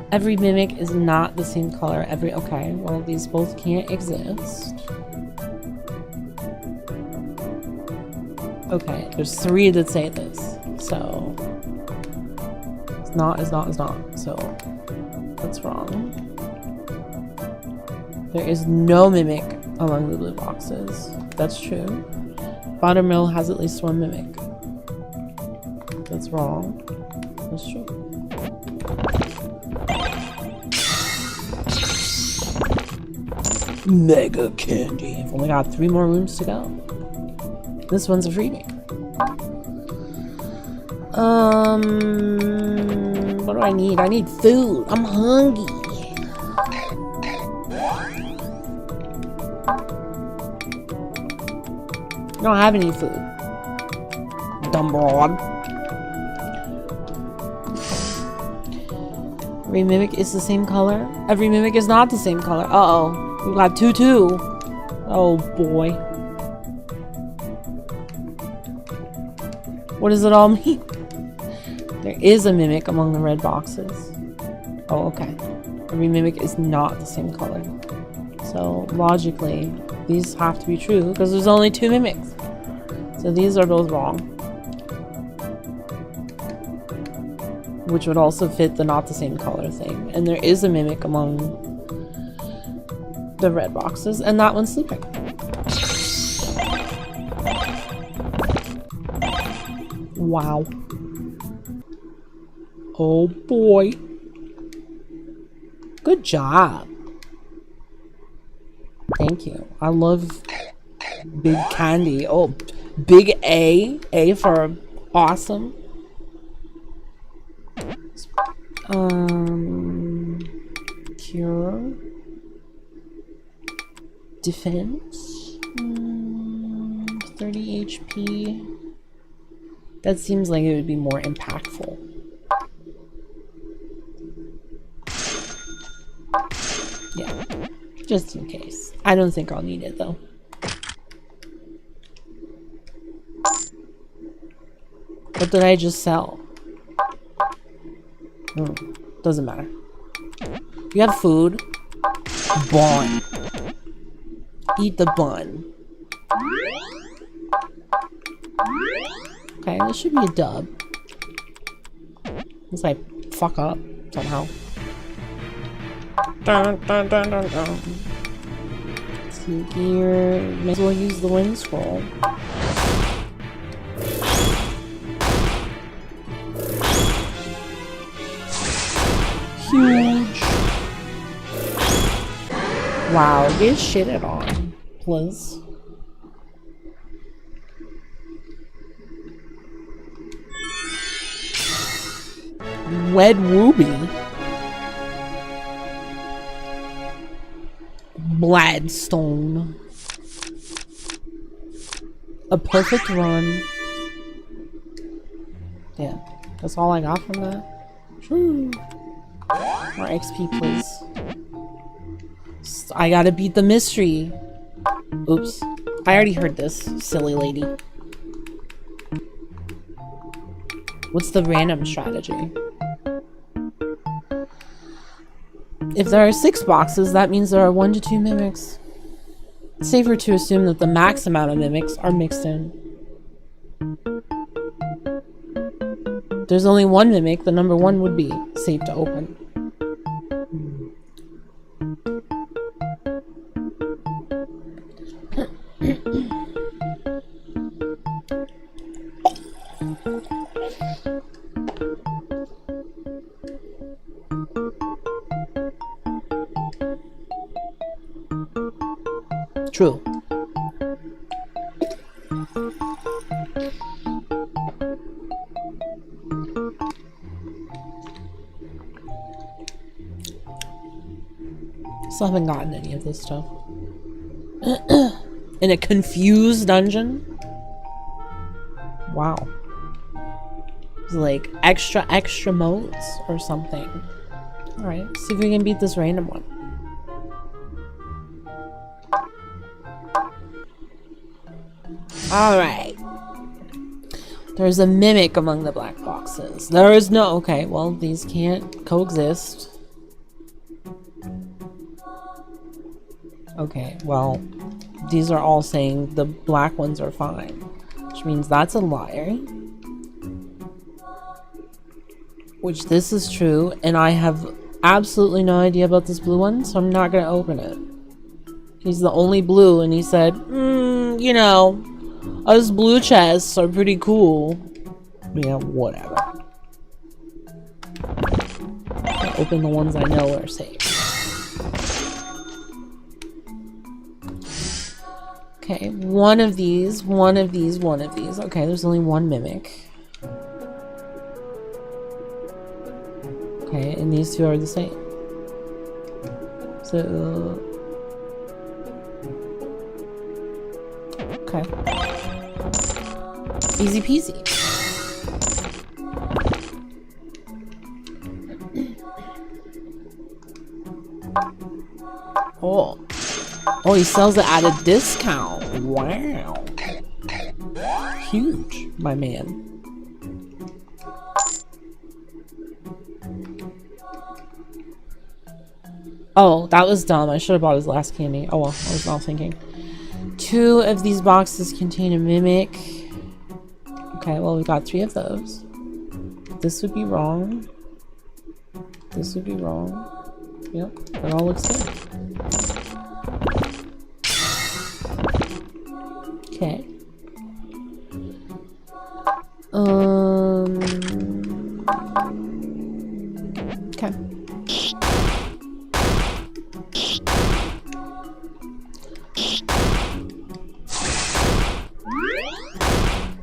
Every mimic is not the same color. Okay, well, these both can't exist. Okay, there's 3 that say this, so it's not, so that's wrong. There is no mimic among the blue boxes. That's true. Buttermill has at least one mimic. That's wrong. That's true. Mega candy. I've only got 3 more rooms to go. This one's a freebie. What do I need? I need food. I'm hungry. I don't have any food. Dumb broad. Every mimic is the same color. Every mimic is not the same color. Uh-oh. We got 2-2. Oh boy. What does it all mean? There is a mimic among the red boxes. Oh, okay. Every mimic is not the same color. So, logically, these have to be true because there's only 2 mimics. So these are both wrong. Which would also fit the not the same color thing. And there is a mimic among the red boxes, and that one's sleeping. Wow. Oh boy. Good job. Thank you. I love big candy. Oh, big A. A for awesome. Cure. Defense. 30 HP. That seems like it would be more impactful. Yeah, just in case. I don't think I'll need it though. What did I just sell? Doesn't matter. You have food. Bun. Eat the bun. Okay, this should be a dub. Unless I fuck up somehow. Dun, dun, dun, dun, dun. See gear. May as well use the wind scroll. Huge. Wow, get shitted on, please. Red ruby. Bladstone. A perfect run. Yeah, that's all I got from that. Whew. More XP, please. I gotta beat the mystery. Oops. I already heard this, silly lady. What's the random strategy? If there are 6 boxes, that means there are 1 to 2 mimics. It's safer to assume that the max amount of mimics are mixed in. If there's only 1 mimic, the number 1 would be safe to open. True. Still haven't gotten any of this stuff. In a confused dungeon? Wow. It's like extra modes or something. Alright, see if we can beat this random one. Alright. There's a mimic among the black boxes. There is no... Okay, well, these can't coexist. Okay, well, these are all saying the black ones are fine. Which means that's a liar. Which this is true, and I have absolutely no idea about this blue one, so I'm not gonna open it. He's the only blue, and he said, you know, us blue chests are pretty cool. Yeah, whatever. I'll open the ones I know are safe. Okay, one of these, one of these, one of these. Okay, there's only one mimic. Okay, and these two are the same. So... okay. Easy peasy. Oh. Oh, he sells it at a discount. Wow. Huge, my man. Oh, that was dumb. I should have bought his last candy. Oh well, I was not thinking. 2 of these boxes contain a mimic. Okay, well, we got 3 of those. This would be wrong. This would be wrong. Yep, that all looks good. Okay. Okay.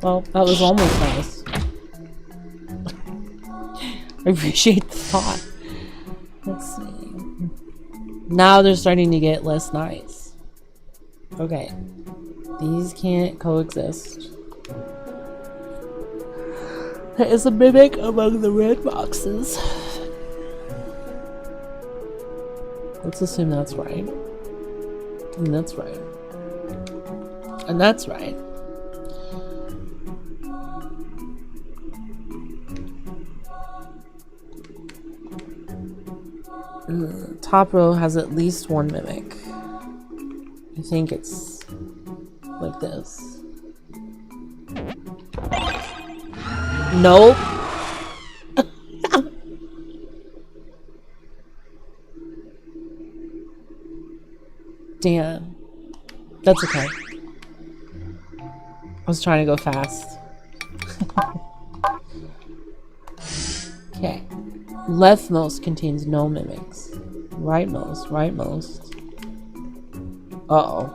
Well, that was almost nice. I appreciate the thought. Let's see. Now they're starting to get less nice. Okay. These can't coexist. There is a mimic among the red boxes. Let's assume that's right. And that's right. And that's right. Top row has at least one mimic. I think it's like this. Nope. Damn. That's okay. I was trying to go fast. Okay. Leftmost contains no mimics. Rightmost, rightmost. Uh-oh.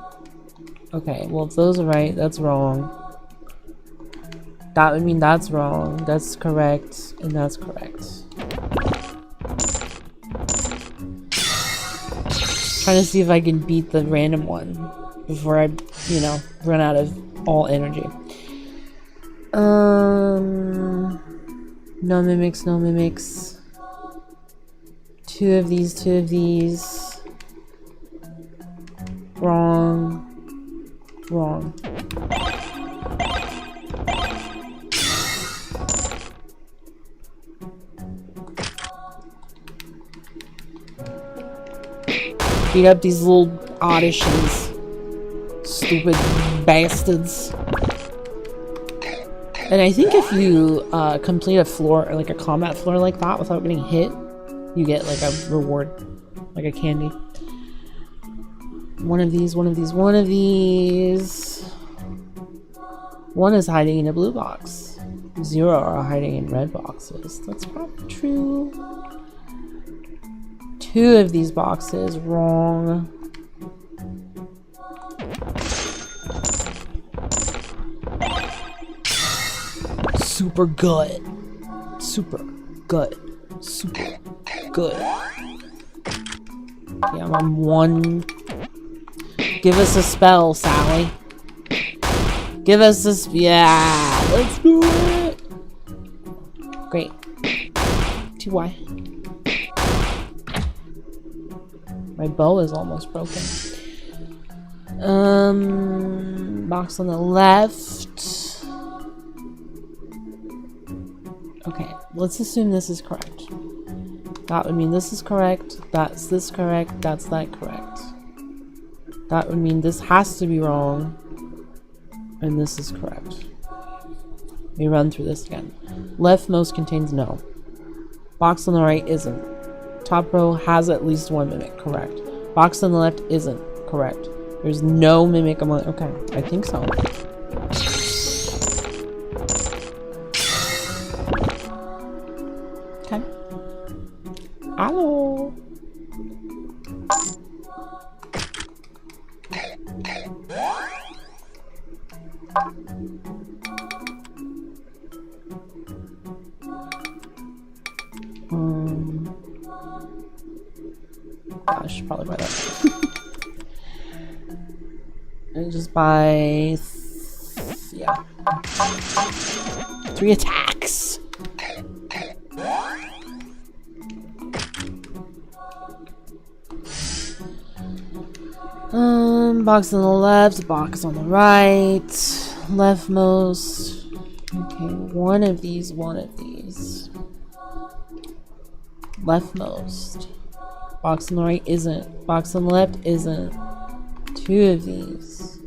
Okay, well if those are right, that's wrong. That would mean that's wrong. That's correct, and that's correct. Trying to see if I can beat the random one before I, you know, run out of all energy. No mimics, no mimics. 2 of these, 2 of these. Wrong. Wrong. Beat up these little auditions. Stupid bastards. And I think if you complete a floor, or like a combat floor like that without getting hit, you get like a reward. Like a candy. One of these, one of these, one of these. One is hiding in a blue box. 0 are hiding in red boxes. That's probably true. 2 of these boxes, wrong. Super good. Super good. Super good. Yeah, I'm on 1. Give us a spell, Sally. Give us this. Yeah, let's do it. Great. TY. My bow is almost broken. Box on the left. Okay, let's assume this is correct. That would mean this is correct, that's this correct, that's that correct. That would mean this has to be wrong, and this is correct. Let me run through this again. Leftmost contains no. Box on the right isn't. Top row has at least 1 mimic, correct. Box on the left isn't, correct. There's no mimic among... Okay, I think so. Okay. Hello. I should probably buy that. And just buy... yeah. 3 attacks! Box on the left, box on the right. Leftmost. Okay, one of these. Leftmost. Box on the right isn't. Box on the left isn't. 2 of these.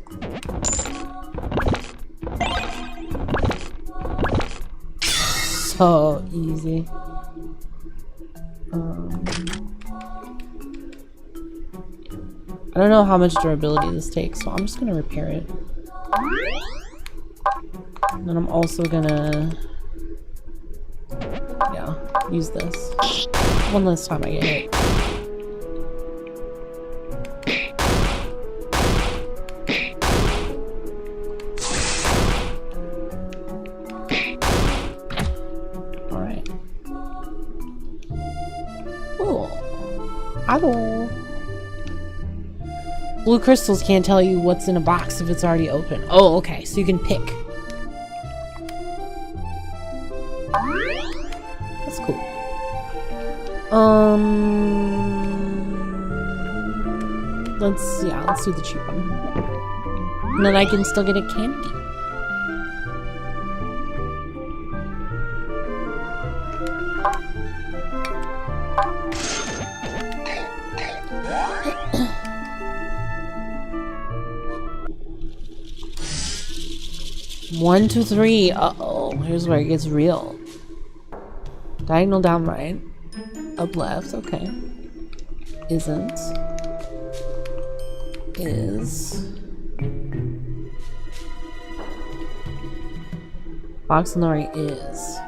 So easy. I don't know how much durability this takes, so I'm just gonna repair it. And then I'm also gonna... yeah, use this. One last time I get hit. Alright. Cool. Hello. Blue crystals can't tell you what's in a box if it's already open. Oh, okay, so you can pick. That's cool. Let's do the cheap one. And then I can still get a candy. One, two, three. Uh-oh. Here's where it gets real. Diagonal down right. Up left. Okay. Isn't. Is. Box on the right is.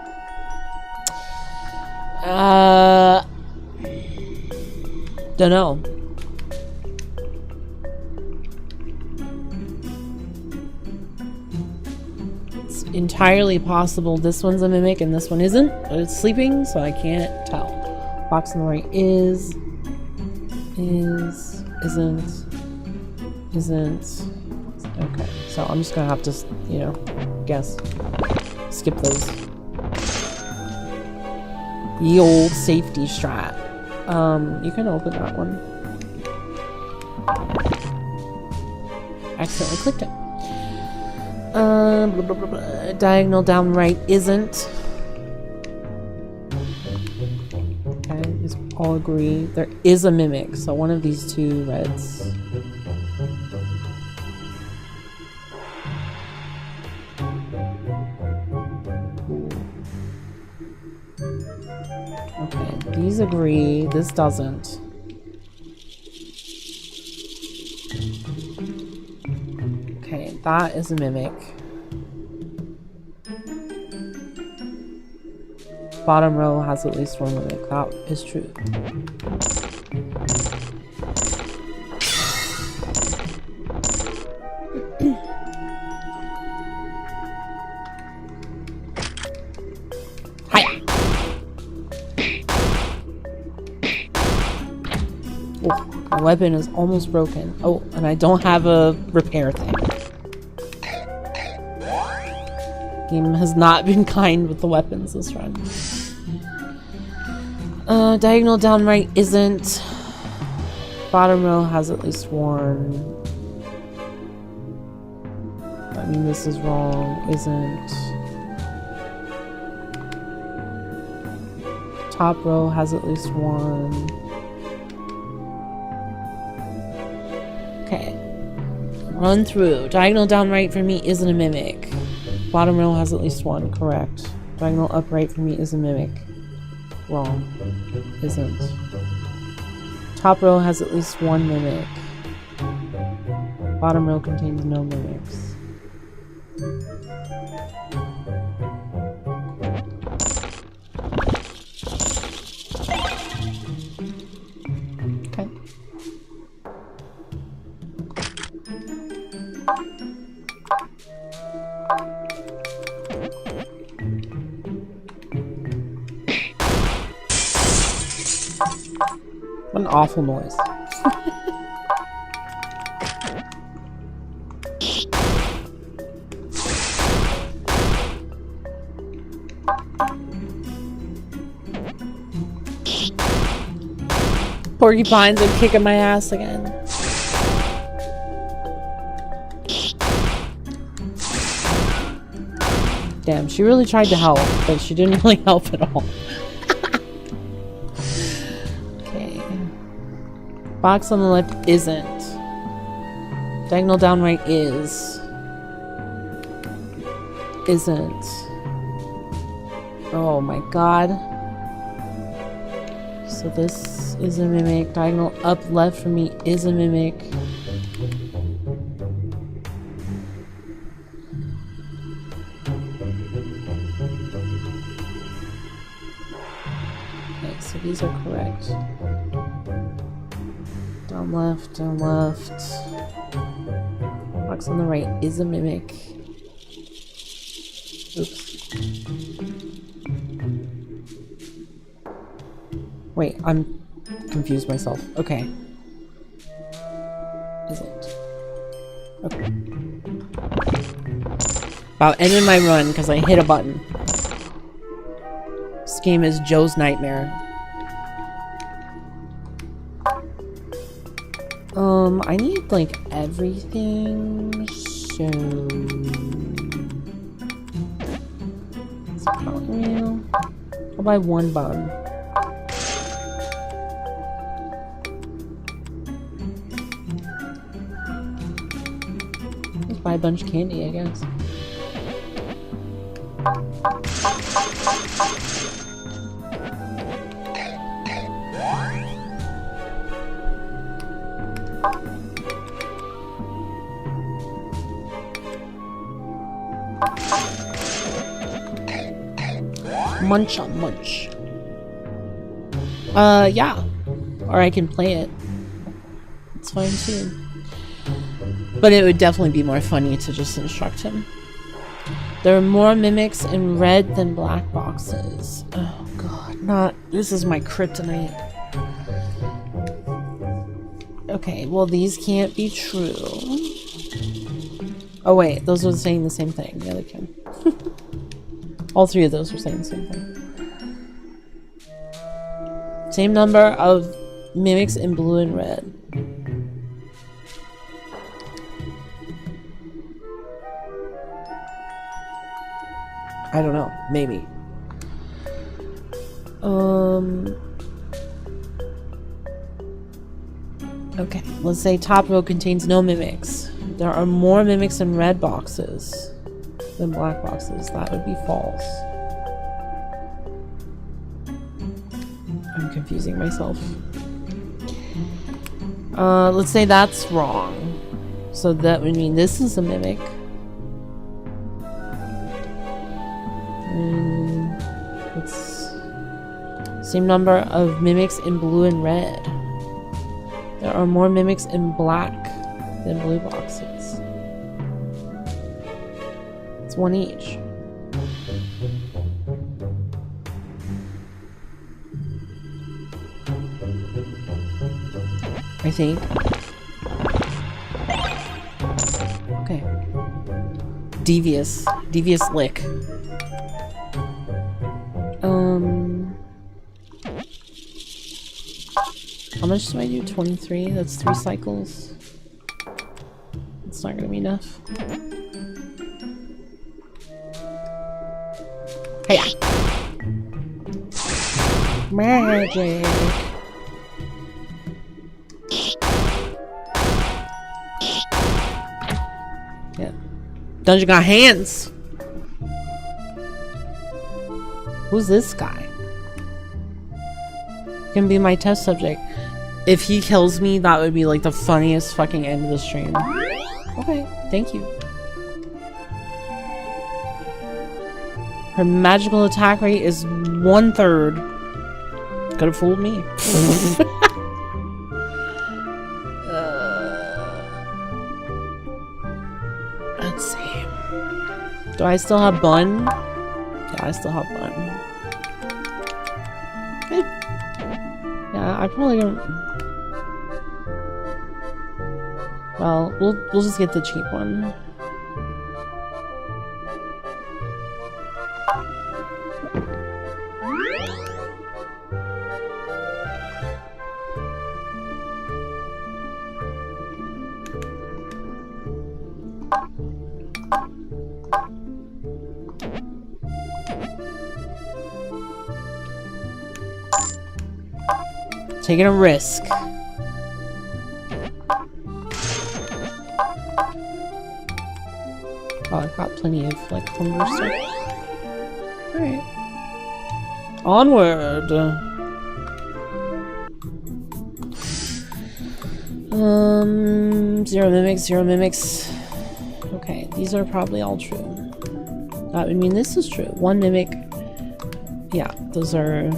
Don't know. Entirely possible this one's a mimic and this one isn't, but it's sleeping, so I can't tell. Box on the right is, isn't. Okay, so I'm just gonna have to, you know, guess. Skip those. The old safety strat. You can open that one. Accidentally clicked it. Blah, blah, blah, blah. Diagonal down right isn't. Okay, just all agree. There is a mimic, so one of these 2 reds. Okay, these agree. This doesn't. Okay, that is a mimic. Bottom row has at least 1 mimic. That is true. Hiya! Oh, my weapon is almost broken. Oh, and I don't have a repair thing. Game has not been kind with the weapons this run. Diagonal down right isn't. Bottom row has at least 1. I mean, this is wrong. Isn't. Top row has at least 1. Okay. Run through. Diagonal down right for me isn't a mimic. Bottom row has at least 1, correct. Diagonal upright for me is a mimic. Wrong. Isn't. Top row has at least 1 mimic. Bottom row contains no mimics. Okay. What an awful noise. Porcupines are kicking my ass again. Damn, she really tried to help, but she didn't really help at all. Okay. Box on the left isn't. Diagonal down right is. Isn't. Oh my god. So this is a mimic. Diagonal up left for me is a mimic. Okay, so these are correct. Down left, down left. Box on the right is a mimic. Oops. Wait, I'm confused myself. Okay. Isn't. Okay. About ended my run because I hit a button. This game is Joe's nightmare. I need like everything, so I'll buy one bun. Buy a bunch of candy, I guess. Munch on munch. Yeah. Or I can play it. It's fine too. But it would definitely be more funny to just instruct him. There are more mimics in red than black boxes. Oh god, this is my kryptonite. Okay, well these can't be true. Oh wait, those were saying the same thing. Yeah, they can. All three of those were saying the same thing. Same number of mimics in blue and red. I don't know. Maybe. Okay, let's say top row contains no mimics. There are more mimics in red boxes than black boxes. That would be false. I'm confusing myself. Let's say that's wrong. So that would mean this is a mimic. It's same number of mimics in blue and red. There are more mimics in black than blue boxes. It's one each. I think. Okay. Devious lick. How much do I do? 23? That's 3 cycles. It's not gonna be enough. Hey! Magic! Yeah. Dungeon got hands! Who's this guy? Can be my test subject. If he kills me, that would be like the funniest fucking end of the stream. Okay, thank you. Her magical attack rate is 1/3. Could have fooled me. Let's see. Do I still have Bun? Yeah, I still have Bun. Yeah, I probably don't. Well, we'll just get the cheap one. Taking a risk. Oh, I've got plenty of like hunger stuff. Alright. Onward! 0 mimics, 0 mimics. Okay, these are probably all true. That would mean this is true. 1 mimic. Yeah, those are...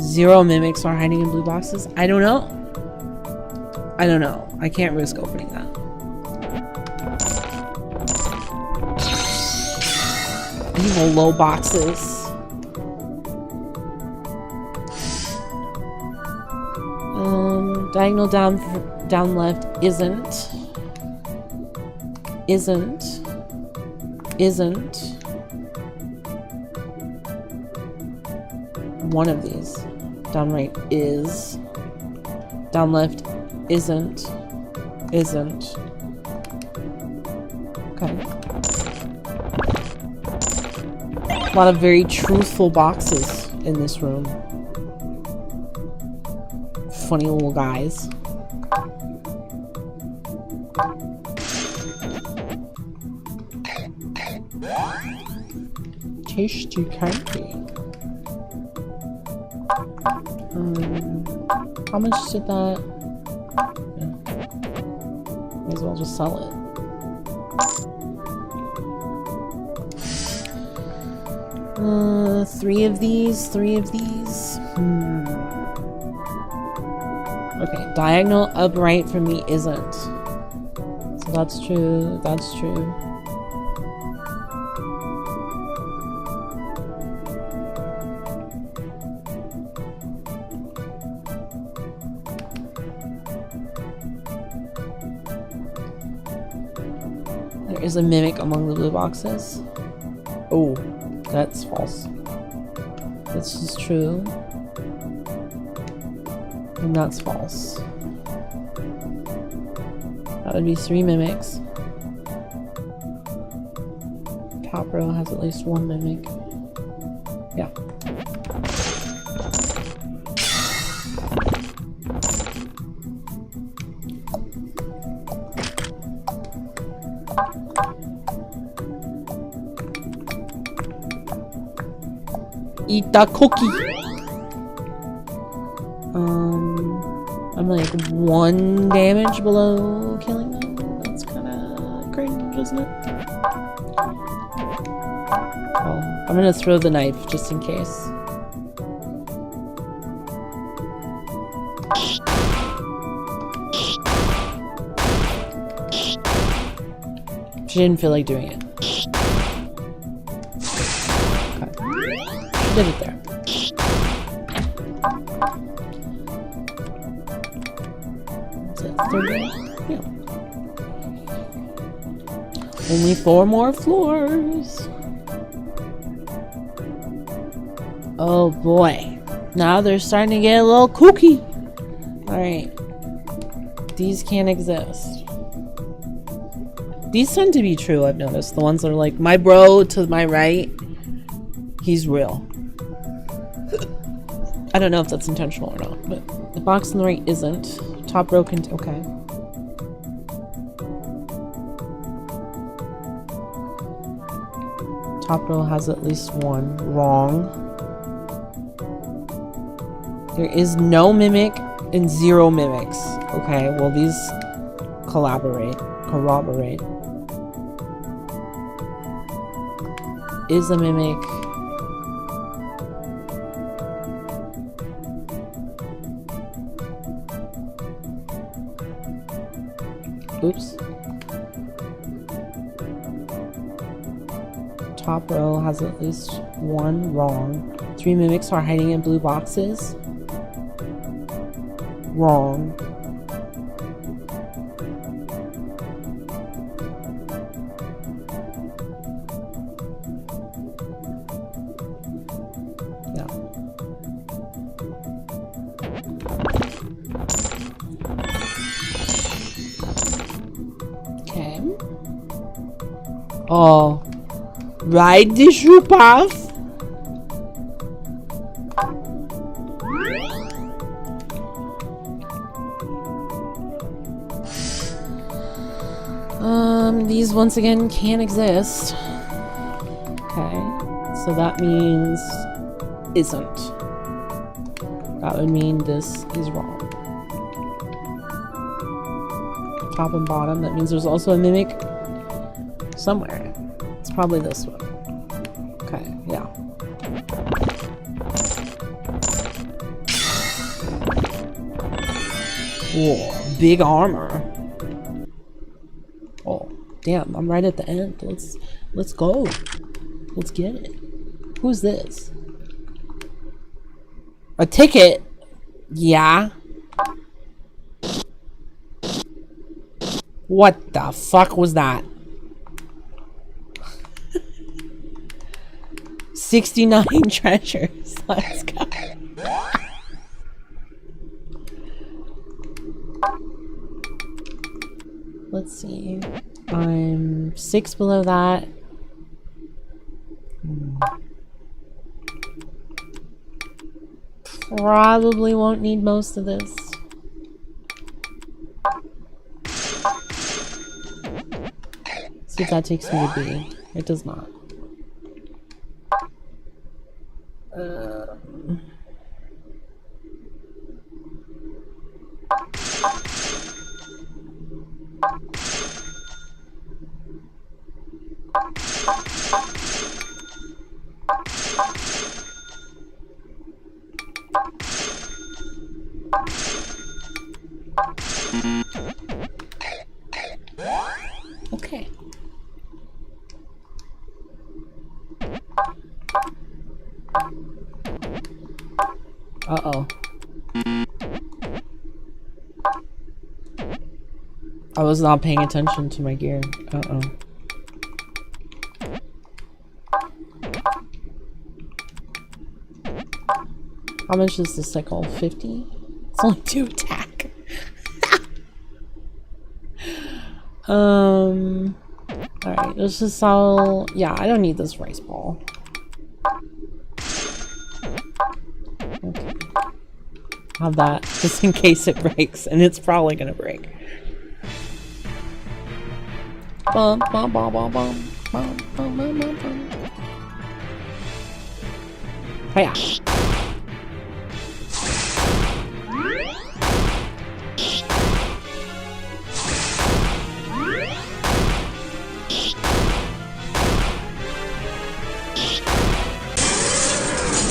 0 mimics are hiding in blue boxes? I don't know. I don't know. I can't risk opening that. Evil low boxes. Diagonal down left isn't. One of these. Down right is. Down left isn't. Okay. A lot of very truthful boxes in this room. Funny little guys. Tasty candy. How much did that? Yeah. May as well just sell it. Three of these. Okay, diagonal upright for me isn't. So that's true. There is a mimic among the blue boxes. Oh, that's false. This is true. And that's false. That would be 3 mimics. Top row has at least 1 mimic. Yeah. Eat the cookie! I'm like 1 damage below killing them. That's kinda cringe, isn't it? Oh, I'm gonna throw the knife just in case. She didn't feel like doing it. Okay. She did it there. Yeah. Only 4 more floors. Oh boy. Now they're starting to get a little kooky. Alright. These can't exist. These tend to be true, I've noticed. The ones that are like, my bro to my right, he's real. I don't know if that's intentional or not, but the box on the right isn't. Top row can... okay. Top row has at least 1. Wrong. There is no mimic and 0 mimics. Okay, well these Corroborate. Is a mimic. Oops. Top row has at least one wrong. 3 mimics are hiding in blue boxes. Wrong. Yeah. Okay. Oh. Ride the shoe path. These once again can't exist. Okay, so that means isn't. That would mean this is wrong. Top and bottom, that means there's also a mimic somewhere. It's probably this one. Okay, yeah. Whoa, big armor. Oh, damn, I'm right at the end. Let's go. Let's get it. Who's this? A ticket? Yeah. What the fuck was that? 69 treasures. Let's go. Let's see. I'm 6 below that. Probably won't need most of this. See if that takes me to B. It does not. Okay. Uh-oh. I was not paying attention to my gear. Uh-oh. How much is this cycle? 50? It's only 2 attack. Alright, let's just sell... Yeah, I don't need this rice ball. Okay. Have that, just in case it breaks, and it's probably gonna break. Bum, bum, bum, bum, bum, bum, bum, bum, bum, bum. Hiya.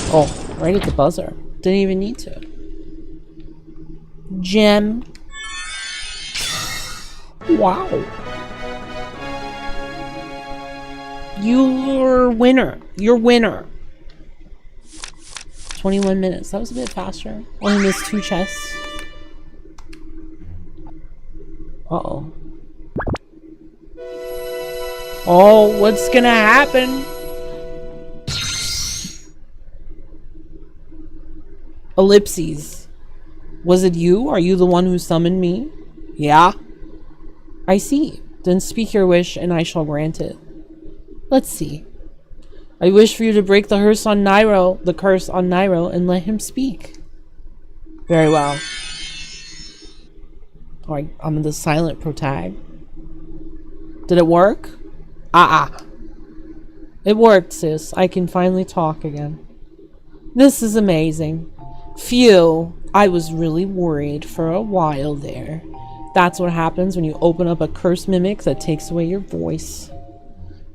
Oh, right at the buzzer. Didn't even need to. Gem. Wow. You're winner. You're winner. 21 minutes. That was a bit faster. Only missed 2 chests. Uh-oh. Oh, what's gonna happen? Ellipses. Was it you? Are you the one who summoned me? Yeah. I see. Then speak your wish and I shall grant it. Let's see. I wish for you to break the curse on Nairo, and let him speak. Very well. Alright, I'm the silent protag. Did it work? It worked, sis. I can finally talk again. This is amazing. Phew, I was really worried for a while there. That's what happens when you open up a curse mimic that takes away your voice.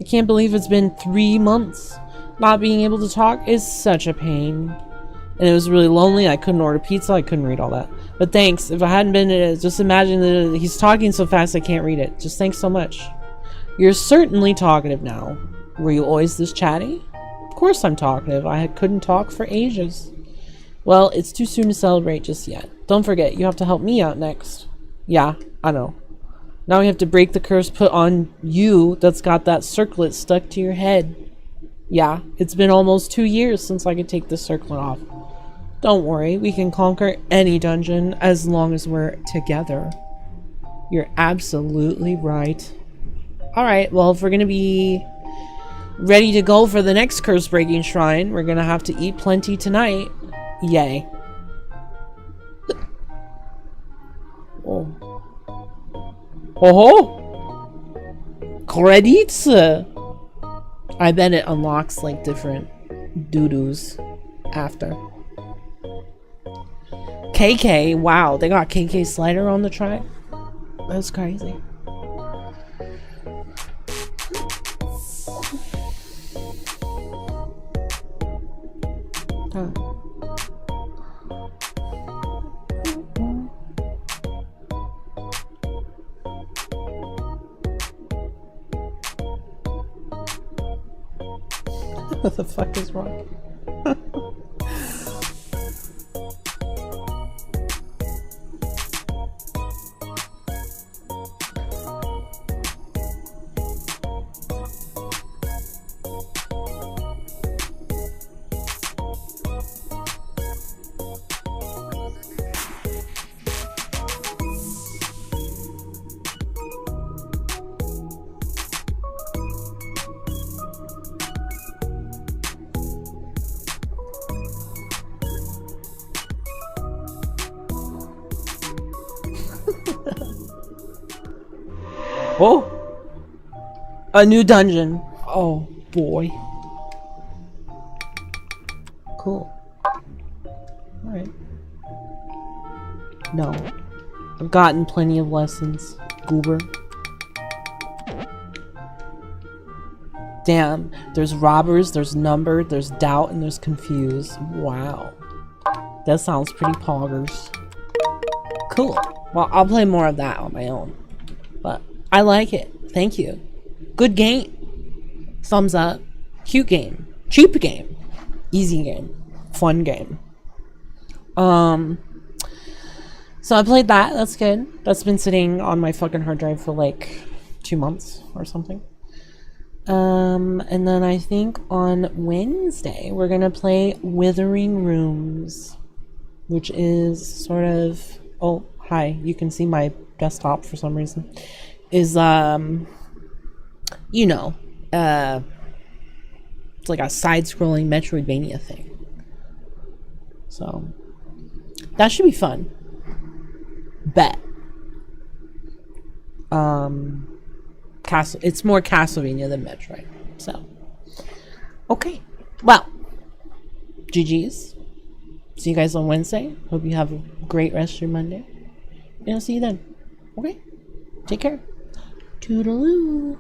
I can't believe it's been 3 months. Not being able to talk is such a pain. And it was really lonely. I couldn't order pizza. I couldn't read all that. But thanks. If I hadn't been, just imagine that he's talking so fast I can't read it. Just thanks so much. You're certainly talkative now. Were you always this chatty? Of course I'm talkative. I couldn't talk for ages. Well, it's too soon to celebrate just yet. Don't forget, you have to help me out next. Yeah, I know. Now we have to break the curse put on you that's got that circlet stuck to your head. Yeah, it's been almost 2 years since I could take this circlet off. Don't worry, we can conquer any dungeon as long as we're together. You're absolutely right. Alright, well, if we're gonna be ready to go for the next curse-breaking shrine, we're gonna have to eat plenty tonight. Yay. Oh. Oh! Credits! I bet it unlocks like different doo-doos after. KK, wow, they got KK Slider on the track? That's crazy. Huh. What the fuck is wrong? Oh! A new dungeon. Oh boy. Cool. Alright. No. I've gotten plenty of lessons, goober. Damn. There's robbers, there's numbered, there's doubt, and there's confused. Wow. That sounds pretty poggers. Cool. Well, I'll play more of that on my own. But I like it. Thank you. Good game. Thumbs up. Cute game. Cheap game. Easy game. Fun game. So I played that. That's good. That's been sitting on my fucking hard drive for like 2 months or something. And then I think on Wednesday we're gonna play Withering Rooms, which is sort of, oh hi, you can see my desktop for some reason, is you know, it's like a side-scrolling Metroidvania thing. So that should be fun. Bet. It's more Castlevania than Metroid. So okay. Well, GG's. See you guys on Wednesday. Hope you have a great rest of your Monday. And I'll see you then. Okay? Take care. Toodaloo.